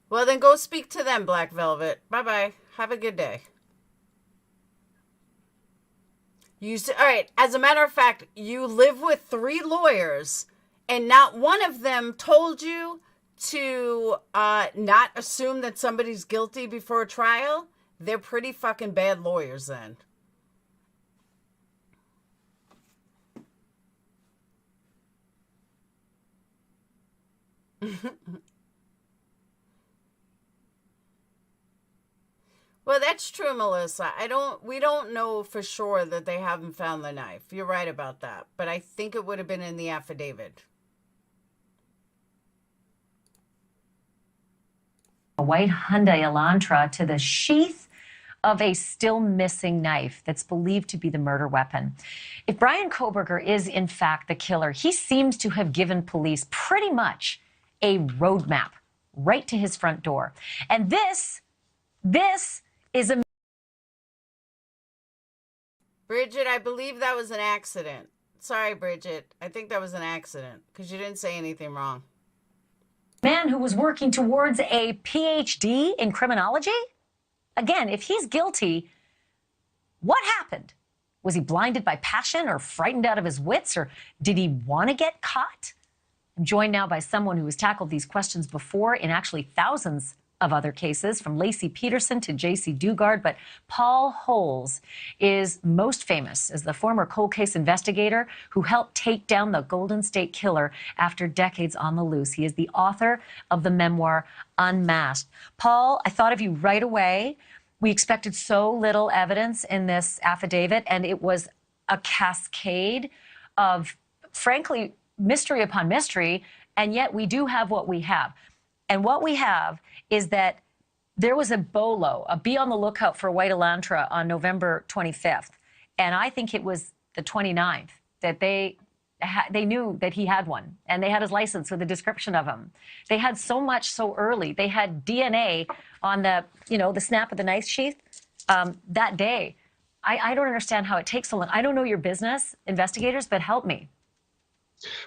Well, then go speak to them, Black Velvet. Bye-bye. Have a good day. All right, as a matter of fact, you live with 3 lawyers, and not one of them told you to not assume that somebody's guilty before a trial. They're pretty fucking bad lawyers then. Well, that's true, Melissa. We don't know for sure that they haven't found the knife. You're right about that. But I think it would have been in the affidavit. A white Hyundai Elantra to the sheath of a still missing knife that's believed to be the murder weapon. If bryankohberger is in fact the killer, he seems to have given police pretty much a roadmap right to his front door. And this is a... Bridget, I believe that was an accident. Sorry, Bridget. I think that was an accident because you didn't say anything wrong. Man who was working towards a PhD in criminology? Again, if he's guilty, what happened? Was he blinded by passion or frightened out of his wits, or did he want to get caught? I'm joined now by someone who has tackled these questions before in actually thousands of other cases, from Lacey Peterson to J.C. Dugard, but Paul Holes is most famous as the former cold case investigator who helped take down the Golden State Killer after decades on the loose. He is the author of the memoir Unmasked. Paul, I thought of you right away. We expected so little evidence in this affidavit, and it was a cascade of, frankly, mystery upon mystery, and yet we do have what we have. And what we have is that there was a bolo, a be on the lookout for a white Elantra on November 25th. And I think it was the 29th that they knew that he had one, and they had his license with a description of him. They had so much so early. They had DNA on the snap of the knife sheath that day. I don't understand how it takes so long. I don't know your business, investigators, but help me.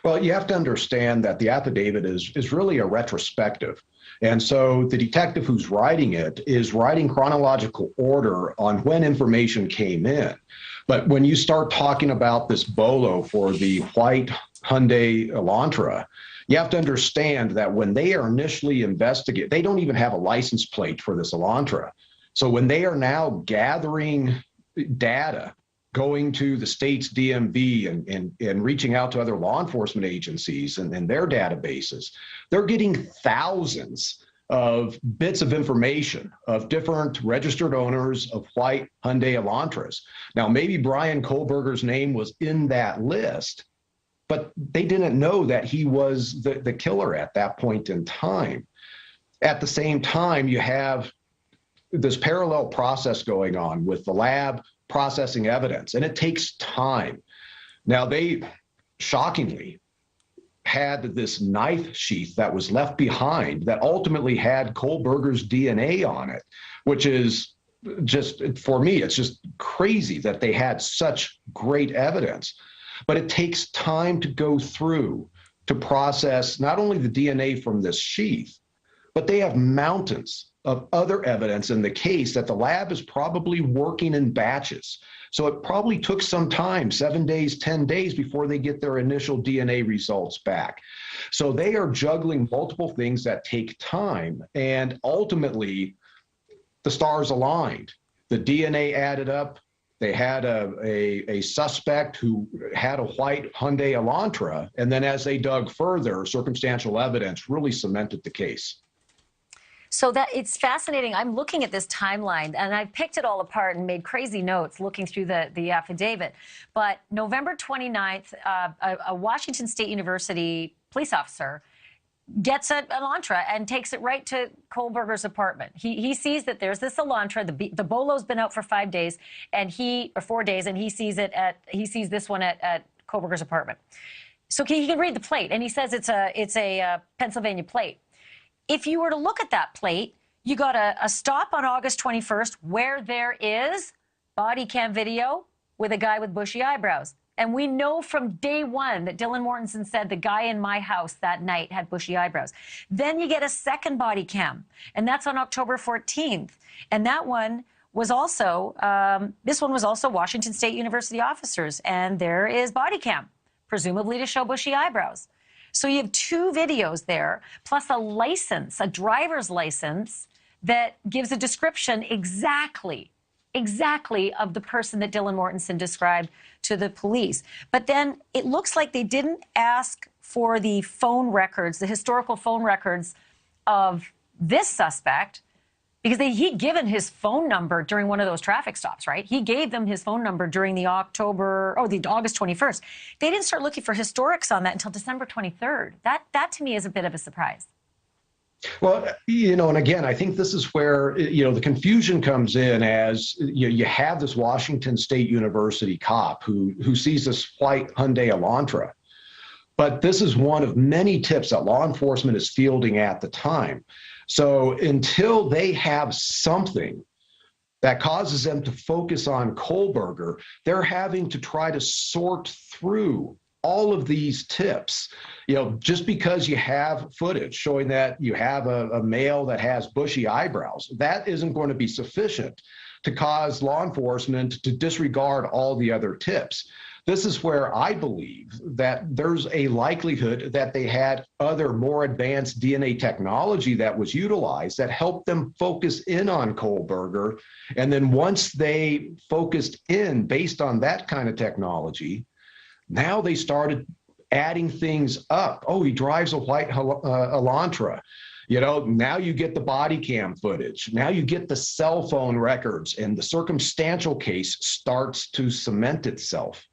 Well, you have to understand that the affidavit is really a retrospective. And so the detective who's writing it is writing chronological order on when information came in. But when you start talking about this bolo for the white Hyundai Elantra, you have to understand that when they are initially investigated, they don't even have a license plate for this Elantra. So when they are now gathering data, going to the state's DMV and reaching out to other law enforcement agencies and their databases, they're getting thousands of bits of information of different registered owners of white Hyundai Elantras. Now, maybe bryankohberger's name was in that list, but they didn't know that he was the killer at that point in time. At the same time, you have this parallel process going on with the lab processing evidence, and it takes time. Now, they shockingly had this knife sheath that was left behind that ultimately had Kohlberger's DNA on it, which is just, for me, it's just crazy that they had such great evidence. But it takes time to go through to process not only the DNA from this sheath, but they have mountains of other evidence in the case that the lab is probably working in batches. So it probably took some time, 7 days, 10 days before they get their initial DNA results back. So they are juggling multiple things that take time. And ultimately, the stars aligned. The DNA added up. They had a suspect who had a white Hyundai Elantra. And then as they dug further, circumstantial evidence really cemented the case. So that it's fascinating. I'm looking at this timeline, and I've picked it all apart and made crazy notes looking through the affidavit. But November 29th, a Washington State University police officer gets an Elantra and takes it right to Kohlberger's apartment. He sees that there's this Elantra. The bolo's been out for 5 days, or 4 days, and he sees this one at Kohlberger's apartment. So he can read the plate, and he says it's a Pennsylvania plate. If you were to look at that plate, you got a stop on August 21st where there is body cam video with a guy with bushy eyebrows. And we know from day one that Dylan Mortensen said the guy in my house that night had bushy eyebrows. Then you get a second body cam, and that's on October 14th. And that one was also, this one was also Washington State University officers, and there is body cam, presumably to show bushy eyebrows. So you have 2 videos there, plus a license, a driver's license, that gives a description exactly exactly of the person that Dylan Mortensen described to the police. But then it looks like they didn't ask for the phone records, the historical phone records of this suspect, because he'd given his phone number during one of those traffic stops, right? He gave them his phone number during the August 21st. They didn't start looking for historics on that until December 23rd. That to me is a bit of a surprise. Well, and again, I think this is where, the confusion comes in as you have this Washington State University cop who sees this white Hyundai Elantra. But this is one of many tips that law enforcement is fielding at the time. So until they have something that causes them to focus on Kohberger, they're having to try to sort through all of these tips. Just because you have footage showing that you have a male that has bushy eyebrows, that isn't going to be sufficient to cause law enforcement to disregard all the other tips. This is where I believe that there's a likelihood that they had other more advanced DNA technology that was utilized that helped them focus in on Kohberger. And then once they focused in based on that kind of technology, now they started adding things up. Oh, he drives a white Elantra. Now you get the body cam footage. Now you get the cell phone records, and the circumstantial case starts to cement itself.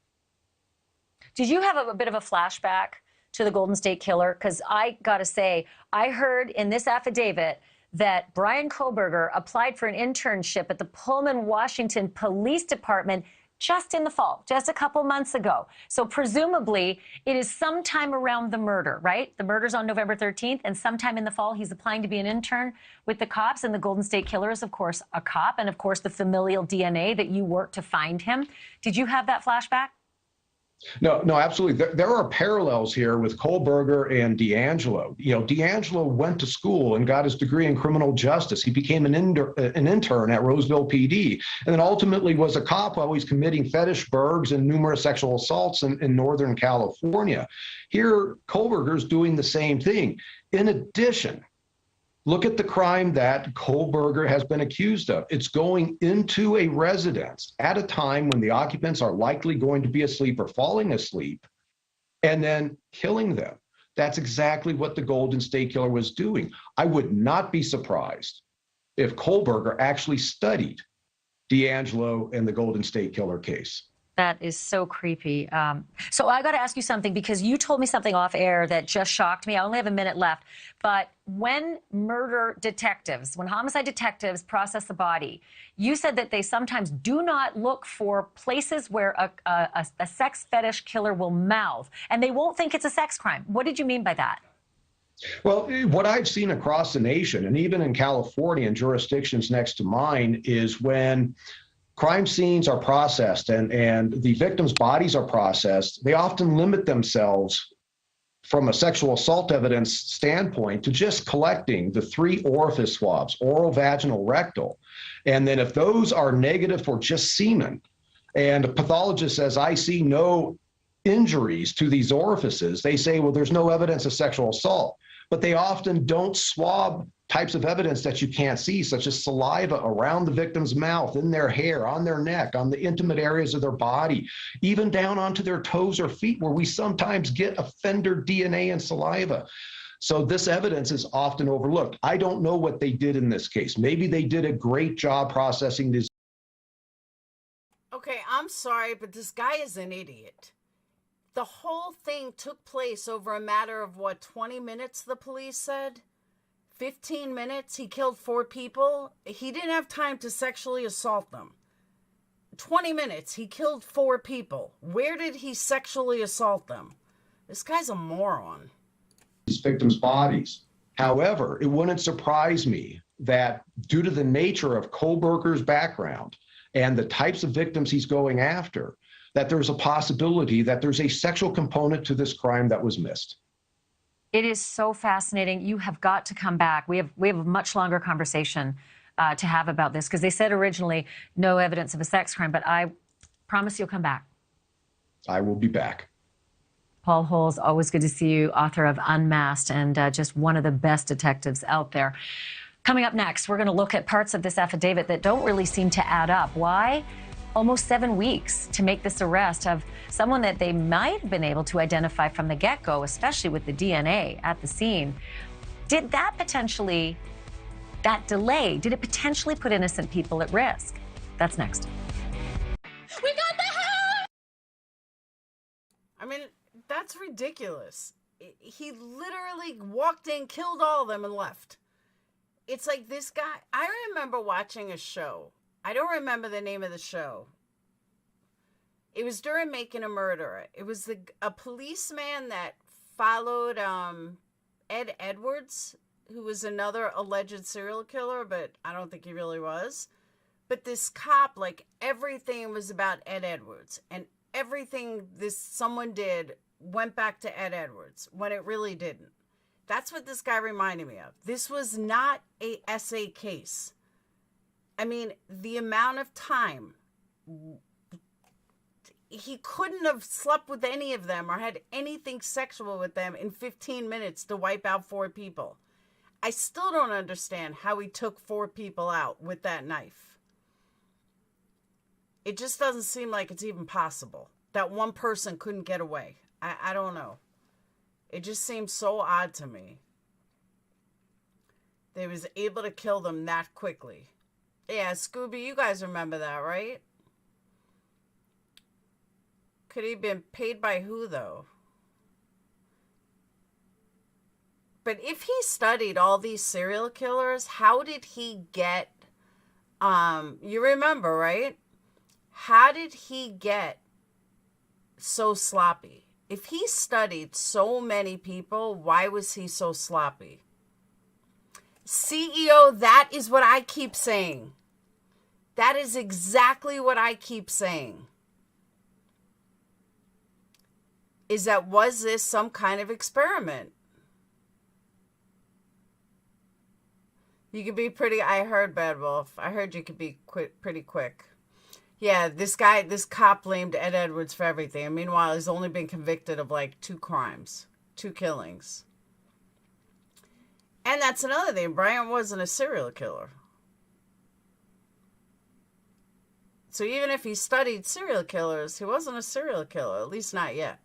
Did you have a bit of a flashback to the Golden State Killer? Because I got to say, I heard in this affidavit that Bryan Kohberger applied for an internship at the Pullman, Washington Police Department just in the fall, just a couple months ago. So presumably it is sometime around the murder, right? The murder's on November 13th, and sometime in the fall he's applying to be an intern with the cops, and the Golden State Killer is, of course, a cop, and of course the familial DNA that you worked to find him. Did you have that flashback? No, absolutely. There are parallels here with Kohberger and D'Angelo. D'Angelo went to school and got his degree in criminal justice. He became an intern at Roseville PD, and then ultimately was a cop while he's committing fetish burgs and numerous sexual assaults in Northern California. Here, Kohberger's doing the same thing. In addition, look at the crime that Kohberger has been accused of. It's going into a residence at a time when the occupants are likely going to be asleep or falling asleep, and then killing them. That's exactly what the Golden State Killer was doing. I would not be surprised if Kohberger actually studied D'Angelo and the Golden State Killer case. That is so creepy. So I got to ask you something, because you told me something off air that just shocked me. I only have a minute left. But when when homicide detectives process the body, you said that they sometimes do not look for places where a sex fetish killer will mouth, and they won't think it's a sex crime. What did you mean by that? Well, what I've seen across the nation, and even in California and jurisdictions next to mine, is when crime scenes are processed and the victims' bodies are processed, they often limit themselves from a sexual assault evidence standpoint to just collecting the 3 orifice swabs, oral, vaginal, rectal. And then if those are negative for just semen, and a pathologist says, I see no injuries to these orifices, they say, well, there's no evidence of sexual assault. But they often don't swab types of evidence that you can't see, such as saliva around the victim's mouth, in their hair, on their neck, on the intimate areas of their body, even down onto their toes or feet, where we sometimes get offender DNA and saliva. So this evidence is often overlooked. I don't know what they did in this case. Maybe they did a great job processing this. Okay, I'm sorry, but this guy is an idiot. The whole thing took place over a matter of, 20 minutes, the police said? 15 minutes, he killed 4 people. He didn't have time to sexually assault them. 20 minutes, he killed 4 people. Where did he sexually assault them? This guy's a moron. These victims' bodies. However, it wouldn't surprise me that due to the nature of Kohberger's background and the types of victims he's going after, that there's a possibility that there's a sexual component to this crime that was missed. It is so fascinating. You have got to come back. We have a much longer conversation to have about this, because they said originally no evidence of a sex crime, but I promise you'll come back. I will be back. Paul Holes, always good to see you, author of Unmasked, and just one of the best detectives out there. Coming up next, we're going to look at parts of this affidavit that don't really seem to add up. Why? Almost 7 weeks to make this arrest of someone that they might have been able to identify from the get-go, especially with the DNA at the scene. Did that delay, did it potentially put innocent people at risk? That's next. We got the help! I mean, that's ridiculous. He literally walked in, killed all of them, and left. It's like this guy. I remember watching a show. I don't remember the name of the show. It was during Making a Murderer. It was a policeman that followed Ed Edwards, who was another alleged serial killer, but I don't think he really was. But this cop, like, everything was about Ed Edwards, and everything someone did went back to Ed Edwards when it really didn't. That's what this guy reminded me of. This was not a SA case. I mean, the amount of time, he couldn't have slept with any of them or had anything sexual with them in 15 minutes to wipe out 4 people. I still don't understand how he took 4 people out with that knife. It just doesn't seem like it's even possible that one person couldn't get away. I don't know. It just seems so odd to me. They was able to kill them that quickly. Yeah, Scooby, you guys remember that, right? Could he have been paid by who, though? But if he studied all these serial killers, how did he get, you remember, right? How did he get so sloppy? If he studied so many people, why was he so sloppy? CEO, that is what I keep saying. That is exactly what I keep saying. Is that, was this some kind of experiment? You could be pretty, I heard, Bad Wolf. I heard you could be pretty quick. Yeah, this cop blamed Ed Edwards for everything. And meanwhile, he's only been convicted of like 2 crimes, 2 killings. And that's another thing. Brian wasn't a serial killer. So even if he studied serial killers, he wasn't a serial killer, at least not yet.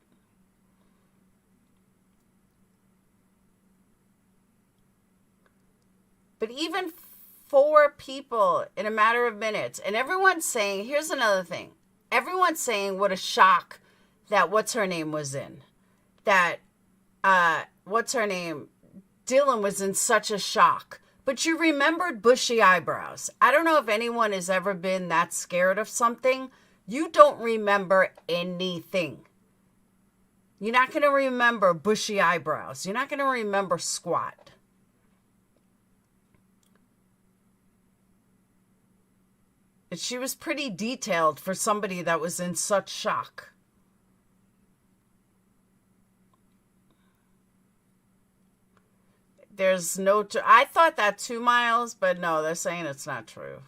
But even 4 people in a matter of minutes, and everyone's saying, here's another thing. Everyone's saying what a shock that what's her name was in. That, what's her name? Dylan was in such a shock. But you remembered bushy eyebrows. I don't know if anyone has ever been that scared of something. You don't remember anything. You're not going to remember bushy eyebrows. You're not going to remember squat. And she was pretty detailed for somebody that was in such shock. There's no... I thought that 2 miles, but no, they're saying it's not true.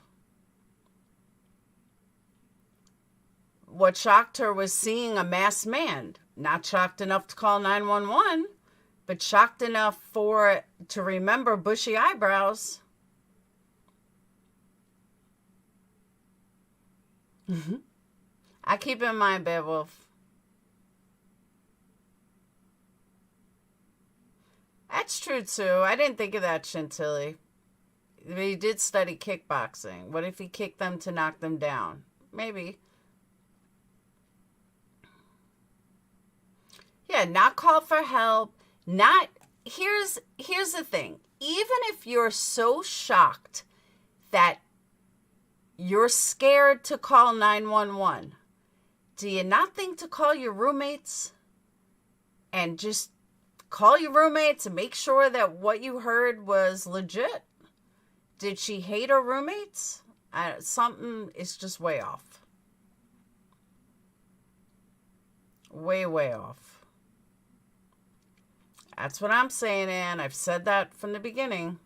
What shocked her was seeing a masked man. Not shocked enough to call 911, but shocked enough to remember bushy eyebrows. I keep in mind, Beowulf. That's true, too. I didn't think of that, Chantilly. He did study kickboxing. What if he kicked them to knock them down? Maybe. Yeah, not call for help. Not... Here's the thing. Even if you're so shocked that you're scared to call 911, do you not think to call your roommates and just call your roommates and make sure that what you heard was legit? Did she hate her roommates? Something is just way off. Way, way off. That's what I'm saying, Ann. I've said that from the beginning.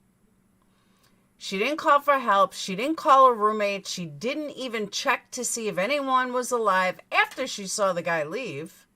She didn't call for help. She didn't call her roommate. She didn't even check to see if anyone was alive after she saw the guy leave.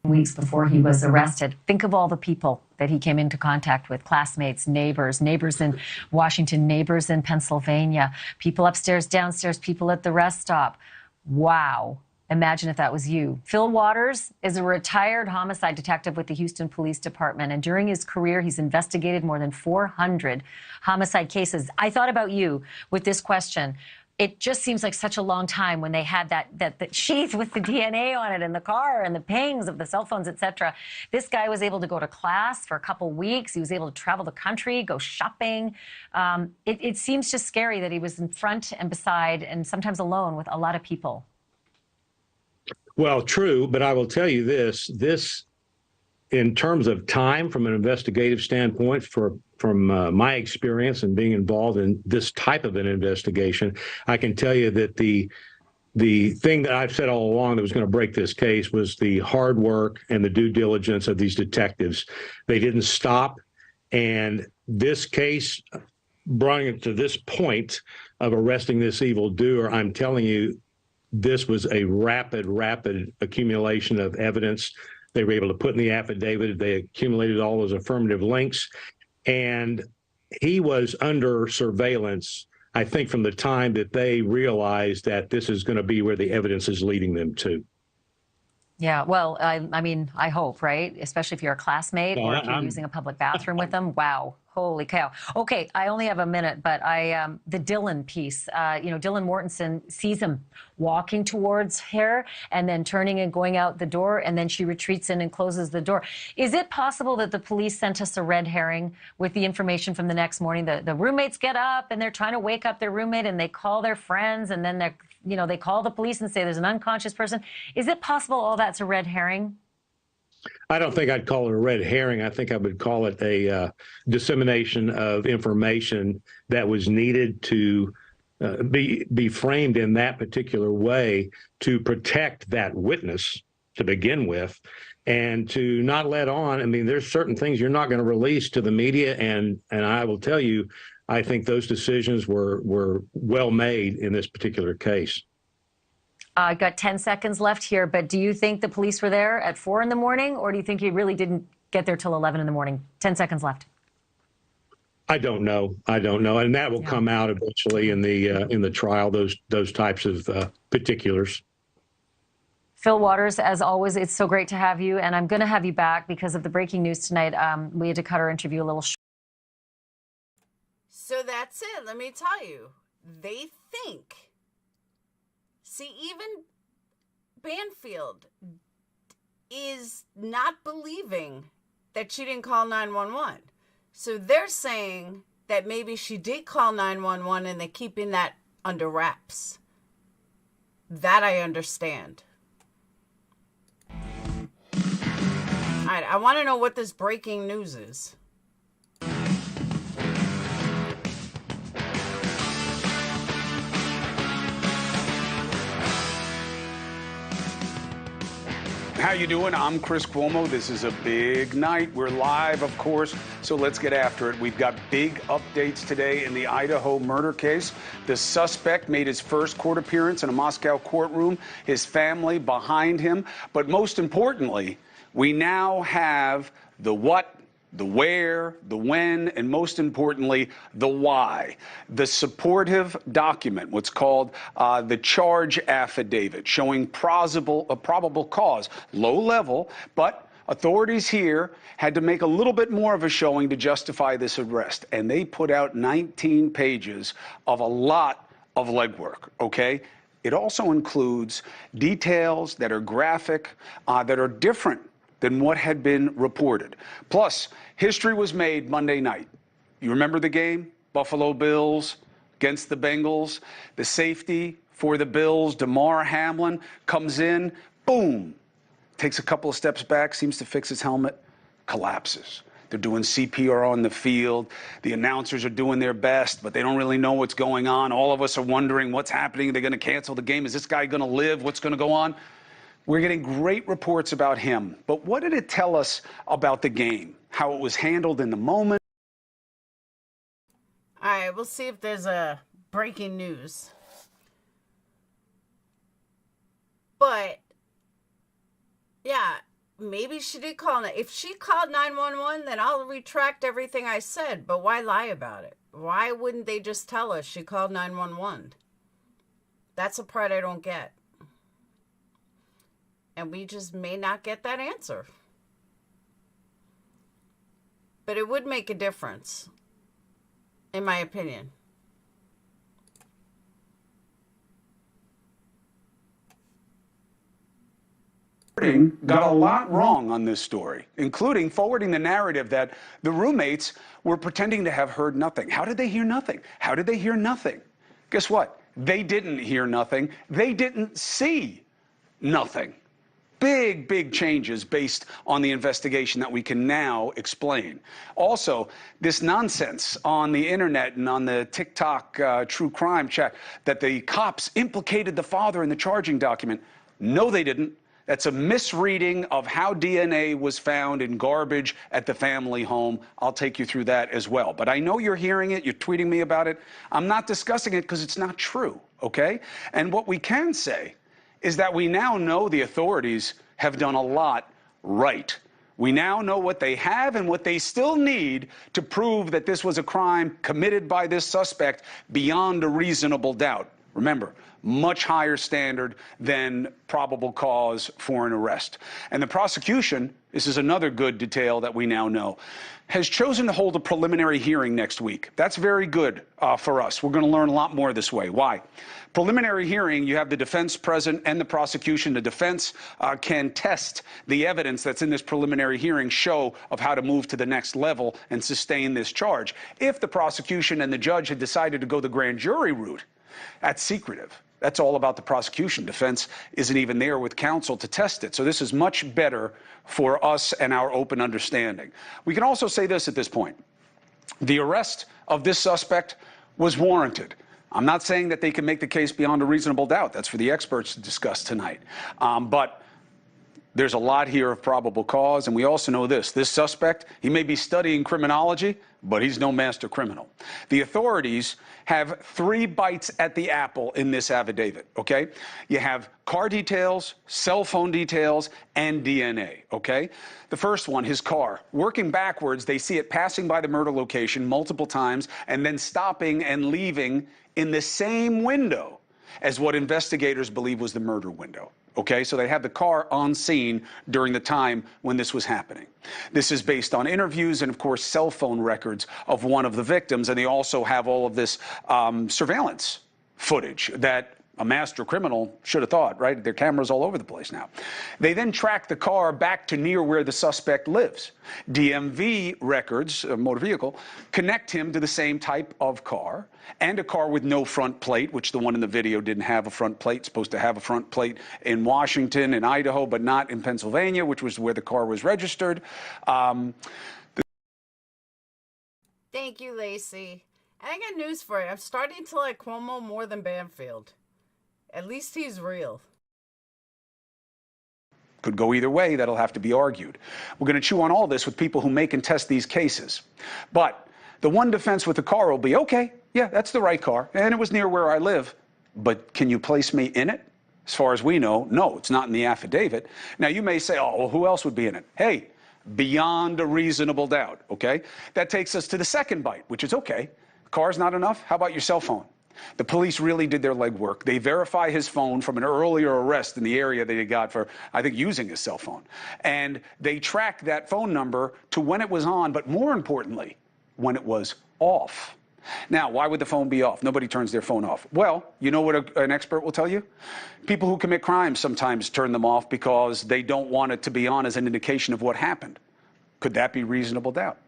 weeks before he was arrested. Think of all the people that he came into contact with, classmates, neighbors in Washington, neighbors in Pennsylvania, people upstairs, downstairs, people at the rest stop. Wow. Imagine if that was you. Phil Waters is a retired homicide detective with the Houston Police Department, and during his career, he's investigated more than 400 homicide cases. I thought about you with this question. It just seems like such a long time when they had that sheath with the DNA on it in the car and the pings of the cell phones, etc. This guy was able to go to class for a couple weeks. He was able to travel the country, go shopping. It seems just scary that he was in front and beside and sometimes alone with a lot of people. Well, true, but I will tell you this, in terms of time from an investigative standpoint, from my experience and being involved in this type of an investigation, I can tell you that the thing that I've said all along that was going to break this case was the hard work and the due diligence of these detectives. They didn't stop, and this case brought it to this point of arresting this evildoer. I'm telling you, this was a rapid accumulation of evidence. They were able to put in the affidavit. They accumulated all those affirmative links. And he was under surveillance, I think, from the time that they realized that this is going to be where the evidence is leading them to. Yeah, well, I mean, I hope, right? Especially if you're a classmate or if you're using a public bathroom with them. Wow. Holy cow. Okay, I only have a minute, but the Dylan piece, Dylan Mortensen sees him walking towards her and then turning and going out the door, and then she retreats in and closes the door. Is it possible that the police sent us a red herring with the information from the next morning? The roommates get up and they're trying to wake up their roommate and they call their friends and then they call the police and say there's an unconscious person. Is it possible all that's a red herring? I don't think I'd call it a red herring. I think I would call it a dissemination of information that was needed to be framed in that particular way to protect that witness to begin with, and to not let on. I mean, there's certain things you're not going to release to the media, and I will tell you, I think those decisions were well made in this particular case. I've got 10 seconds left here, but do you think the police were there at 4 in the morning, or do you think he really didn't get there till 11 in the morning? 10 seconds left. I don't know, and that will come out eventually in the trial. Those types of particulars. Phil Waters, as always, it's so great to have you, and I'm going to have you back because of the breaking news tonight. We had to cut our interview a little short. So that's it. Let me tell you, they think. See, even Banfield is not believing that she didn't call 911. So they're saying that maybe she did call 911 and they're keeping that under wraps. That I understand. All right, I want to know what this breaking news is. How you doing? I'm Chris Cuomo. This is a big night. We're live, of course, so let's get after it. We've got big updates today in the Idaho murder case. The suspect made his first court appearance in a Moscow courtroom, his family behind him. But most importantly, we now have the what, the where, the when, and most importantly, the why. The supportive document, what's called the charge affidavit, showing probable cause, low level, but authorities here had to make a little bit more of a showing to justify this arrest. And they put out 19 pages of a lot of legwork, okay? It also includes details that are graphic, that are different than what had been reported. Plus, history was made Monday night. You remember the game? Buffalo Bills against the Bengals. The safety for the Bills, Damar Hamlin, comes in, boom, takes a couple of steps back, seems to fix his helmet, collapses. They're doing CPR on the field. The announcers are doing their best, but they don't really know what's going on. All of us are wondering what's happening. They're going to cancel the game. Is this guy going to live? What's going to go on? We're getting great reports about him, but what did it tell us about the game? How it was handled in the moment? All right, we'll see if there's a breaking news. But, yeah, maybe she did call. If she called 911, then I'll retract everything I said. But why lie about it? Why wouldn't they just tell us she called 911? That's the part I don't get. And we just may not get that answer. But it would make a difference, in my opinion. Got a lot wrong on this story, including forwarding the narrative that the roommates were pretending to have heard nothing. How did they hear nothing? How did they hear nothing? Guess what? They didn't hear nothing. They didn't see nothing. Big, big changes based on the investigation that we can now explain. Also, this nonsense on the internet and on the TikTok true crime chat that the cops implicated the father in the charging document. No, they didn't. That's a misreading of how DNA was found in garbage at the family home. I'll take you through that as well. But I know you're hearing it. You're tweeting me about it. I'm not discussing it because it's not true, okay? And what we can say is that we now know the authorities have done a lot right. We now know what they have and what they still need to prove that this was a crime committed by this suspect beyond a reasonable doubt. Remember, much higher standard than probable cause for an arrest. And the prosecution, this is another good detail that we now know, has chosen to hold a preliminary hearing next week. That's very good for us. We're going to learn a lot more this way. Why? Preliminary hearing, you have the defense present and the prosecution. The defense can test the evidence that's in this preliminary hearing, show of how to move to the next level and sustain this charge. If the prosecution and the judge had decided to go the grand jury route, that's secretive. That's all about the prosecution. Defense isn't even there with counsel to test it. So this is much better for us and our open understanding. We can also say this at this point. The arrest of this suspect was warranted. I'm not saying that they can make the case beyond a reasonable doubt. That's for the experts to discuss tonight. But there's a lot here of probable cause, and we also know this suspect, he may be studying criminology, but he's no master criminal. The authorities have 3 bites at the apple in this affidavit, okay? You have car details, cell phone details, and DNA, okay? The first one, his car. Working backwards, they see it passing by the murder location multiple times and then stopping and leaving in the same window as what investigators believe was the murder window. Okay, so they have the car on scene during the time when this was happening. This is based on interviews and, of course, cell phone records of one of the victims, and they also have all of this surveillance footage that a master criminal should have thought, right? There are cameras all over the place now. They then track the car back to near where the suspect lives. DMV records, a motor vehicle, connect him to the same type of car and a car with no front plate, which the one in the video didn't have a front plate. It's supposed to have a front plate in Washington and Idaho, but not in Pennsylvania, which was where the car was registered. Thank you, Lacey. I got news for you. I'm starting to like Cuomo more than Banfield. At least he's real. Could go either way. That'll have to be argued. We're going to chew on all this with people who make and test these cases. But the one defense with the car will be, okay, yeah, that's the right car, and it was near where I live, but can you place me in it? As far as we know, no, it's not in the affidavit. Now, you may say, oh, well, who else would be in it? Hey, beyond a reasonable doubt, okay? That takes us to the second bite, which is, okay, car's not enough. How about your cell phone? The police really did their legwork. They verify his phone from an earlier arrest in the area that he got for, I think, using his cell phone. And they tracked that phone number to when it was on, but more importantly, when it was off. Now, why would the phone be off? Nobody turns their phone off. Well, you know what an expert will tell you? People who commit crimes sometimes turn them off because they don't want it to be on as an indication of what happened. Could that be reasonable doubt?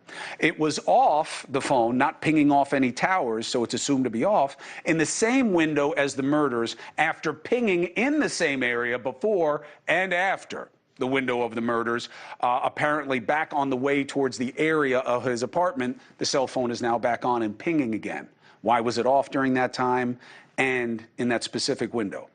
It was off, the phone, not pinging off any towers, so it's assumed to be off, in the same window as the murders after pinging in the same area before and after the window of the murders, apparently back on the way towards the area of his apartment. The cell phone is now back on and pinging again. Why was it off during that time and in that specific window?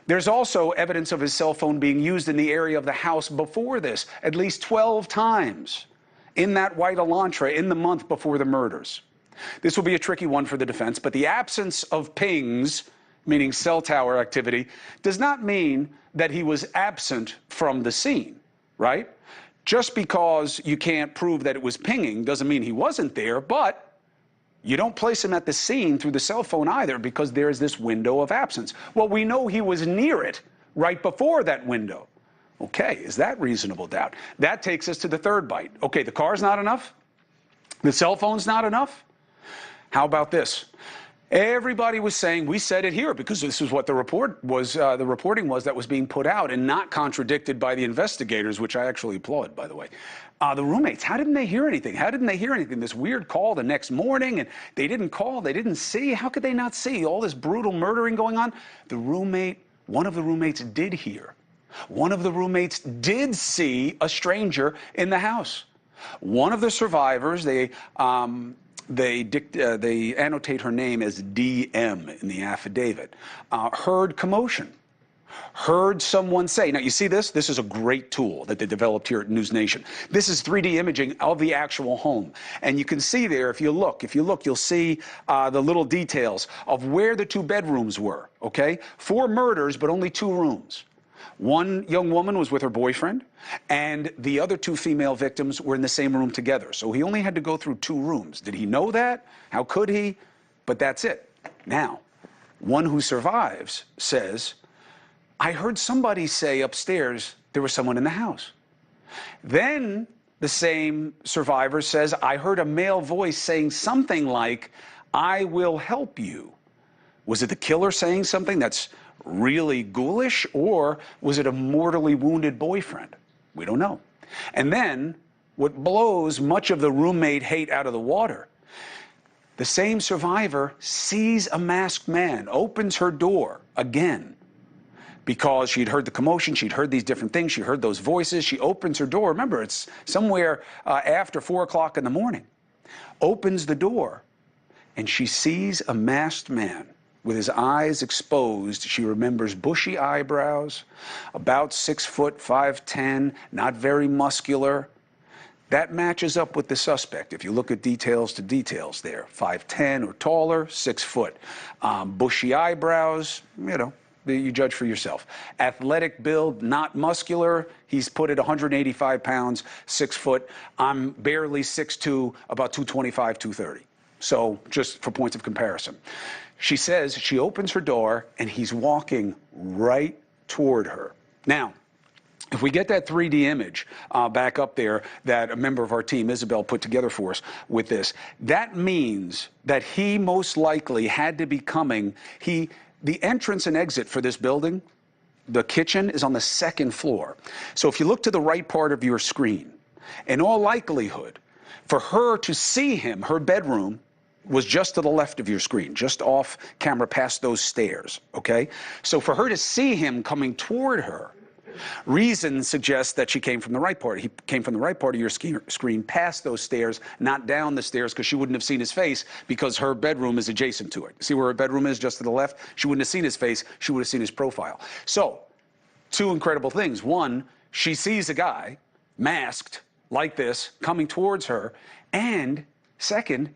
There's also evidence of his cell phone being used in the area of the house before this, at least 12 times in that white Elantra in the month before the murders. This will be a tricky one for the defense, but the absence of pings, meaning cell tower activity, does not mean that he was absent from the scene. right? Just because you can't prove that it was pinging doesn't mean he wasn't there, but you don't place him at the scene through the cell phone either because there's this window of absence. Well, we know he was near it right before that window. Okay, is that reasonable doubt? That takes us to the third bite. Okay, the car's not enough. The cell phone's not enough. How about this? Everybody was saying, we said it here because this is what the report was, the reporting was that was being put out and not contradicted by the investigators, which I actually applaud, by the way. The roommates, how didn't they hear anything? How didn't they hear anything? This weird call the next morning, and they didn't call, they didn't see. How could they not see all this brutal murdering going on? The roommate, one of the roommates did hear. One of the roommates did see a stranger in the house. One of the survivors, they annotate her name as DM in the affidavit, heard commotion, heard someone say, now you see this? This is a great tool that they developed here at News Nation. This is 3D imaging of the actual home. And you can see there, if you look, you'll see the little details of where the 2 bedrooms were, okay? 4 murders, but only 2 rooms. One young woman was with her boyfriend, and the other 2 female victims were in the same room together. So he only had to go through 2 rooms. Did he know that? How could he? But that's it. Now, one who survives says, I heard somebody say upstairs there was someone in the house. Then the same survivor says, I heard a male voice saying something like, I will help you. Was it the killer saying something that's really ghoulish, or was it a mortally wounded boyfriend? We don't know. And then, what blows much of the roommate hate out of the water, the same survivor sees a masked man, opens her door again, because she'd heard the commotion, she'd heard these different things, she heard those voices, she opens her door. Remember, it's somewhere after 4 o'clock in the morning. Opens the door, and she sees a masked man with his eyes exposed. She remembers bushy eyebrows, about 6 foot, 5'10", not very muscular. That matches up with the suspect. If you look at details to details there, 5'10" or taller, 6 foot. Bushy eyebrows, you know, you judge for yourself. Athletic build, not muscular. He's put at 185 pounds, 6 foot. I'm barely 6'2", about 225, 230. So just for points of comparison. She says she opens her door and he's walking right toward her. Now, if we get that 3D image back up there that a member of our team, Isabel, put together for us with this, that means that he most likely had to be coming. The entrance and exit for this building, the kitchen, is on the 2nd floor. So if you look to the right part of your screen, in all likelihood, for her to see him, her bedroom was just to the left of your screen, just off camera past those stairs, okay? So for her to see him coming toward her, reason suggests that she came from the right part. He came from the right part of your screen, past those stairs, not down the stairs, because she wouldn't have seen his face because her bedroom is adjacent to it. See where her bedroom is, just to the left? She wouldn't have seen his face. She would have seen his profile. So, 2 incredible things. One, she sees a guy masked like this coming towards her, and second,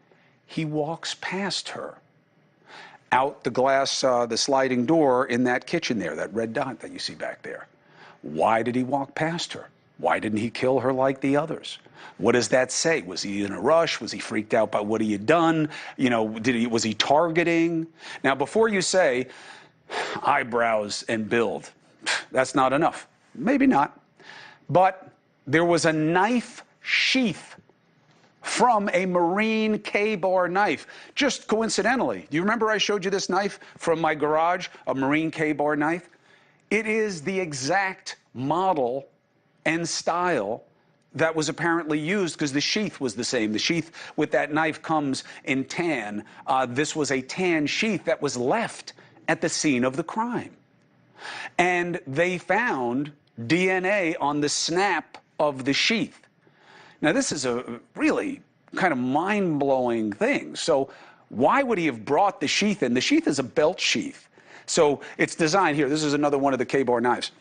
he walks past her out the glass, the sliding door in that kitchen there, that red dot that you see back there. Why did he walk past her? Why didn't he kill her like the others? What does that say? Was he in a rush? Was he freaked out by what he had done? You know, was he targeting? Now, before you say eyebrows and build, that's not enough. Maybe not. But there was a knife sheath from a Marine K-bar knife. Just coincidentally, do you remember I showed you this knife from my garage, a Marine K-bar knife? It is the exact model and style that was apparently used because the sheath was the same. The sheath with that knife comes in tan. This was a tan sheath that was left at the scene of the crime. And they found DNA on the snap of the sheath. Now, this is a really kind of mind-blowing thing. So why would he have brought the sheath in? The sheath is a belt sheath. So it's designed here. This is another one of the K-bar knives.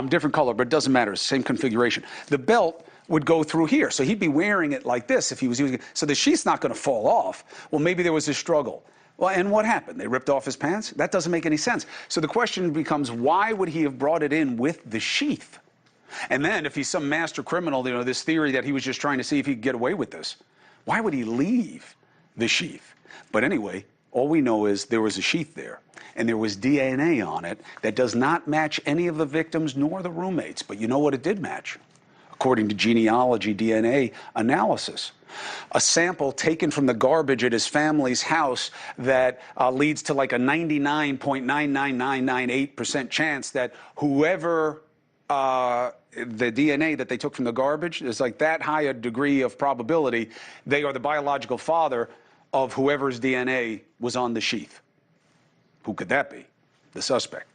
Different color, but it doesn't matter. It's the same configuration. The belt would go through here. So he'd be wearing it like this if he was using it. So the sheath's not going to fall off. Well, maybe there was a struggle. Well, and what happened? They ripped off his pants? That doesn't make any sense. So the question becomes, why would he have brought it in with the sheath? And then if he's some master criminal, you know, this theory that he was just trying to see if he could get away with this, why would he leave the sheath? But anyway, all we know is there was a sheath there, and there was DNA on it that does not match any of the victims nor the roommates. But you know what it did match? According to genealogy DNA analysis, a sample taken from the garbage at his family's house that leads to like a 99.99998% chance that whoever the DNA that they took from the garbage is like that high a degree of probability they are the biological father of whoever's DNA was on the sheath. Who could that be? The suspect.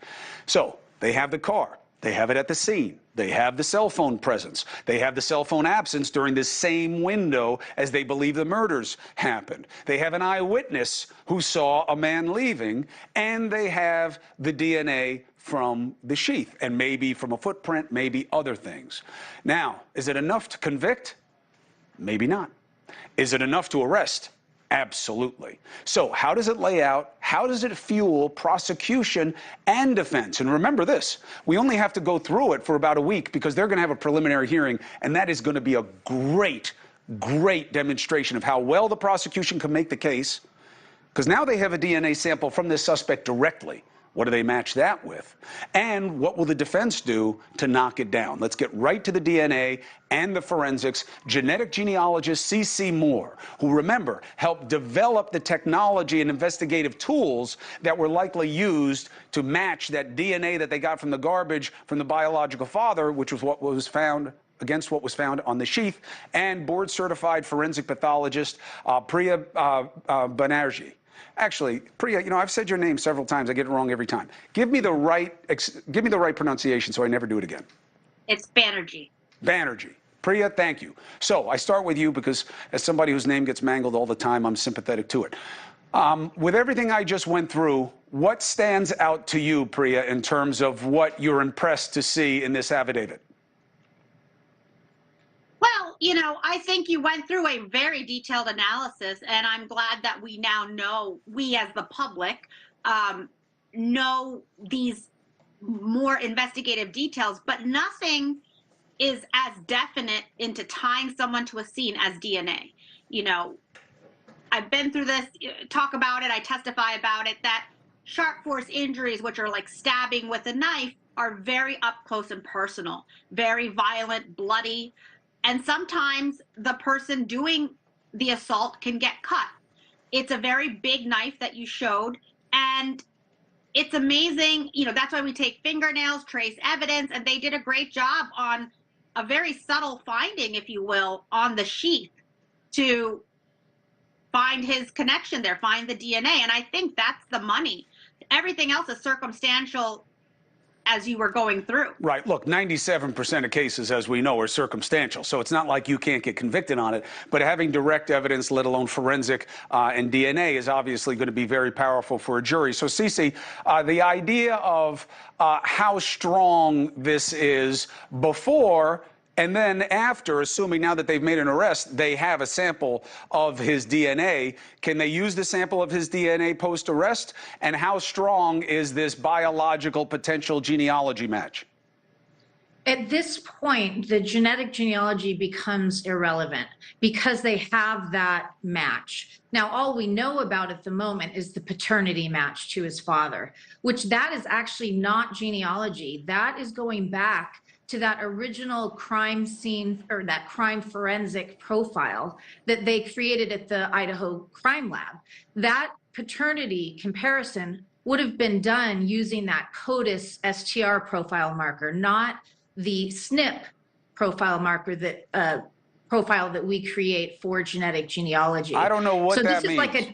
So they have the car. They have it at the scene. They have the cell phone presence. They have the cell phone absence during the same window as they believe the murders happened. They have an eyewitness who saw a man leaving, and they have the DNA from the sheath, and maybe from a footprint, maybe other things. Now, is it enough to convict? Maybe not. Is it enough to arrest? Absolutely. So how does it lay out? How does it fuel prosecution and defense? And remember this, we only have to go through it for about a week because they're going to have a preliminary hearing, and that is going to be a great, great demonstration of how well the prosecution can make the case, because now they have a DNA sample from this suspect directly. What do they match that with? And what will the defense do to knock it down? Let's get right to the DNA and the forensics. Genetic genealogist C.C. Moore, who, remember, helped develop the technology and investigative tools that were likely used to match that DNA that they got from the garbage from the biological father, which was what was found against what was found on the sheath, and board-certified forensic pathologist Priya Banerjee. Actually, Priya, you know, I've said your name several times. I get it wrong every time. Give me the right pronunciation so I never do it again. It's Banerjee. Banerjee. Priya, thank you. So I start with you because as somebody whose name gets mangled all the time, I'm sympathetic to it. With everything I just went through, what stands out to you, Priya, in terms of what you're impressed to see in this affidavit? Well, you know, I think you went through a very detailed analysis, and I'm glad that we now know, we as the public, know these more investigative details, but nothing is as definite into tying someone to a scene as DNA. You know, I've been through this, talk about it, I testify about it, that sharp force injuries, which are like stabbing with a knife, are very up close and personal, very violent, bloody. And sometimes the person doing the assault can get cut. It's a very big knife that you showed, and it's amazing. You know, that's why we take fingernails, trace evidence, and they did a great job on a very subtle finding, if you will, on the sheath to find his connection there, find the DNA. And I think that's the money. Everything else is circumstantial as you were going through. Right. Look, 97% of cases, as we know, are circumstantial. So it's not like you can't get convicted on it. But having direct evidence, let alone forensic and DNA, is obviously going to be very powerful for a jury. So, Cece, the idea of how strong this is before and then after, assuming now that they've made an arrest, they have a sample of his DNA. Can they use the sample of his DNA post-arrest? And how strong is this biological potential genealogy match? At this point, the genetic genealogy becomes irrelevant because they have that match. Now, all we know about at the moment is the paternity match to his father, which that is actually not genealogy. That is going back to that original crime scene or that crime forensic profile that they created at the Idaho Crime Lab. That paternity comparison would have been done using that CODIS STR profile marker, not the SNP profile marker that profile that we create for genetic genealogy. I don't know what that means.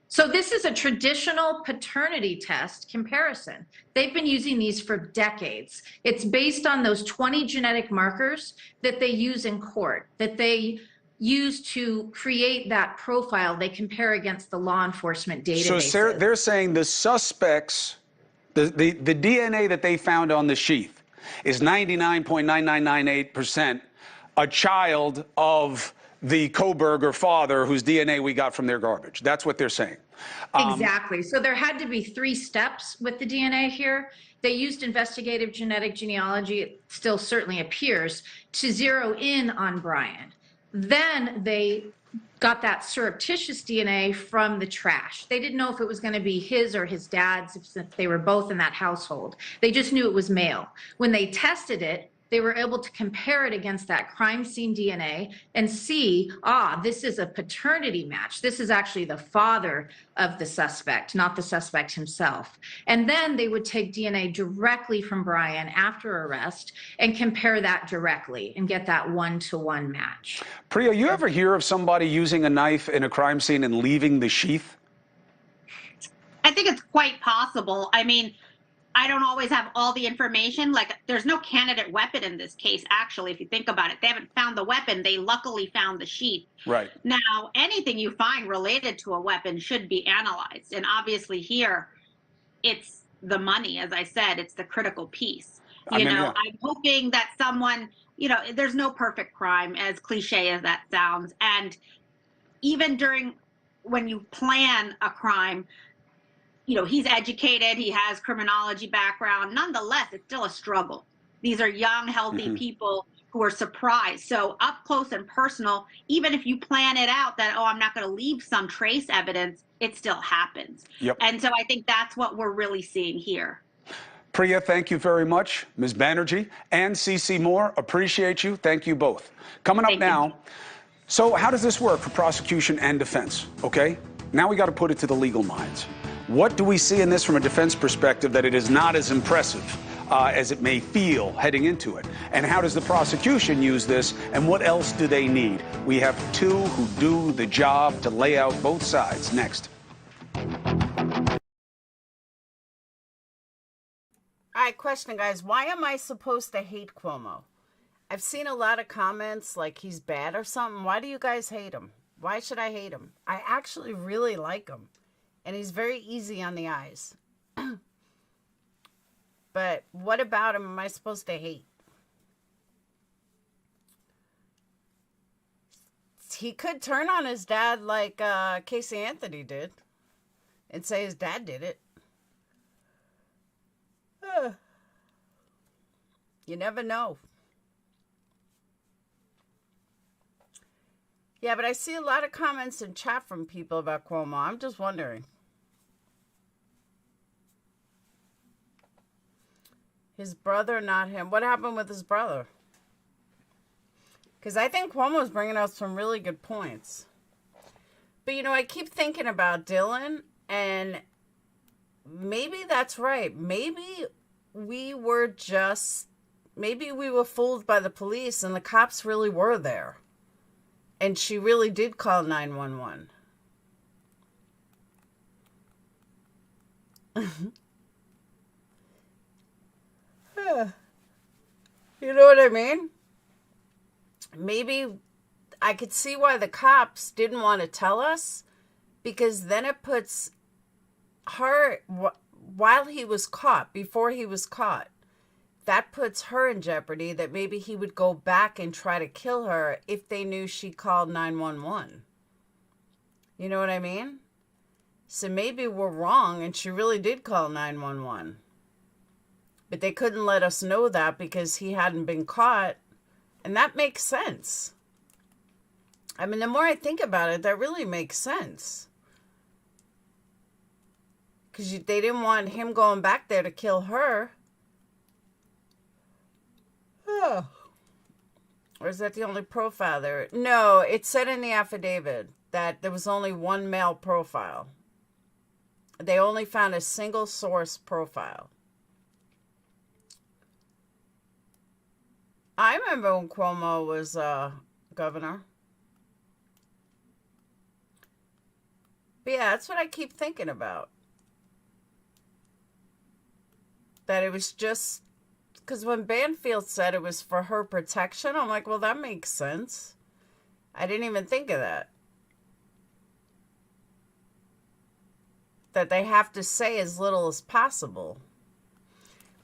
So this is a traditional paternity test comparison. They've been using these for decades. It's based on those 20 genetic markers that they use in court, that they use to create that profile they compare against the law enforcement databases. So Sarah, they're saying the suspects, the DNA that they found on the sheath is 99.9998% a child of the Kohberger father whose DNA we got from their garbage. That's what they're saying. Exactly. So there had to be 3 steps with the DNA here. They used investigative genetic genealogy, it still certainly appears, to zero in on Brian. Then they got that surreptitious DNA from the trash. They didn't know if it was going to be his or his dad's, if they were both in that household. They just knew it was male. When they tested it, they were able to compare it against that crime scene DNA and see, this is a paternity match. This is actually the father of the suspect, not the suspect himself. And then they would take DNA directly from Brian after arrest and compare that directly and get that 1-to-1 match. Priya, you ever hear of somebody using a knife in a crime scene and leaving the sheath? I think it's quite possible. I mean, I don't always have all the information. Like, there's no candidate weapon in this case, actually, if you think about it. They haven't found the weapon. They luckily found the sheath. Right. Now, anything you find related to a weapon should be analyzed. And obviously here, it's the money, as I said, it's the critical piece. I'm hoping that someone, there's no perfect crime, as cliche as that sounds. And even when you plan a crime, he's educated, he has criminology background. Nonetheless, it's still a struggle. These are young, healthy people who are surprised. So up close and personal, even if you plan it out that, I'm not going to leave some trace evidence, it still happens. Yep. And so I think that's what we're really seeing here. Priya, thank you very much. Ms. Banerjee and CC Moore, appreciate you. Thank you both. Coming up now, so how does this work for prosecution and defense? Okay, now we got to put it to the legal minds. What do we see in this from a defense perspective that it is not as impressive as it may feel heading into it? And how does the prosecution use this? And what else do they need? We have 2 who do the job to lay out both sides. Next. All right, question, guys. Why am I supposed to hate Cuomo? I've seen a lot of comments like he's bad or something. Why do you guys hate him? Why should I hate him? I actually really like him. And he's very easy on the eyes. But what about him am I supposed to hate? He could turn on his dad like Casey Anthony did and say his dad did it. You never know. Yeah, but I see a lot of comments in chat from people about Cuomo. I'm just wondering. His brother, not him. What happened with his brother? Because I think Cuomo's bringing out some really good points. But, I keep thinking about Dylan, and maybe that's right. Maybe we were fooled by the police, and the cops really were there. And she really did call 911. You know what I mean? Maybe I could see why the cops didn't want to tell us, because then it puts her, while he was caught, before he was caught, that puts her in jeopardy, that maybe he would go back and try to kill her if they knew she called 911. You know what I mean? So maybe we're wrong and she really did call 911. But they couldn't let us know that because he hadn't been caught. And that makes sense. I mean, the more I think about it, that really makes sense. Because they didn't want him going back there to kill her. Oh. Or is that the only profile there? No, it said in the affidavit that there was only one male profile. They only found a single source profile. I remember when Cuomo was governor. But yeah, that's what I keep thinking about. That it was just... Because when Banfield said it was for her protection, I'm like, well, that makes sense. I didn't even think of that. That they have to say as little as possible.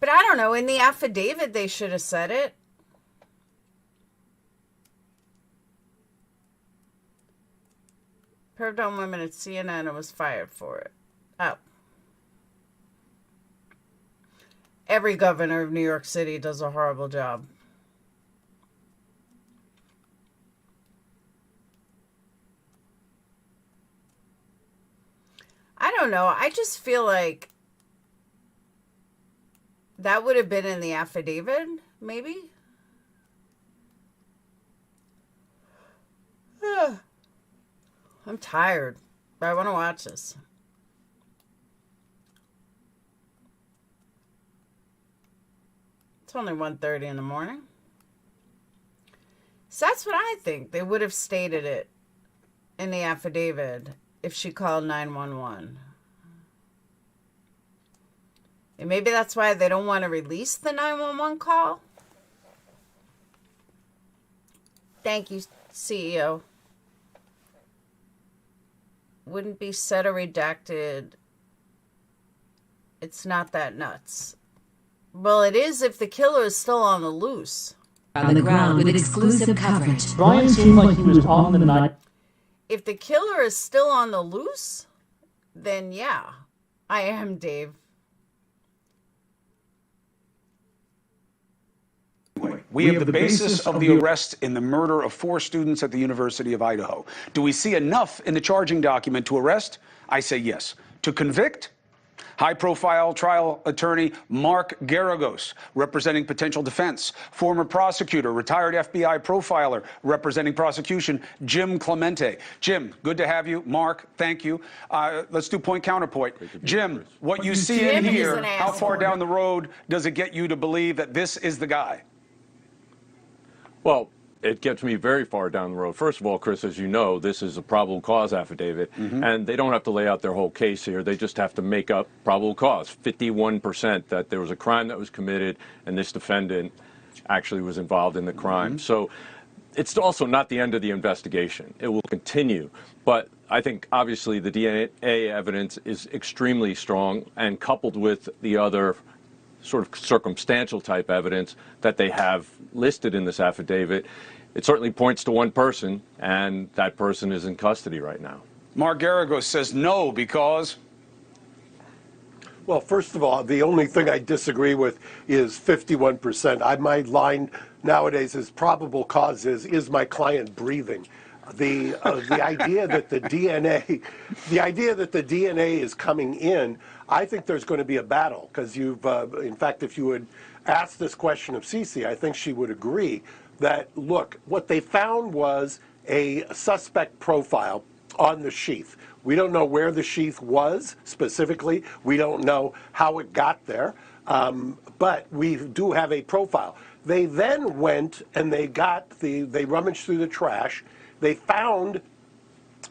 But I don't know. In the affidavit, they should have said it. Perved on women at CNN and was fired for it. Oh. Every governor of New York City does a horrible job. I don't know. I just feel like that would have been in the affidavit, maybe? I'm tired, but I want to watch this. It's only 1:30 in the morning. So that's what I think. They would have stated it in the affidavit if she called 911. And maybe that's why they don't want to release the 911 call. Thank you, CEO. Wouldn't be said or redacted. It's not that nuts. Well, it is if the killer is still on the loose. On the ground with exclusive coverage. Brian seemed like he was on the night. If the killer is still on the loose, then yeah, I am, Dave. We have the basis of the arrest in the murder of 4 students at the University of Idaho. Do we see enough in the charging document to arrest? I say yes. To convict? High-profile trial attorney Mark Garagos, representing potential defense. Former prosecutor, retired FBI profiler, representing prosecution, Jim Clemente. Jim, good to have you. Mark, thank you. Let's do point-counterpoint. Jim, what you see in here, how far down the road does it get you to believe that this is the guy? Well, it gets me very far down the road. First of all, Chris, as you know, this is a probable cause affidavit, and they don't have to lay out their whole case here. They just have to make up probable cause, 51%, that there was a crime that was committed and this defendant actually was involved in the crime. So it's also not the end of the investigation. It will continue. But I think, obviously, the DNA evidence is extremely strong, and coupled with the other sort of circumstantial type evidence that they have listed in this affidavit, it certainly points to one person, and that person is in custody right now. Mark Garagos says no because... Well, first of all, the only thing I disagree with is 51%. My line nowadays is probable cause is my client breathing? The idea that the DNA is coming in, I think there's going to be a battle, because in fact, if you would ask this question of Cece, I think she would agree that, look, what they found was a suspect profile on the sheath. We don't know where the sheath was specifically. We don't know how it got there, but we do have a profile. They then went and they rummaged through the trash. They found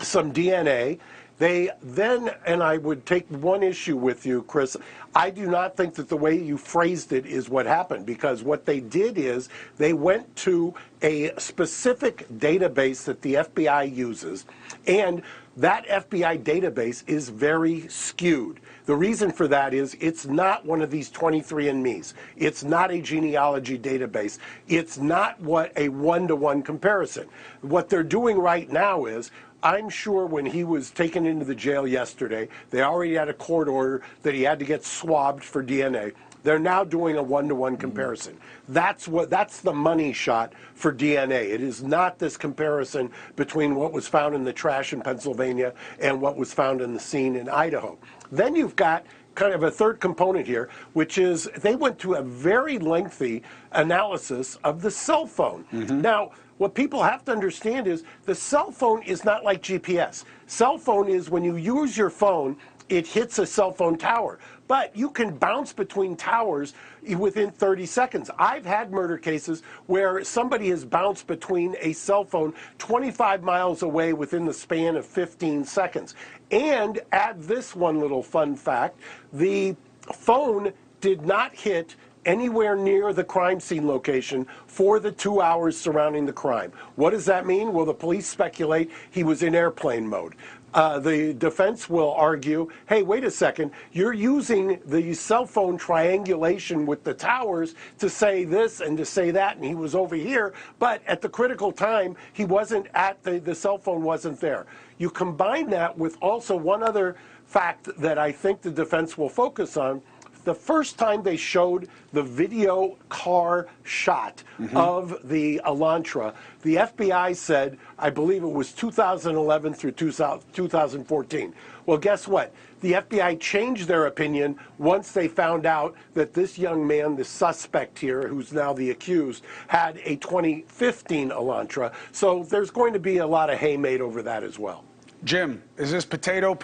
some DNA. They then, and I would take one issue with you, Chris, I do not think that the way you phrased it is what happened, because what they did is they went to a specific database that the FBI uses, and that FBI database is very skewed. The reason for that is it's not one of these 23andMe's. It's not a genealogy database. It's not a one-to-one comparison. What they're doing right now is, I'm sure when he was taken into the jail yesterday, they already had a court order that he had to get swabbed for DNA. They're now doing a one-to-one comparison. That's the money shot for DNA. It is not this comparison between what was found in the trash in Pennsylvania and what was found in the scene in Idaho. Then you've got kind of a third component here, which is they went to a very lengthy analysis of the cell phone. Now, what people have to understand is the cell phone is not like GPS. Cell phone is when you use your phone, it hits a cell phone tower. But you can bounce between towers within 30 seconds. I've had murder cases where somebody has bounced between a cell phone 25 miles away within the span of 15 seconds. And add this one little fun fact, the phone did not hit anywhere near the crime scene location for the 2 hours surrounding the crime. What does that mean? Well, the police speculate he was in airplane mode. The defense will argue, hey, wait a second, you're using the cell phone triangulation with the towers to say this and to say that, and he was over here, but at the critical time, he wasn't at the cell phone wasn't there. You combine that with also one other fact that I think the defense will focus on. The first time they showed the video car shot of the Elantra, the FBI said, I believe it was 2011 through 2014. Well, guess what? The FBI changed their opinion once they found out that this young man, the suspect here, who's now the accused, had a 2015 Elantra. So there's going to be a lot of hay made over that as well. Jim, is this potato?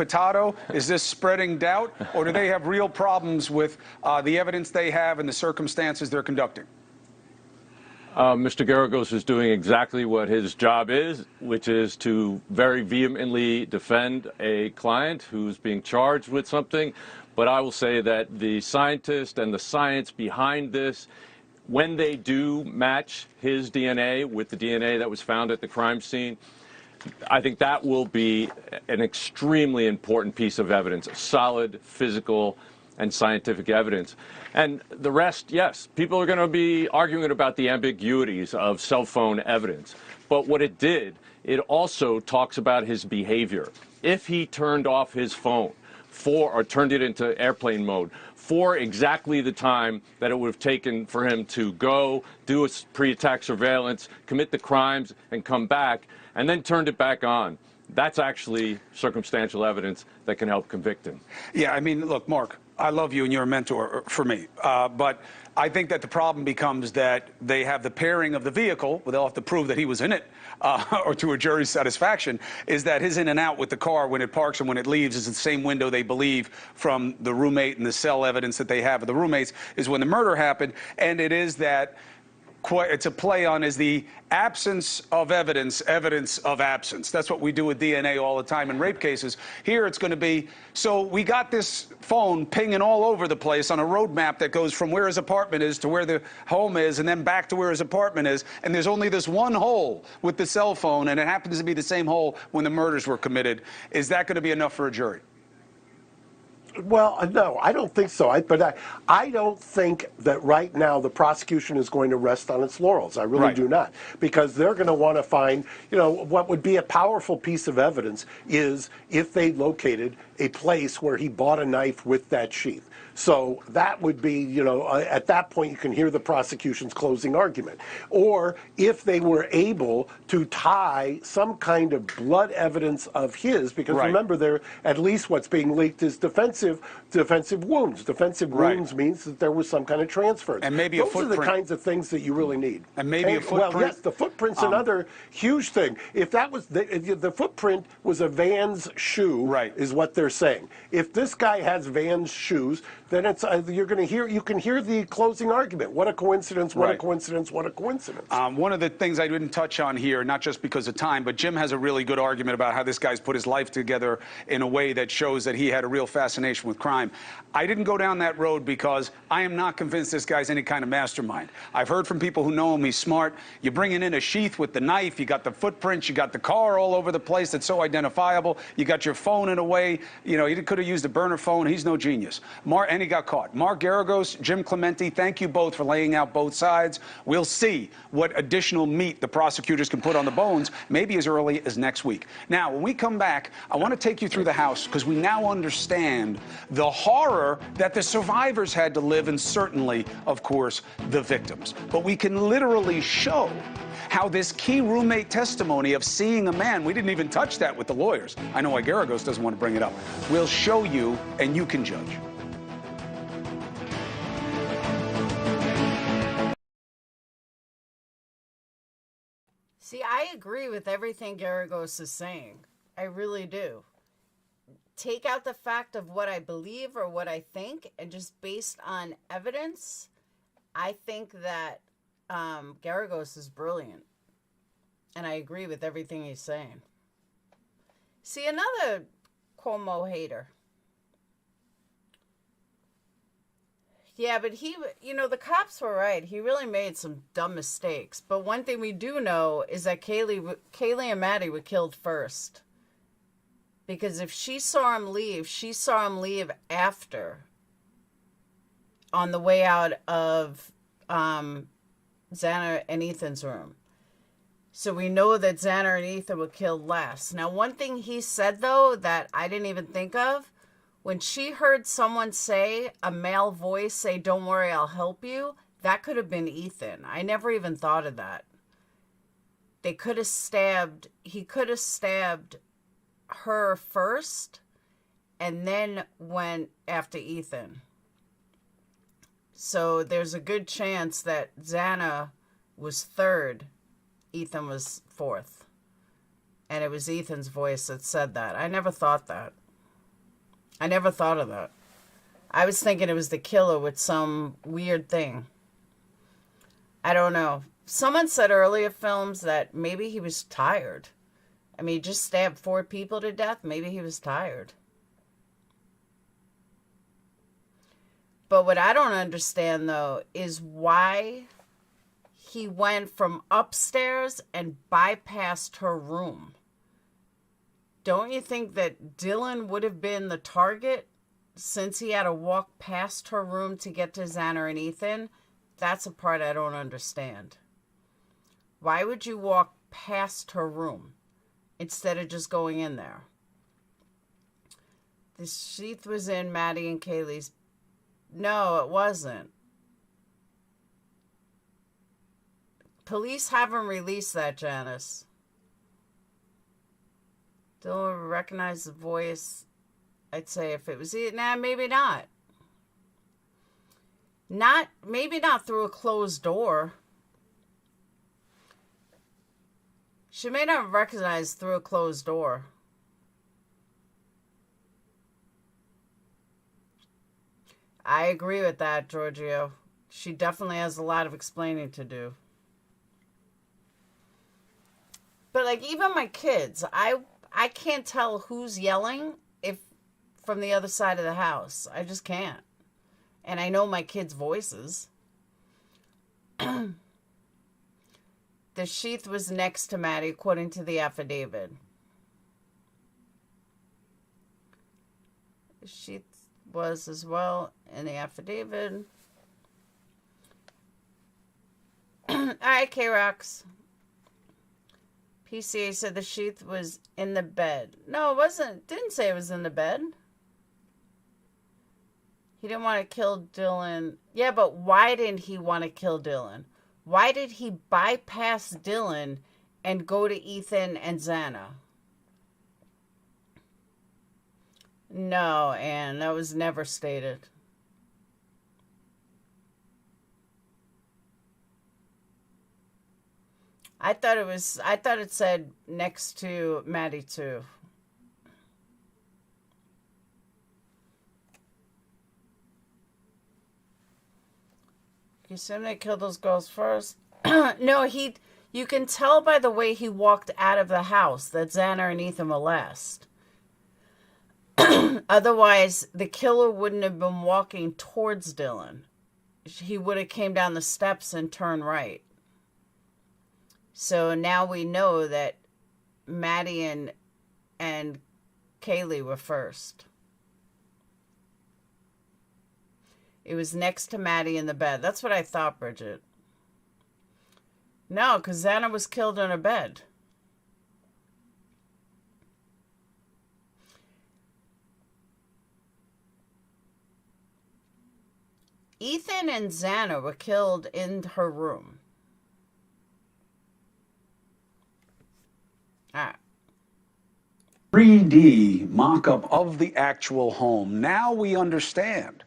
Is this spreading doubt? Or do they have real problems with the evidence they have and the circumstances they're conducting? Mr. Garagos is doing exactly what his job is, which is to very vehemently defend a client who's being charged with something. But I will say that the scientist and the science behind this, when they do match his DNA with the DNA that was found at the crime scene, I think that will be an extremely important piece of evidence, solid physical and scientific evidence. And the rest, yes, people are going to be arguing about the ambiguities of cell phone evidence. But what it did, it also talks about his behavior. If he turned off his phone or turned it into airplane mode for exactly the time that it would have taken for him to go, do a pre-attack surveillance, commit the crimes, and come back, and then turned it back on, that's actually circumstantial evidence that can help convict him. Yeah, I mean, look, Mark, I love you and you're a mentor for me. But I think that the problem becomes that they have the pairing of the vehicle, where they'll have to prove that he was in it, or to a jury's satisfaction, is that his in and out with the car when it parks and when it leaves is the same window they believe from the roommate and the cell evidence that they have of the roommates is when the murder happened. And it is that it's a play on is the absence of evidence of absence. That's what we do with DNA all the time in rape cases. Here it's going to be, so we got this phone pinging all over the place on a road map that goes from where his apartment is to where the home is and then back to where his apartment is. And there's only this one hole with the cell phone, and it happens to be the same hole when the murders were committed. Is that going to be enough for a jury? Well, no, I don't think so. But I don't think that right now the prosecution is going to rest on its laurels. I really do not. Because they're going to want to find, what would be a powerful piece of evidence is if they located a place where he bought a knife with that sheath. So that would be, at that point you can hear the prosecution's closing argument. Or if they were able to tie some kind of blood evidence of his, because remember, there at least what's being leaked is defensive wounds. Defensive wounds means that there was some kind of transfer. And maybe those a footprint. are the kinds of things that you really need. And maybe a footprint. Well, yes, the footprint's another huge thing. If that was the footprint was a Vans shoe, is what they're saying. If this guy has Vans shoes, then it's you can hear the closing argument. What a coincidence! What a coincidence! What a coincidence! One of the things I didn't touch on here, not just because of time, but Jim has a really good argument about how this guy's put his life together in a way that shows that he had a real fascination with crime. I didn't go down that road because I am not convinced this guy's any kind of mastermind. I've heard from people who know him, he's smart. You're bringing in a sheath with the knife, you got the footprints, you got the car all over the place that's so identifiable, you got your phone in a way, he could have used a burner phone, he's no genius. And he got caught. Mark Garagos, Jim Clemente, thank you both for laying out both sides. We'll see what additional meat the prosecutors can put on the bones, maybe as early as next week. Now, when we come back, I want to take you through the house because we now understand the horror that the survivors had to live and certainly, of course, the victims. But we can literally show how this key roommate testimony of seeing a man, we didn't even touch that with the lawyers. I know why Garagos doesn't want to bring it up. We'll show you and you can judge. See, I agree with everything Garagos is saying. I really do. Take out the fact of what I believe or what I think, and just based on evidence, I think that Garagos is brilliant. And I agree with everything he's saying. See, another Cuomo hater. Yeah, but the cops were right. He really made some dumb mistakes. But one thing we do know is that Kaylee and Maddie were killed first. Because if she saw him leave after, on the way out of Xana and Ethan's room. So we know that Xana and Ethan were killed last. Now, one thing he said, though, that I didn't even think of, when she heard someone say, a male voice say, "Don't worry, I'll help you," that could have been Ethan. I never even thought of that. He could have stabbed her first and then went after Ethan. So there's a good chance that Xana was third, Ethan was fourth. And it was Ethan's voice that said that. I never thought that. I never thought of that. I was thinking it was the killer with some weird thing. I don't know. Someone said earlier films that maybe he was tired. I mean, he just stabbed 4 people to death. Maybe he was tired. But what I don't understand, though, is why he went from upstairs and bypassed her room. Don't you think that Dylan would have been the target since he had to walk past her room to get to Xana and Ethan? That's a part I don't understand. Why would you walk past her room instead of just going in there? The sheath was in Maddie and Kaylee's. No, it wasn't. Police haven't released that, Janice. Don't recognize the voice. I'd say if it was maybe not. Maybe not through a closed door. She may not have recognized through a closed door. I agree with that, Giorgio. She definitely has a lot of explaining to do. But like even my kids, I can't tell who's yelling from the other side of the house. I just can't. And I know my kids' voices. The sheath was next to Maddie, according to the affidavit. The sheath was as well in the affidavit. All right, K-Rox. PCA said the sheath was in the bed. No, it wasn't. Didn't say it was in the bed. He didn't want to kill Dylan. Yeah, but why didn't he want to kill Dylan? Why did he bypass Dylan and go to Ethan and Xana? No, Anne, that was never stated. I thought it said next to Maddie too. You assume they killed those girls first? No, you can tell by the way he walked out of the house that Xana and Ethan were last. Otherwise, the killer wouldn't have been walking towards Dylan. He would have came down the steps and turned right. So now we know that Maddie and Kaylee were first. It was next to Maddie in the bed. That's what I thought, Bridget. No, because Xana was killed in her bed. Ethan and Xana were killed in her room. All right. 3D mock-up of the actual home. Now we understand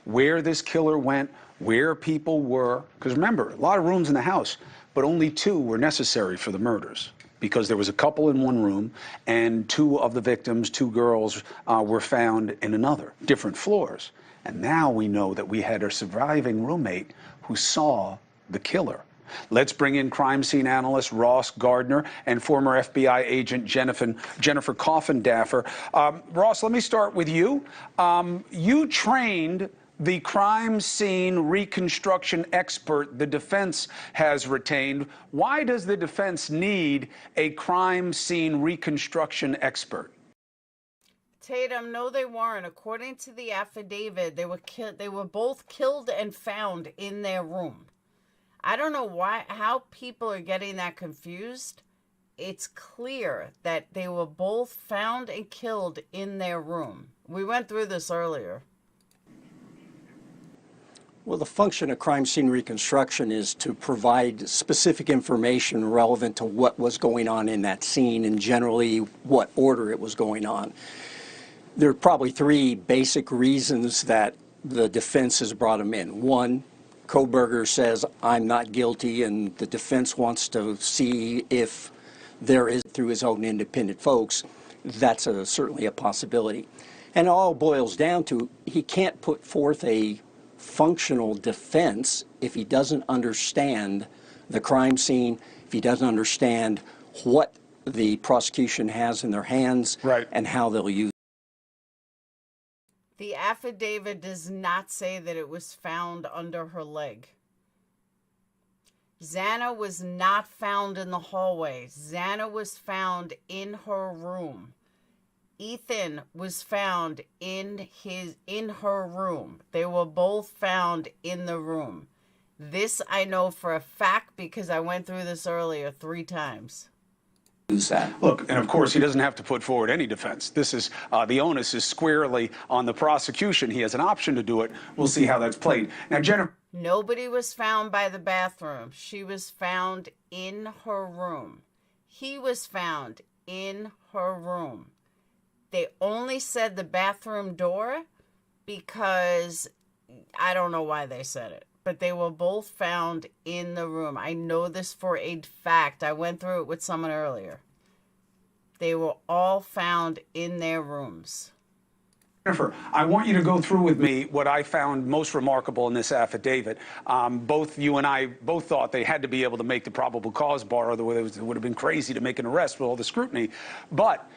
where this killer went, where people were. Because remember, a lot of rooms in the house, but only 2 were necessary for the murders. Because there was a couple in one room, and 2 of the victims, 2 girls, were found in another, different floors. And now we know that we had a surviving roommate who saw the killer. Let's bring in crime scene analyst Ross Gardner and former FBI agent Jennifer Coffindaffer. Ross, let me start with you. You trained the crime scene reconstruction expert the defense has retained. Why does the defense need a crime scene reconstruction expert? Tatum, no, they weren't. According to the affidavit, they were both killed and found in their room. I don't know how people are getting that confused. It's clear that they were both found and killed in their room. We went through this earlier. Well, the function of crime scene reconstruction is to provide specific information relevant to what was going on in that scene and generally what order it was going on. There are probably three basic reasons that the defense has brought him in. One, Kohberger says, I'm not guilty, and the defense wants to see if there is, through his own independent folks, that's certainly a possibility. And it all boils down to he can't put forth a functional defense if he doesn't understand the crime scene, if he doesn't understand what the prosecution has in their hands, and how they'll use it. The affidavit does not say that it was found under her leg. Xana was not found in the hallway. Xana was found in her room. Ethan was found in her room. They were both found in the room. This I know for a fact because I went through this earlier 3 times. Look, and of course, he doesn't have to put forward any defense. This is the onus is squarely on the prosecution. He has an option to do it. We'll see how that's played. Now, Jennifer. Nobody was found by the bathroom. She was found in her room. He was found in her room. They only said the bathroom door because I don't know why they said it, but they were both found in the room. I know this for a fact. I went through it with someone earlier. They were all found in their rooms. Jennifer, I want you to go through with me what I found most remarkable in this affidavit. Both you and I both thought they had to be able to make the probable cause bar, otherwise it would have been crazy to make an arrest with all the scrutiny. But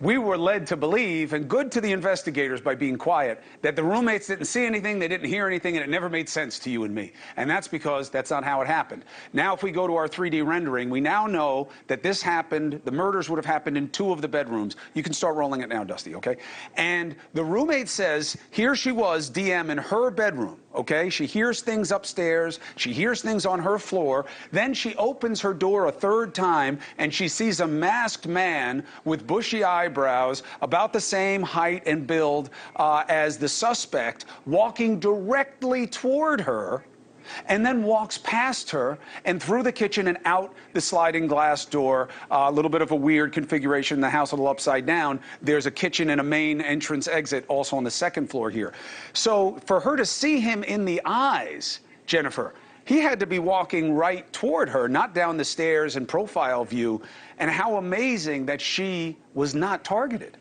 we were led to believe, and good to the investigators by being quiet, that the roommates didn't see anything, they didn't hear anything, and it never made sense to you and me. And that's because that's not how it happened. Now, if we go to our 3D rendering, we now know that this happened, the murders would have happened in 2 of the bedrooms. You can start rolling it now, Dusty, okay? And the roommate says, here she was, DM, in her bedroom, okay? She hears things upstairs, she hears things on her floor, then she opens her door a 3rd time, and she sees a masked man with bushy eyebrows, about the same height and build as the suspect, walking directly toward her, and then walks past her and through the kitchen and out the sliding glass door. A little bit of a weird configuration, the house a little upside down. There's a kitchen and a main entrance exit also on the 2nd floor here. So for her to see him in the eyes, Jennifer, he had to be walking right toward her, not down the stairs in profile view. And how amazing that she was not targeted.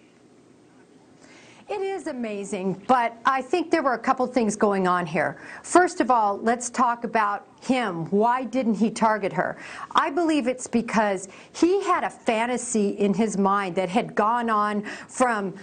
It is amazing, but I think there were a couple things going on here. First of all, let's talk about him. Why didn't he target her? I believe it's because he had a fantasy in his mind that had gone on from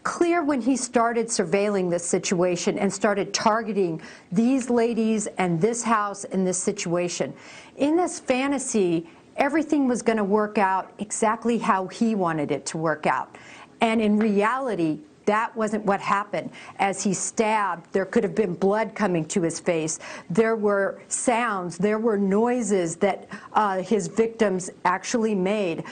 clear when he started surveilling this situation and started targeting these ladies and this house and this situation. In this fantasy, everything was going to work out exactly how he wanted it to work out. And in reality, that wasn't what happened. As he stabbed, there could have been blood coming to his face. There were sounds, there were noises that his victims actually made.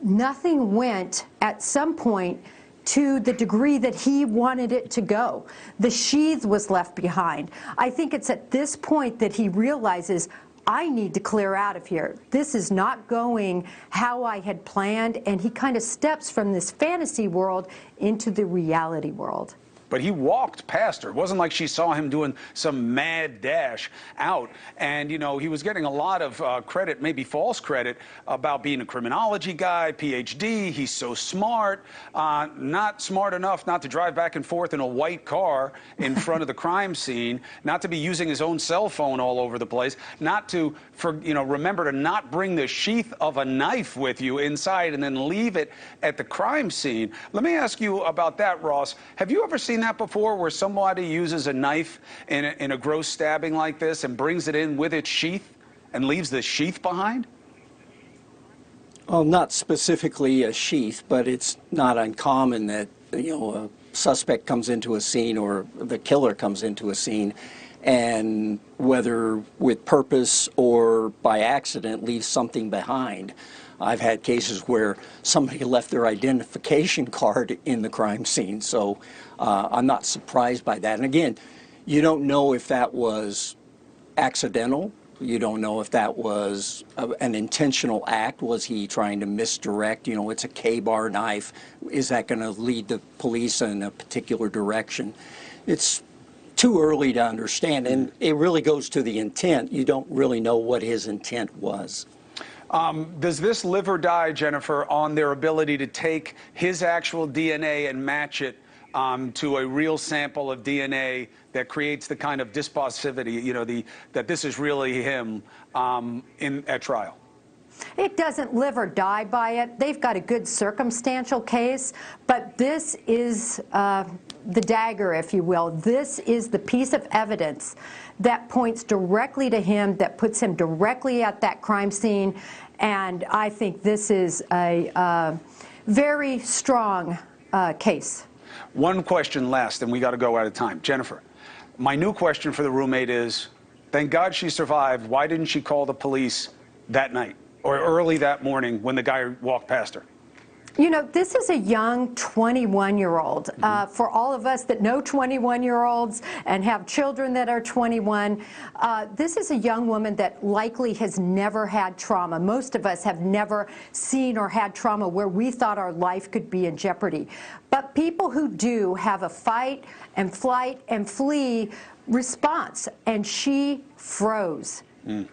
Nothing went at some point to the degree that he wanted it to go. The sheath was left behind. I think it's at this point that he realizes, I need to clear out of here. This is not going how I had planned, and he kind of steps from this fantasy world into the reality world. But he walked past her. It wasn't like she saw him doing some mad dash out. And, you know, he was getting a lot of credit, maybe false credit, about being a criminology guy, PhD. He's so smart. Not smart enough not to drive back and forth in a white car in front of the crime scene, not to be using his own cell phone all over the place, not to, remember to not bring the sheath of a knife with you inside and then leave it at the crime scene. Let me ask you about that, Ross. Have you ever seen that before, where somebody uses a knife in a gross stabbing like this and brings it in with its sheath and leaves the sheath behind? Well, not specifically a sheath, but it's not uncommon that, a suspect comes into a scene or the killer comes into a scene and whether with purpose or by accident leaves something behind. I've had cases where somebody left their identification card in the crime scene, so I'm not surprised by that. And again, you don't know if that was accidental. You don't know if that was an intentional act. Was he trying to misdirect? It's a K-bar knife. Is that going to lead the police in a particular direction? It's too early to understand, and it really goes to the intent. You don't really know what his intent was. Does this live or die, Jennifer, on their ability to take his actual DNA and match it to a real sample of DNA that creates the kind of dispositivity, that this is really him at trial? It doesn't live or die by it. They've got a good circumstantial case, but this is the dagger, if you will. This is the piece of evidence that points directly to him, that puts him directly at that crime scene, and I think this is a very strong case. One question last, and we got to go out of time. Jennifer, my new question for the roommate is, thank God she survived. Why didn't she call the police that night or early that morning when the guy walked past her? This is a young 21-year-old. For all of us that know 21-year-olds and have children that are 21, this is a young woman that likely has never had trauma. Most of us have never seen or had trauma where we thought our life could be in jeopardy. But people who do have a fight and flight and flee response, and she froze.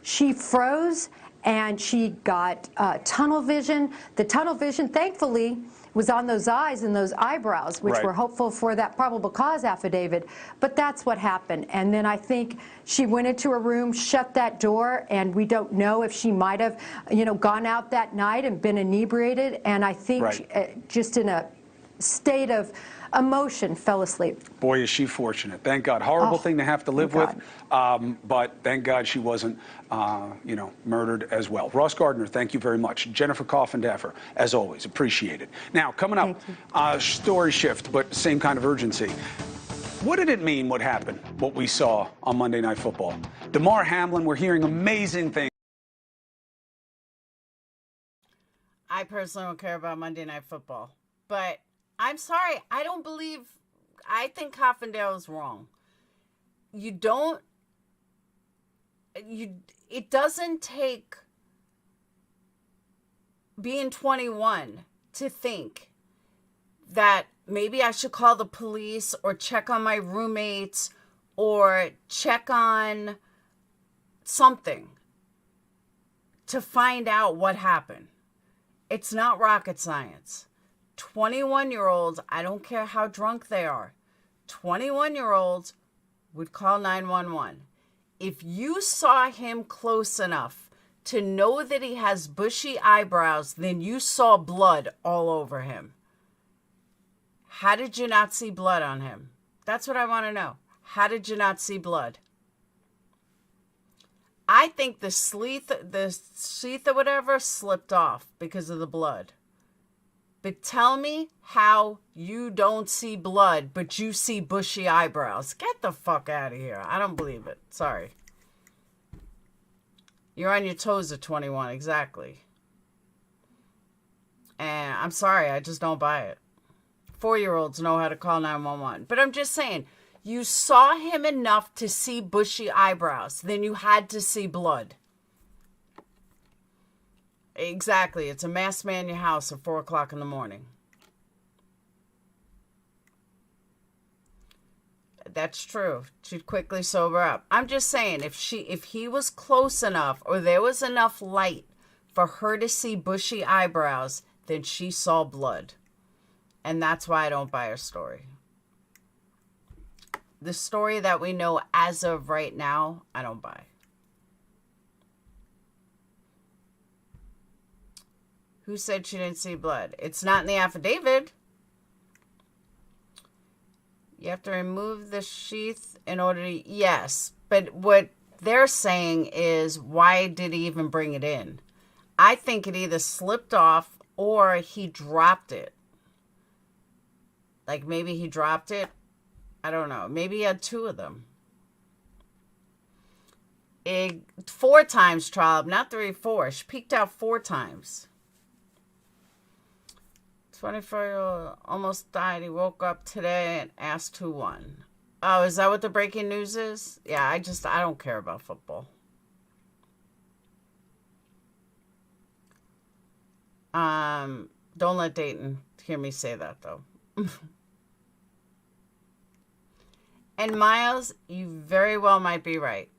She froze. And she got tunnel vision. The tunnel vision, thankfully, was on those eyes and those eyebrows, which were hopeful for that probable cause affidavit. But that's what happened. And then I think she went into her room, shut that door, and we don't know if she might have, gone out that night and been inebriated. And I think just in a state of emotion, fell asleep. Boy, is she fortunate. Thank God. Horrible thing to have to live with, but thank God she wasn't, murdered as well. Ross Gardner, thank you very much. Jennifer Coffindaffer, as always, appreciate it. Now, coming up, story shift, but same kind of urgency. What did it mean, what happened, what we saw on Monday Night Football? Damar Hamlin, we're hearing amazing things. I personally don't care about Monday Night Football, but I'm sorry, I think Coffindale is wrong. It doesn't take being 21 to think that maybe I should call the police or check on my roommates or check on something to find out what happened. It's not rocket science. 21-year-olds, I don't care how drunk they are, 21-year-olds would call 911. If you saw him close enough to know that he has bushy eyebrows, then you saw blood all over him. How did you not see blood on him? That's what I want to know. How did you not see blood? I think the sheath or whatever slipped off because of the blood. But tell me how you don't see blood, but you see bushy eyebrows. Get the fuck out of here. I don't believe it. Sorry. You're on your toes at 21, exactly. And I'm sorry, I just don't buy it. 4-year-olds know how to call 911. But I'm just saying, you saw him enough to see bushy eyebrows. Then you had to see blood. Exactly. It's a masked man in your house at 4 o'clock in the morning. That's true. She'd quickly sober up. I'm just saying, if he was close enough or there was enough light for her to see bushy eyebrows, then she saw blood. And that's why I don't buy her story. The story that we know as of right now, I don't buy. Who said she didn't see blood? It's not in the affidavit. You have to remove the sheath in order to, yes. But what they're saying is, why did he even bring it in? I think it either slipped off or he dropped it. Like maybe he dropped it. I don't know. Maybe he had 2 of them. 4 times trial, not 3, 4. She peeked out 4 times. 24-year-old almost died. He woke up today and asked who won. Oh, is that what the breaking news is? Yeah, I don't care about football. Don't let Dayton hear me say that, though. And Miles, you very well might be right.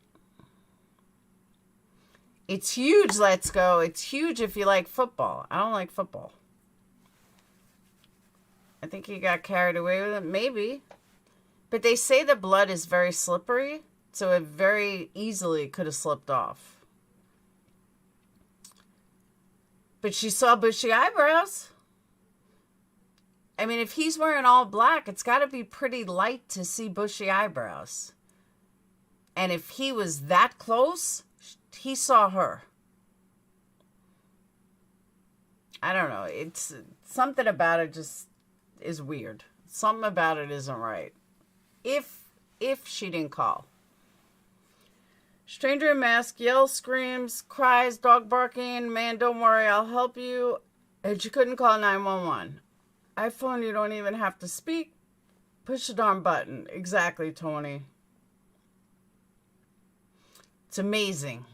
It's huge, let's go. It's huge if you like football. I don't like football. I think he got carried away with it. Maybe. But they say the blood is very slippery, so it very easily could have slipped off. But she saw bushy eyebrows. I mean, if he's wearing all black, it's got to be pretty light to see bushy eyebrows. And if he was that close, he saw her. I don't know. It's something about it just is weird. Something about it isn't right. If she didn't call. Stranger in mask, yells, screams, cries, dog barking. Man, don't worry, I'll help you. And she couldn't call 911. iPhone, you don't even have to speak. Push the darn button. Exactly, Tony. It's amazing.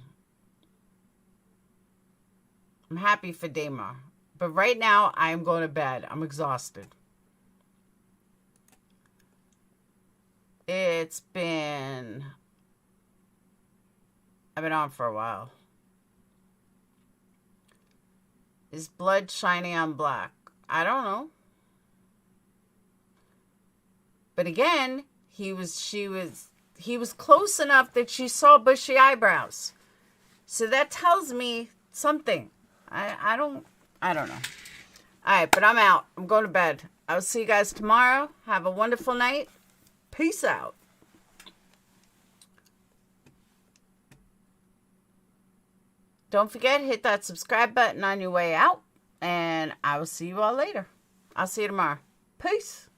I'm happy for Damar. But right now, I am going to bed. I'm exhausted. I've been on for a while. Is blood shiny on black? I don't know. But again, he was close enough that she saw bushy eyebrows. So that tells me something. I don't know. All right, but I'm out. I'm going to bed. I'll see you guys tomorrow. Have a wonderful night. Peace out. Don't forget, hit that subscribe button on your way out. And I will see you all later. I'll see you tomorrow. Peace.